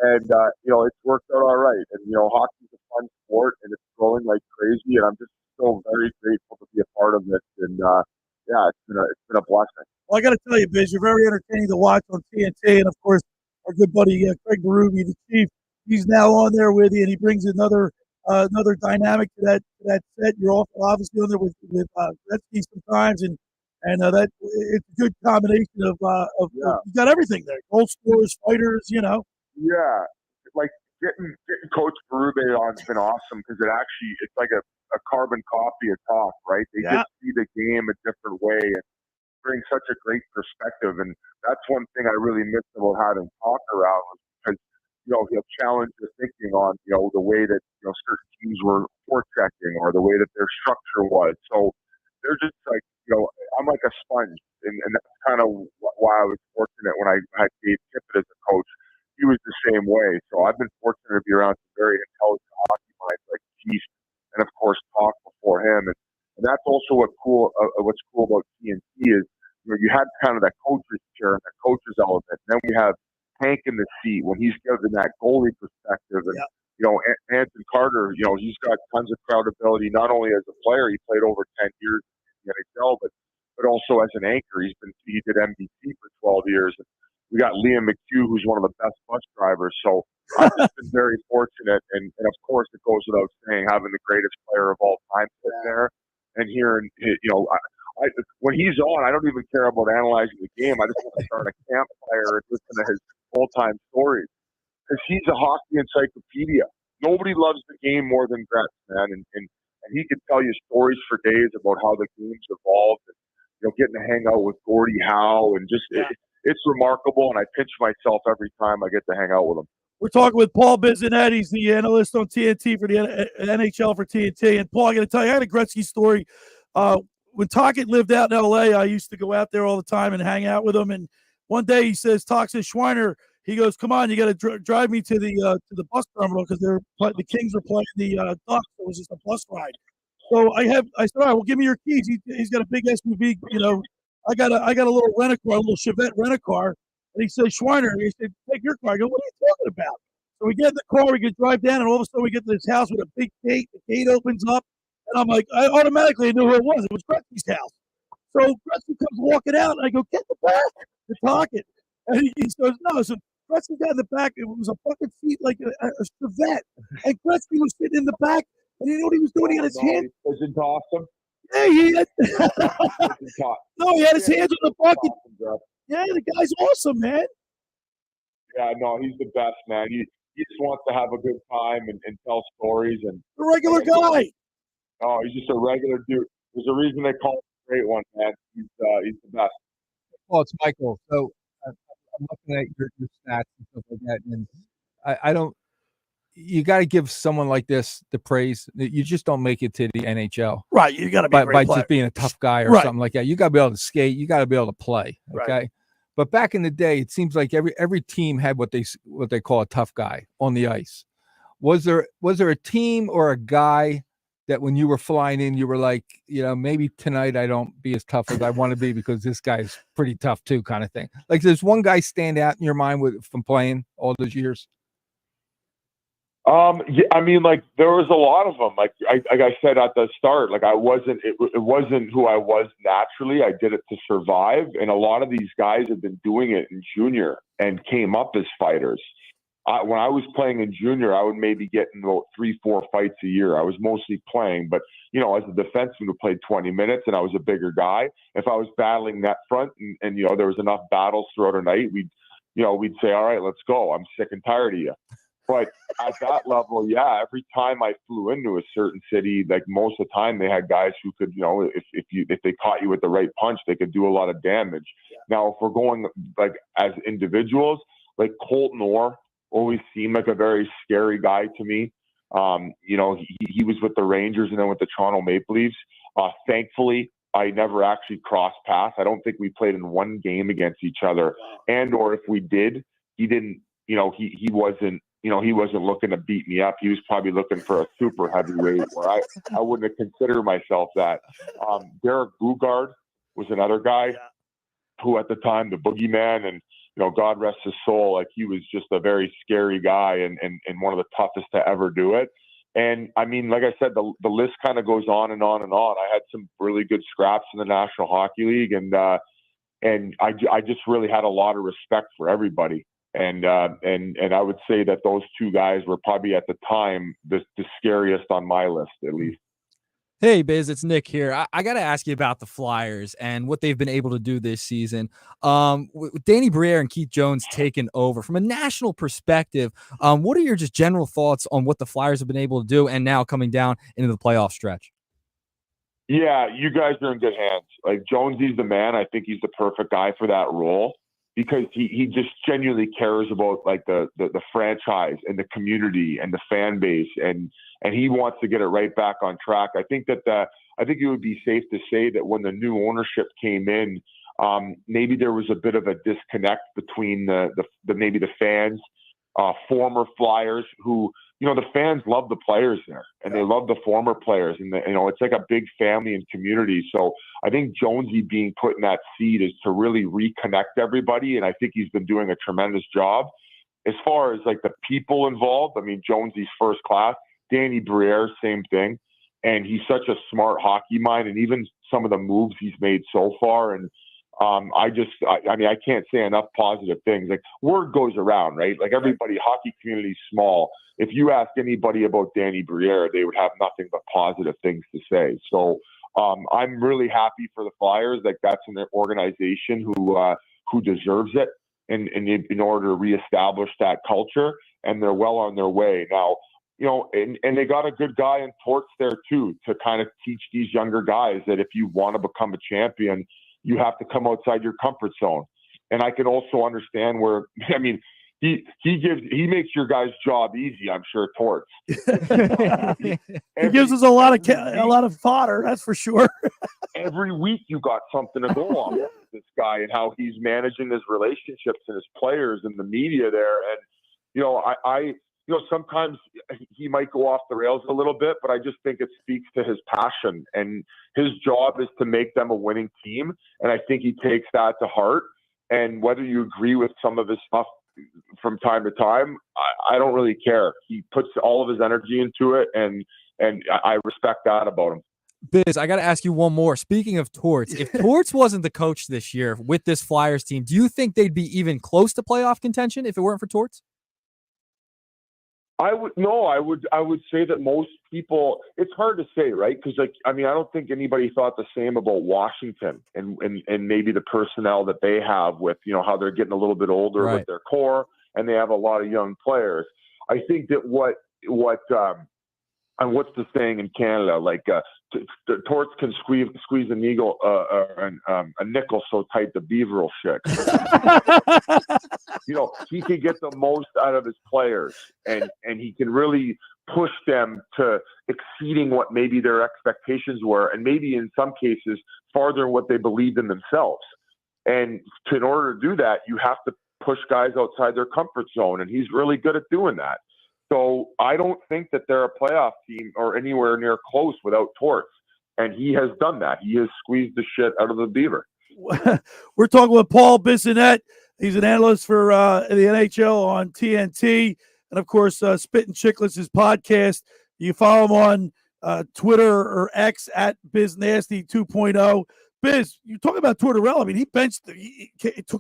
S10: And, it's worked out all right. And, hockey's a fun sport, and it's growing like crazy. And I'm just so very grateful to be a part of it. And, it's been a blessing.
S4: Well, I got to tell you, Biz, you're very entertaining to watch on TNT. And, of course, our good buddy Craig Berube, the Chief, he's now on there with you, and he brings another dynamic to that set. You're also obviously on there with Gretzky sometimes, and that it's a good combination of you got everything there: goal scorers, fighters,
S10: Yeah, like getting Coach Berube on's been awesome because it's like a carbon copy of talk, right? They just see the game a different way and bring such a great perspective, and that's one thing I really missed about having talk around was because he'll challenge your thinking on the way that certain teams were forechecking or the way that their structure was. So they're just like I'm like a sponge, and that's kind of why I was fortunate when I had Dave Tippett as a coach. He was the same way. So I've been fortunate to be around some very intelligent hockey minds like Keith and, of course, Talk before him. And that's also what's cool about TNT is, you had kind of that coach's chair and that coach's element. And then we have Hank in the seat when he's given that goalie perspective. And, Anthony Carter, he's got tons of crowdability, not only as a player, he played over 10 years in the NHL, but also as an anchor. He did MVP for 12 years. And we got Liam McHugh, who's one of the best bus drivers. So I've just been very fortunate. And of course, it goes without saying, having the greatest player of all time sitting there and hearing, when he's on, I don't even care about analyzing the game. I just want to start a campfire and listen to his full-time stories. Because he's a hockey encyclopedia. Nobody loves the game more than Gretz, man. And he could tell you stories for days about how the game's evolved and, getting to hang out with Gordie Howe and just it's remarkable. And I pinch myself every time I get to hang out with him.
S4: We're talking with Paul Bissonnette. He's the analyst on TNT for the NHL for TNT. And Paul, I got to tell you, I had a Gretzky story. When Tocchet lived out in L.A., I used to go out there all the time and hang out with him. And one day he says, Tock says, Schweiner, he goes, come on, you got to drive me to the bus terminal because the Kings are playing the Ducks. It was just a bus ride. So I said, all right, well, give me your keys. He's got a big SUV. I got a little rent-a-car, a little Chevette rent-a-car. And he says, Schweiner, he said, take your car. I go, what are you talking about? So we get in the car, we can drive down, and all of a sudden we get to this house with a big gate. The gate opens up, and I'm like, I automatically knew who it was. It was Gretzky's house. So Gretzky comes walking out, and I go, get the back to Tocchet. And he goes, no. So Gretzky got in the back. It was a fucking seat like a Chevette. And Gretzky was sitting in the back, and you know what he was doing? He had his hand.
S10: Isn't awesome?
S4: Yeah, he had. No, he had his hands on the bucket. Yeah, the guy's awesome, man.
S10: Yeah, no, he's the best, man. He just wants to have a good time and tell stories. And
S4: a regular guy.
S10: Oh, he's just a regular dude. There's a reason they call him the great one, man. He's the best.
S6: Well, it's Michael. So I'm looking at your stats and stuff like that, and I don't. You got to give someone like this the praise. You just don't make it to the NHL,
S4: right? You got to be a great
S6: by
S4: player.
S6: Just being a tough guy or something like that. You got to be able to skate. You got to be able to play. Okay.
S4: Right.
S6: But back in the day, it seems like every team had what they call a tough guy on the ice. Was there a team or a guy that when you were flying in, you were like, maybe tonight I don't be as tough as I want to be because this guy's pretty tough too, kind of thing? Like, does one guy stand out in your mind from playing all those years?
S10: Yeah, I mean, like there was a lot of them. Like I said at the start, like it wasn't who I was naturally. I did it to survive, and a lot of these guys have been doing it in junior and came up as fighters. When I was playing in junior, I would maybe get in about 3-4 fights a year. I was mostly playing, but as a defenseman who played 20 minutes and I was a bigger guy, if I was battling that front and there was enough battles throughout a night, we'd say, all right, let's go. I'm sick and tired of you. But at that level, yeah, every time I flew into a certain city, like most of the time they had guys who could, if they caught you with the right punch, they could do a lot of damage. Yeah. Now, if we're going like as individuals, like Colton Orr always seemed like a very scary guy to me. He was with the Rangers and then with the Toronto Maple Leafs. Thankfully, I never actually crossed paths. I don't think we played in one game against each other. And or if we did, he didn't, he wasn't, he wasn't looking to beat me up. He was probably looking for a super heavyweight where I wouldn't have considered myself that. Derek Bugard was another guy who at the time, the boogeyman, and, God rest his soul, like he was just a very scary guy and one of the toughest to ever do it. And I mean, like I said, the list kind of goes on and on and on. I had some really good scraps in the National Hockey League, and I just really had a lot of respect for everybody. And I would say that those two guys were probably at the time the scariest on my list, at least.
S7: Hey, Biz, it's Nick here. I got to ask you about the Flyers and what they've been able to do this season. With Danny Briere and Keith Jones taking over, from a national perspective, what are your just general thoughts on what the Flyers have been able to do and now coming down into the playoff stretch?
S10: Yeah, you guys are in good hands. Like Jonesy's the man. I think he's the perfect guy for that role, because he just genuinely cares about like the franchise and the community and the fan base, and he wants to get it right back on track. I think it would be safe to say that when the new ownership came in, maybe there was a bit of a disconnect between the fans, former Flyers who, the fans love the players there and they love the former players, and it's like a big family and community. So I think Jonesy being put in that seat is to really reconnect everybody. And I think he's been doing a tremendous job. As far as like the people involved, I mean, Jonesy's first class. Danny Briere, same thing. And he's such a smart hockey mind, and even some of the moves he's made so far. And I can't say enough positive things. Like word goes around, right? Like everybody, hockey community is small. If you ask anybody about Danny Briere, they would have nothing but positive things to say. So I'm really happy for the Flyers. Like that's an organization who deserves it in order to reestablish that culture, and they're well on their way now. And they got a good guy in Torts there too, to kind of teach these younger guys that if you want to become a champion, you have to come outside your comfort zone. And I can also understand where, I mean, he makes your guy's job easy, I'm sure, Torts.
S4: He gives us a lot of fodder, that's for sure.
S10: Every week you got something to go on with this guy and how he's managing his relationships and his players and the media there. And, sometimes he might go off the rails a little bit, but I just think it speaks to his passion, and his job is to make them a winning team. And I think he takes that to heart. And whether you agree with some of his stuff from time to time, I don't really care. He puts all of his energy into it, and I respect that about him.
S7: Biz, I got to ask you one more. Speaking of Torts, if Torts wasn't the coach this year with this Flyers team, do you think they'd be even close to playoff contention if it weren't for Torts?
S10: I would say that most people, it's hard to say, right? Because I don't think anybody thought the same about Washington and maybe the personnel that they have with, how they're getting a little bit older with their core, and they have a lot of young players. I think that and what's the saying in Canada? Like Torts can squeeze a nickel so tight the beaver will shake. He can get the most out of his players, and he can really push them to exceeding what maybe their expectations were, and maybe in some cases farther than what they believed in themselves. And in order to do that, you have to push guys outside their comfort zone, and he's really good at doing that. So I don't think that they're a playoff team or anywhere near close without Torts. And he has done that. He has squeezed the shit out of the Beaver.
S4: We're talking with Paul Bissonnette. He's an analyst for the NHL on TNT. And, of course, Spittin' Chicklets, his podcast. You follow him on Twitter or X at BizNasty 2.0. Biz, you talk about Tortorella. I mean, he benched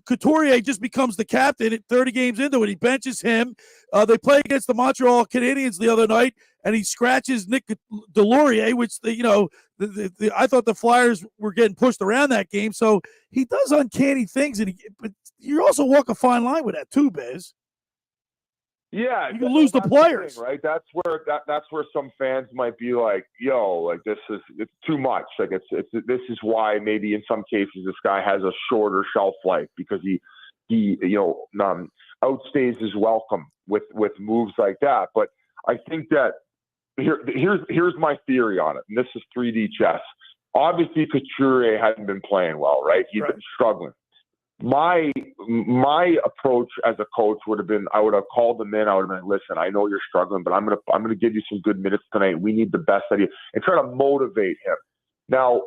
S4: Couturier just becomes the captain at 30 games into it. He benches him. They play against the Montreal Canadiens the other night, and he scratches Nick Delorier, which I thought the Flyers were getting pushed around that game. So he does uncanny things, but you also walk a fine line with that too, Biz.
S10: Yeah,
S4: you can lose the players,
S10: thing, right? That's where some fans might be like, "Yo, like it's too much." Like this is why maybe in some cases this guy has a shorter shelf life because he outstays his welcome with moves like that. But I think that here's my theory on it, and this is 3D chess. Obviously, Couturier hadn't been playing well, right? He's been struggling. My approach as a coach would have been, I would have called him in. I would have been, listen, I know you're struggling, but I'm gonna give you some good minutes tonight. We need the best out of you, and try to motivate him. Now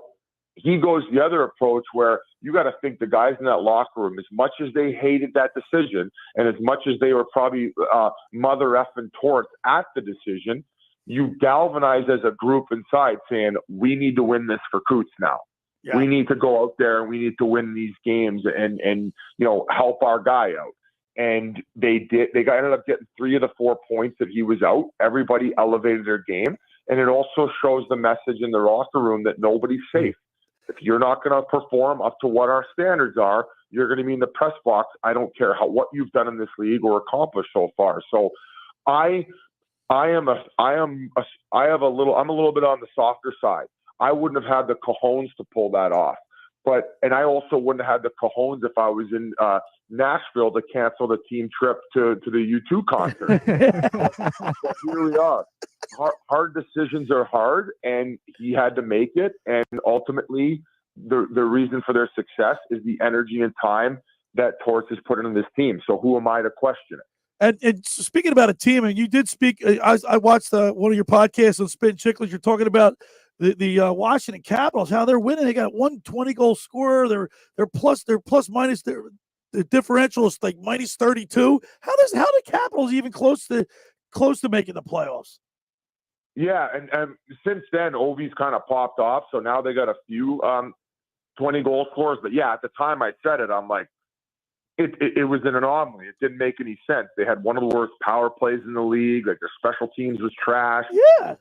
S10: he goes the other approach where you got to think the guys in that locker room, as much as they hated that decision, and as much as they were probably mother effing Torts at the decision, you galvanize as a group inside saying, we need to win this for Coots now. Yeah. We need to go out there and we need to win these games and help our guy out. And they did. They ended up getting 3 of the 4 points that he was out. Everybody elevated their game. And it also shows the message in the locker room that nobody's safe. If you're not going to perform up to what our standards are, you're going to be in the press box. I don't care what you've done in this league or accomplished so far. So I'm a little bit on the softer side. I wouldn't have had the cojones to pull that off. And I also wouldn't have had the cojones if I was in Nashville to cancel the team trip to the U2 concert. But here we are. Hard decisions are hard, and he had to make it. And ultimately, the reason for their success is the energy and time that Torts has put into this team. So who am I to question it?
S4: And speaking about a team, and you did speak. I watched one of your podcasts on Spittin' Chicklets. You're talking about the Washington Capitals, how they're winning. They got 120 goal scorer. They're plus minus the differential is like minus 32. How the Capitals even close to making the playoffs?
S10: Yeah, and since then, Ovi's kind of popped off. So now they got a few 20 goal scorers. But yeah, at the time I said it, I'm like, it was an anomaly. It didn't make any sense. They had one of the worst power plays in the league. Like their special teams was trash.
S4: Yeah.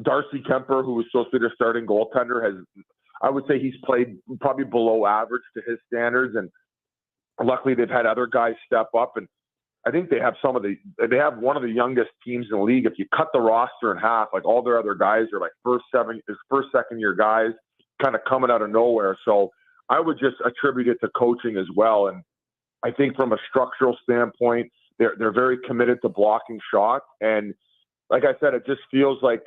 S10: Darcy Kemper, who was supposed to be their starting goaltender, I would say he's played probably below average to his standards. And luckily they've had other guys step up. And I think they have one of the youngest teams in the league. If you cut the roster in half, like all their other guys are like second year guys kind of coming out of nowhere. So I would just attribute it to coaching as well. And I think from a structural standpoint, they're very committed to blocking shots. And like I said, it just feels like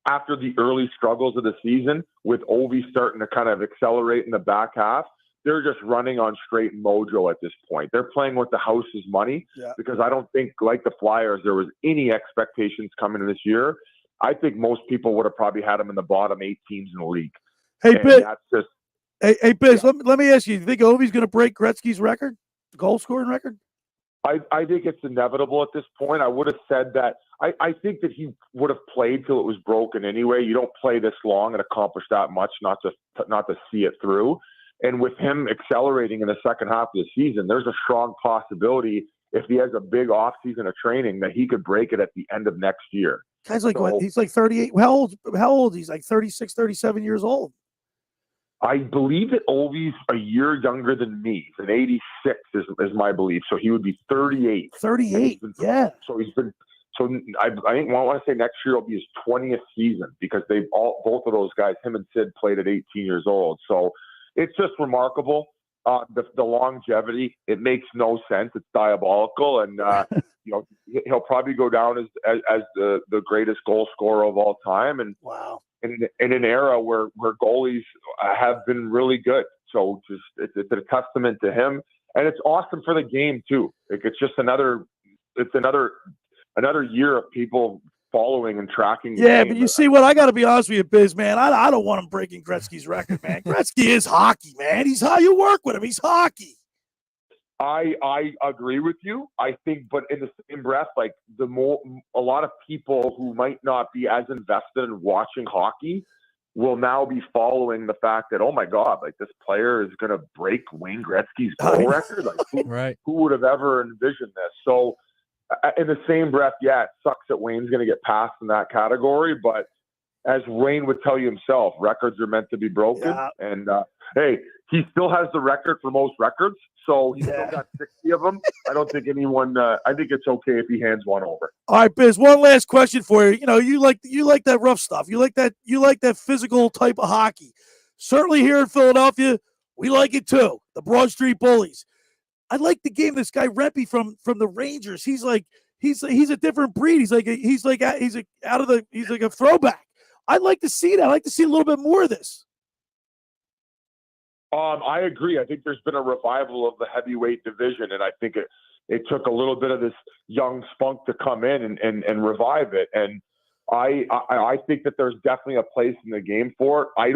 S10: after the early struggles of the season, with Ovi starting to kind of accelerate in the back half, they're just running on straight mojo at this point. They're playing with the house's money because I don't think, like the Flyers, there was any expectations coming in this year. I think most people would have probably had them in the bottom 8 teams in the league.
S4: Hey, Biz, let me ask you, think Ovi's going to break Gretzky's record, goal scoring record?
S10: I think it's inevitable at this point. I would have said that. I think that he would have played till it was broken anyway. You don't play this long and accomplish that much, not to see it through. And with him accelerating in the second half of the season, there's a strong possibility if he has a big offseason of training that he could break it at the end of next year.
S4: Guy's like, what? He's like 38. How old? He's like 36, 37 years old.
S10: I believe that Ovi's a year younger than me. He's an 86 is my belief. So he would be 38.
S4: 38, yeah.
S10: So I think I want to say next year will be his 20th season because both of those guys, him and Sid, played at 18 years old. So it's just remarkable. The longevity, it makes no sense. It's diabolical. And, he'll probably go down as the greatest goal scorer of all time. And
S4: wow.
S10: In an era where goalies have been really good. So it's a testament to him. And it's awesome for the game too. It's another another year of people following and tracking.
S4: Yeah, but you see what? I got to be honest with you, Biz, man. I don't want him breaking Gretzky's record, man. Gretzky is hockey, man. He's how you work with him. He's hockey.
S10: I agree with you. I think, but in the same breath, like a lot of people who might not be as invested in watching hockey will now be following the fact that, oh my God, like this player is going to break Wayne Gretzky's goal record. Like who would have ever envisioned this? So in the same breath, yeah, it sucks that Wayne's going to get passed in that category, but as Wayne would tell you himself, records are meant to be broken. Yeah. And hey, he still has the record for most records, so he's still got 60 of them. I don't think anyone. I think it's okay if he hands one over.
S4: All right, Biz. One last question for you. You know, you like that rough stuff. You like that physical type of hockey. Certainly here in Philadelphia, we like it too. The Broad Street Bullies. I like the game. This guy Rempe from the Rangers. He's like a different breed. He's like a throwback. I'd like to see that. I'd like to see a little bit more of this.
S10: I agree. I think there's been a revival of the heavyweight division, and I think it took a little bit of this young spunk to come in and revive it. And I think that there's definitely a place in the game for it. I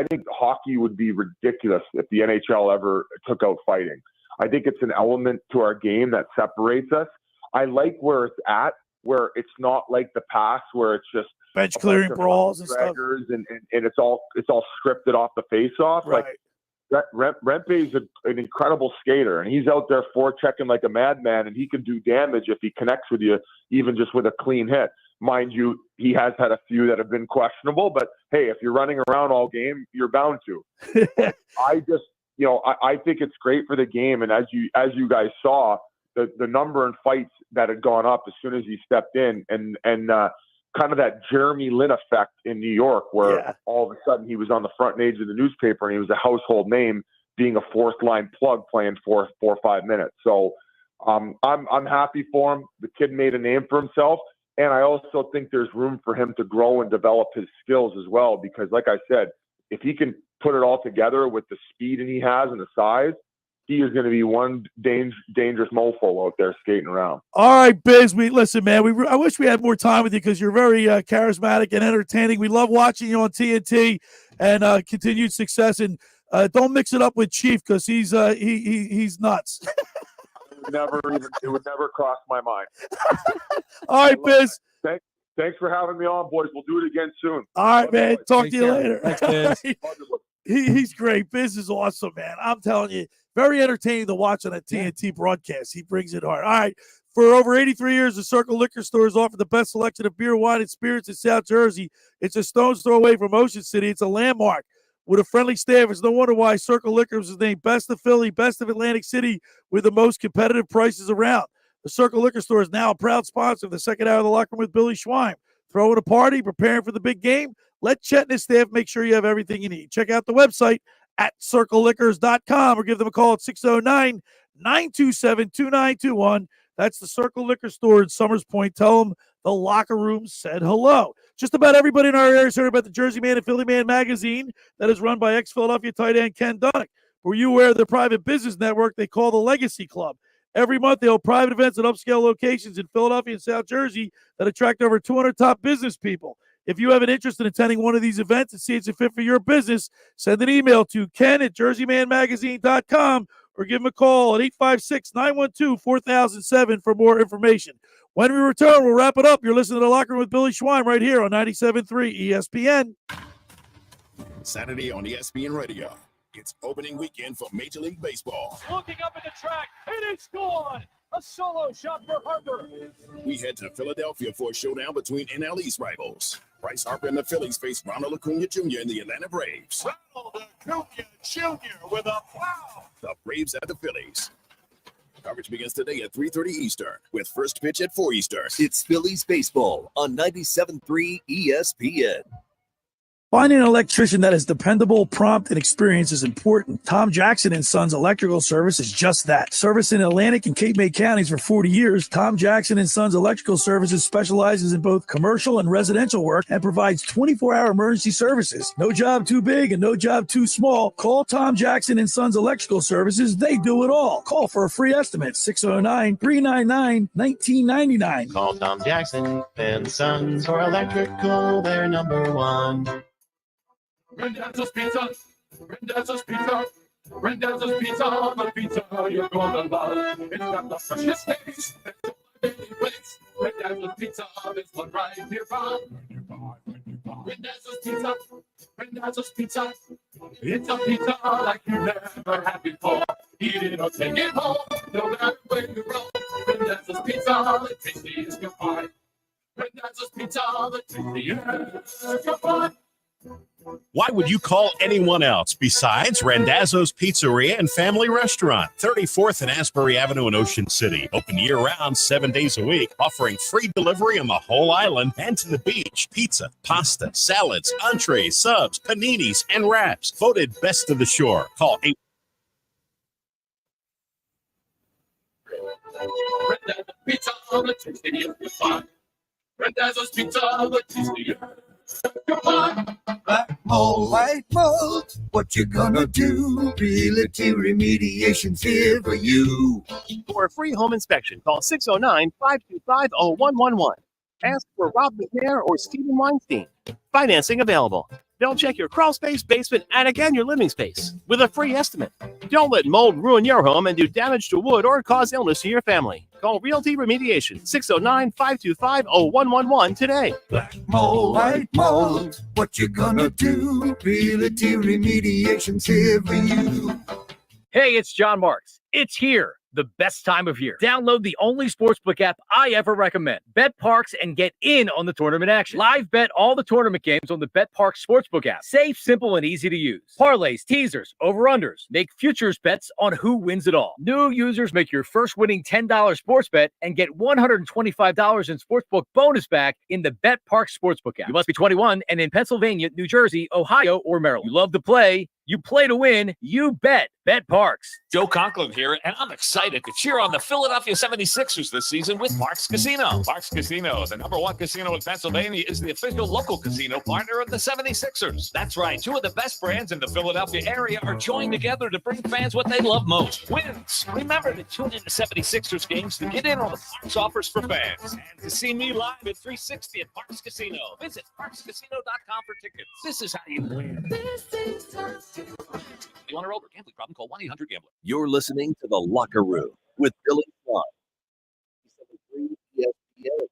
S10: think hockey would be ridiculous if the NHL ever took out fighting. I think it's an element to our game that separates us. I like where it's at, where it's not like the past, where it's just
S4: bench clearing brawls and stuff,
S10: and it's all scripted off the face-off.
S4: Right.
S10: Like Rempe is an incredible skater, and he's out there forechecking like a madman, and he can do damage if he connects with you, even just with a clean hit. Mind you, he has had a few that have been questionable, but hey, if you're running around all game, you're bound to. I think it's great for the game, and as you guys saw, the number in fights that had gone up as soon as he stepped in, and kind of that Jeremy Lin effect in New York, where all of a sudden he was on the front page of the newspaper and he was a household name, being a fourth line plug playing for 4 or 5 minutes. So I'm happy for him. The kid made a name for himself, and I also think there's room for him to grow and develop his skills as well, because like I said, if he can put it all together with the speed and he has and the size, he is going to be one dangerous mofo out there skating around.
S4: All right, Biz. Listen, man. I wish we had more time with you because you're very charismatic and entertaining. We love watching you on TNT, and continued success. And don't mix it up with Chief because he's nuts.
S10: It would never cross my mind.
S4: All right, Biz.
S10: Thanks for having me on, boys. We'll do it again soon.
S4: All right, man. Talk to you later.
S7: Thanks, Biz.
S4: He's great. Biz is awesome, man. I'm telling you, very entertaining to watch on a TNT broadcast. He brings it hard. All right. For over 83 years, the Circle Liquor Store has offered the best selection of beer, wine, and spirits in South Jersey. It's a stone's throw away from Ocean City. It's a landmark with a friendly staff. It's no wonder why Circle Liquor is named Best of Philly, Best of Atlantic City, with the most competitive prices around. The Circle Liquor Store is now a proud sponsor of the second hour of the Locker Room with Billy Schwein. Throwing a party, preparing for the big game? Let Chet and his staff make sure you have everything you need. Check out the website at circleliquors.com or give them a call at 609-927-2921. That's the Circle Liquor Store in Summers Point. Tell them the Locker Room said hello. Just about everybody in our area has heard about the Jersey Man and Philly Man magazine that is run by ex-Philadelphia tight end Ken Dunnick. Were you aware of the private business network they call the Legacy Club? Every month, they hold private events at upscale locations in Philadelphia and South Jersey that attract over 200 top business people. If you have an interest in attending one of these events and see it's a fit for your business, send an email to ken@jerseymanmagazine.com or give him a call at 856-912-4007 for more information. When we return, we'll wrap it up. You're listening to The Locker Room with Billy Schwein right here on 97.3 ESPN.
S8: Saturday on ESPN Radio. It's opening weekend for Major League Baseball.
S9: Looking up at the track, and it's gone. A solo shot for Harper.
S8: We head to Philadelphia for a showdown between NL East rivals. Bryce Harper and the Phillies face Ronald Acuna Jr. and the Atlanta Braves.
S9: Ronald Acuna Jr. with a foul.
S8: The Braves at the Phillies. Coverage begins today at 3:30 Eastern with first pitch at 4 Eastern.
S1: It's Phillies baseball on 97.3 ESPN.
S4: Finding an electrician that is dependable, prompt, and experienced is important. Tom Jackson and Sons Electrical Service is just that. Service in Atlantic and Cape May counties for 40 years, Tom Jackson and Sons Electrical Services specializes in both commercial and residential work and provides 24-hour emergency services. No job too big and no job too small. Call Tom Jackson and Sons Electrical Services. They do it all. Call for a free estimate, 609-399-1999.
S16: Call Tom Jackson and Sons for electrical. They're number one.
S9: Randazzo's Pizza. Randazzo's Pizza. Randazzo's Pizza. The pizza you're gonna love. It's got the freshest taste. Place. Randazzo's Pizza. This one right here from Randazzo's Pizza. Randazzo's Pizza. It's a pizza like you never had before. Eat it or take it home. No matter where you roam. Randazzo's Pizza. The tastiest you'll find. Randazzo's Pizza. The tastiest you'll find.
S11: Why would you call anyone else besides Randazzo's Pizzeria and Family Restaurant, 34th and Asbury Avenue in Ocean City. Open year-round, 7 days a week, offering free delivery on the whole island and to the beach. Pizza, pasta, salads, entrees, subs, paninis, and wraps. Voted best of the shore. Call 8.
S9: Randazzo's Pizza, the tastiest you'll find. Randazzo's Pizza, the tastiest.
S17: Black mold, white mold, what you gonna do? Realty Remediation's here for you.
S3: For a free home inspection, call 609-525-0111. Ask for Rob McNair or Stephen Weinstein. Financing available. They'll check your crawl space, basement, and again your living space with a free estimate. Don't let mold ruin your home and do damage to wood or cause illness to your family. Call Realty Remediation, 609-525-0111 today.
S17: Black mold, white mold, what you gonna do? Realty Remediation's here for you.
S12: Hey, it's John Marks. It's here. The best time of year. Download the only sportsbook app I ever recommend. Bet Parks and get in on the tournament action. Live bet all the tournament games on the Bet Parks Sportsbook app. Safe, simple, and easy to use. Parlays, teasers, over-unders. Make futures bets on who wins it all. New users make your first winning $10 sports bet and get $125 in sportsbook bonus back in the Bet Parks Sportsbook app. You must be 21 and in Pennsylvania, New Jersey, Ohio, or Maryland. You love to play. You play to win. You bet. Bet Parks.
S20: Joe Conklin here, and I'm excited to cheer on the Philadelphia 76ers this season with Parks Casino. Parks Casino, the #1 casino in Pennsylvania, is the official local casino partner of the 76ers. That's right. Two of the best brands in the Philadelphia area are joined together to bring fans what they love most, wins. Remember to tune in to 76ers games to get in on the Parks offers for fans. And to see me live at 360 at Parks Casino. Visit parkscasino.com for tickets. This is how you win. You want to over gambling problem? Call 1-800-GAMBLER.
S1: You're listening to The Locker Room with Billy Swan.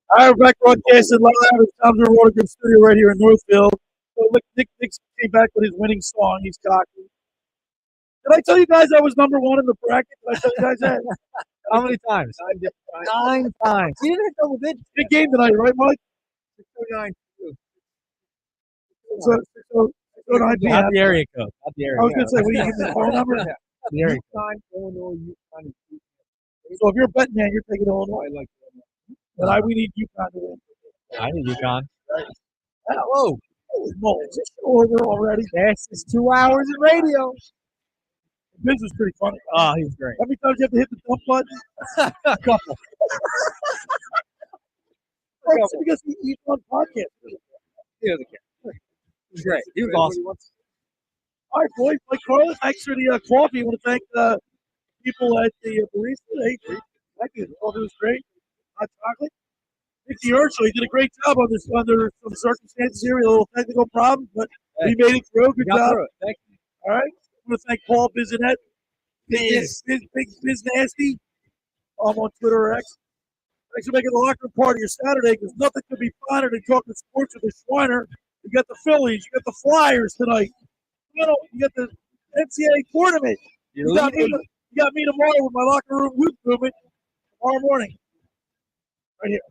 S4: All right, we're back broadcasting live at Tom's Watergrid Studio right here in Northfield. So look, Nick came back with his winning song. He's cocky. Did I tell you guys I was number one in the bracket? Did I tell you guys that?
S7: How many times? 9 times. You didn't hit double digits.
S4: Big game tonight, right, Mike?
S7: 609.
S4: So
S7: Not the area code. Not the area.
S4: I was going to say, what do you give me the phone number?
S7: The area code.
S4: So if you're a betting man, you're taking Illinois. Then we need UConn to win.
S7: I need UConn.
S4: Whoa. Holy moly. Is this over already?
S7: Yes, it's 2 hours of radio.
S4: This was pretty funny.
S7: Oh, he's great.
S4: How many times you have to hit the dump button? A couple. That's because he's on podcast.
S7: He doesn't care. He was great. He was awesome.
S4: All right, boys. Like Carlin, thanks for the coffee. I want to thank the people at the barista. Hey, thank you. The coffee was great. Hot chocolate. Nicky Earnshaw, he did a great job on this under some circumstances here. A little technical problem, but he made it through. Good job.
S7: Thank you.
S4: All right. I want to thank Paul Bissonnette. Biz Nasty. I'm on Twitter or X. Thanks for making the locker room part of your Saturday, because nothing could be finer than talking sports with a Schweiner. You got the Phillies. You got the Flyers tonight. You got the NCAA tournament. You got me tomorrow with my locker room youth movement tomorrow morning. Right here.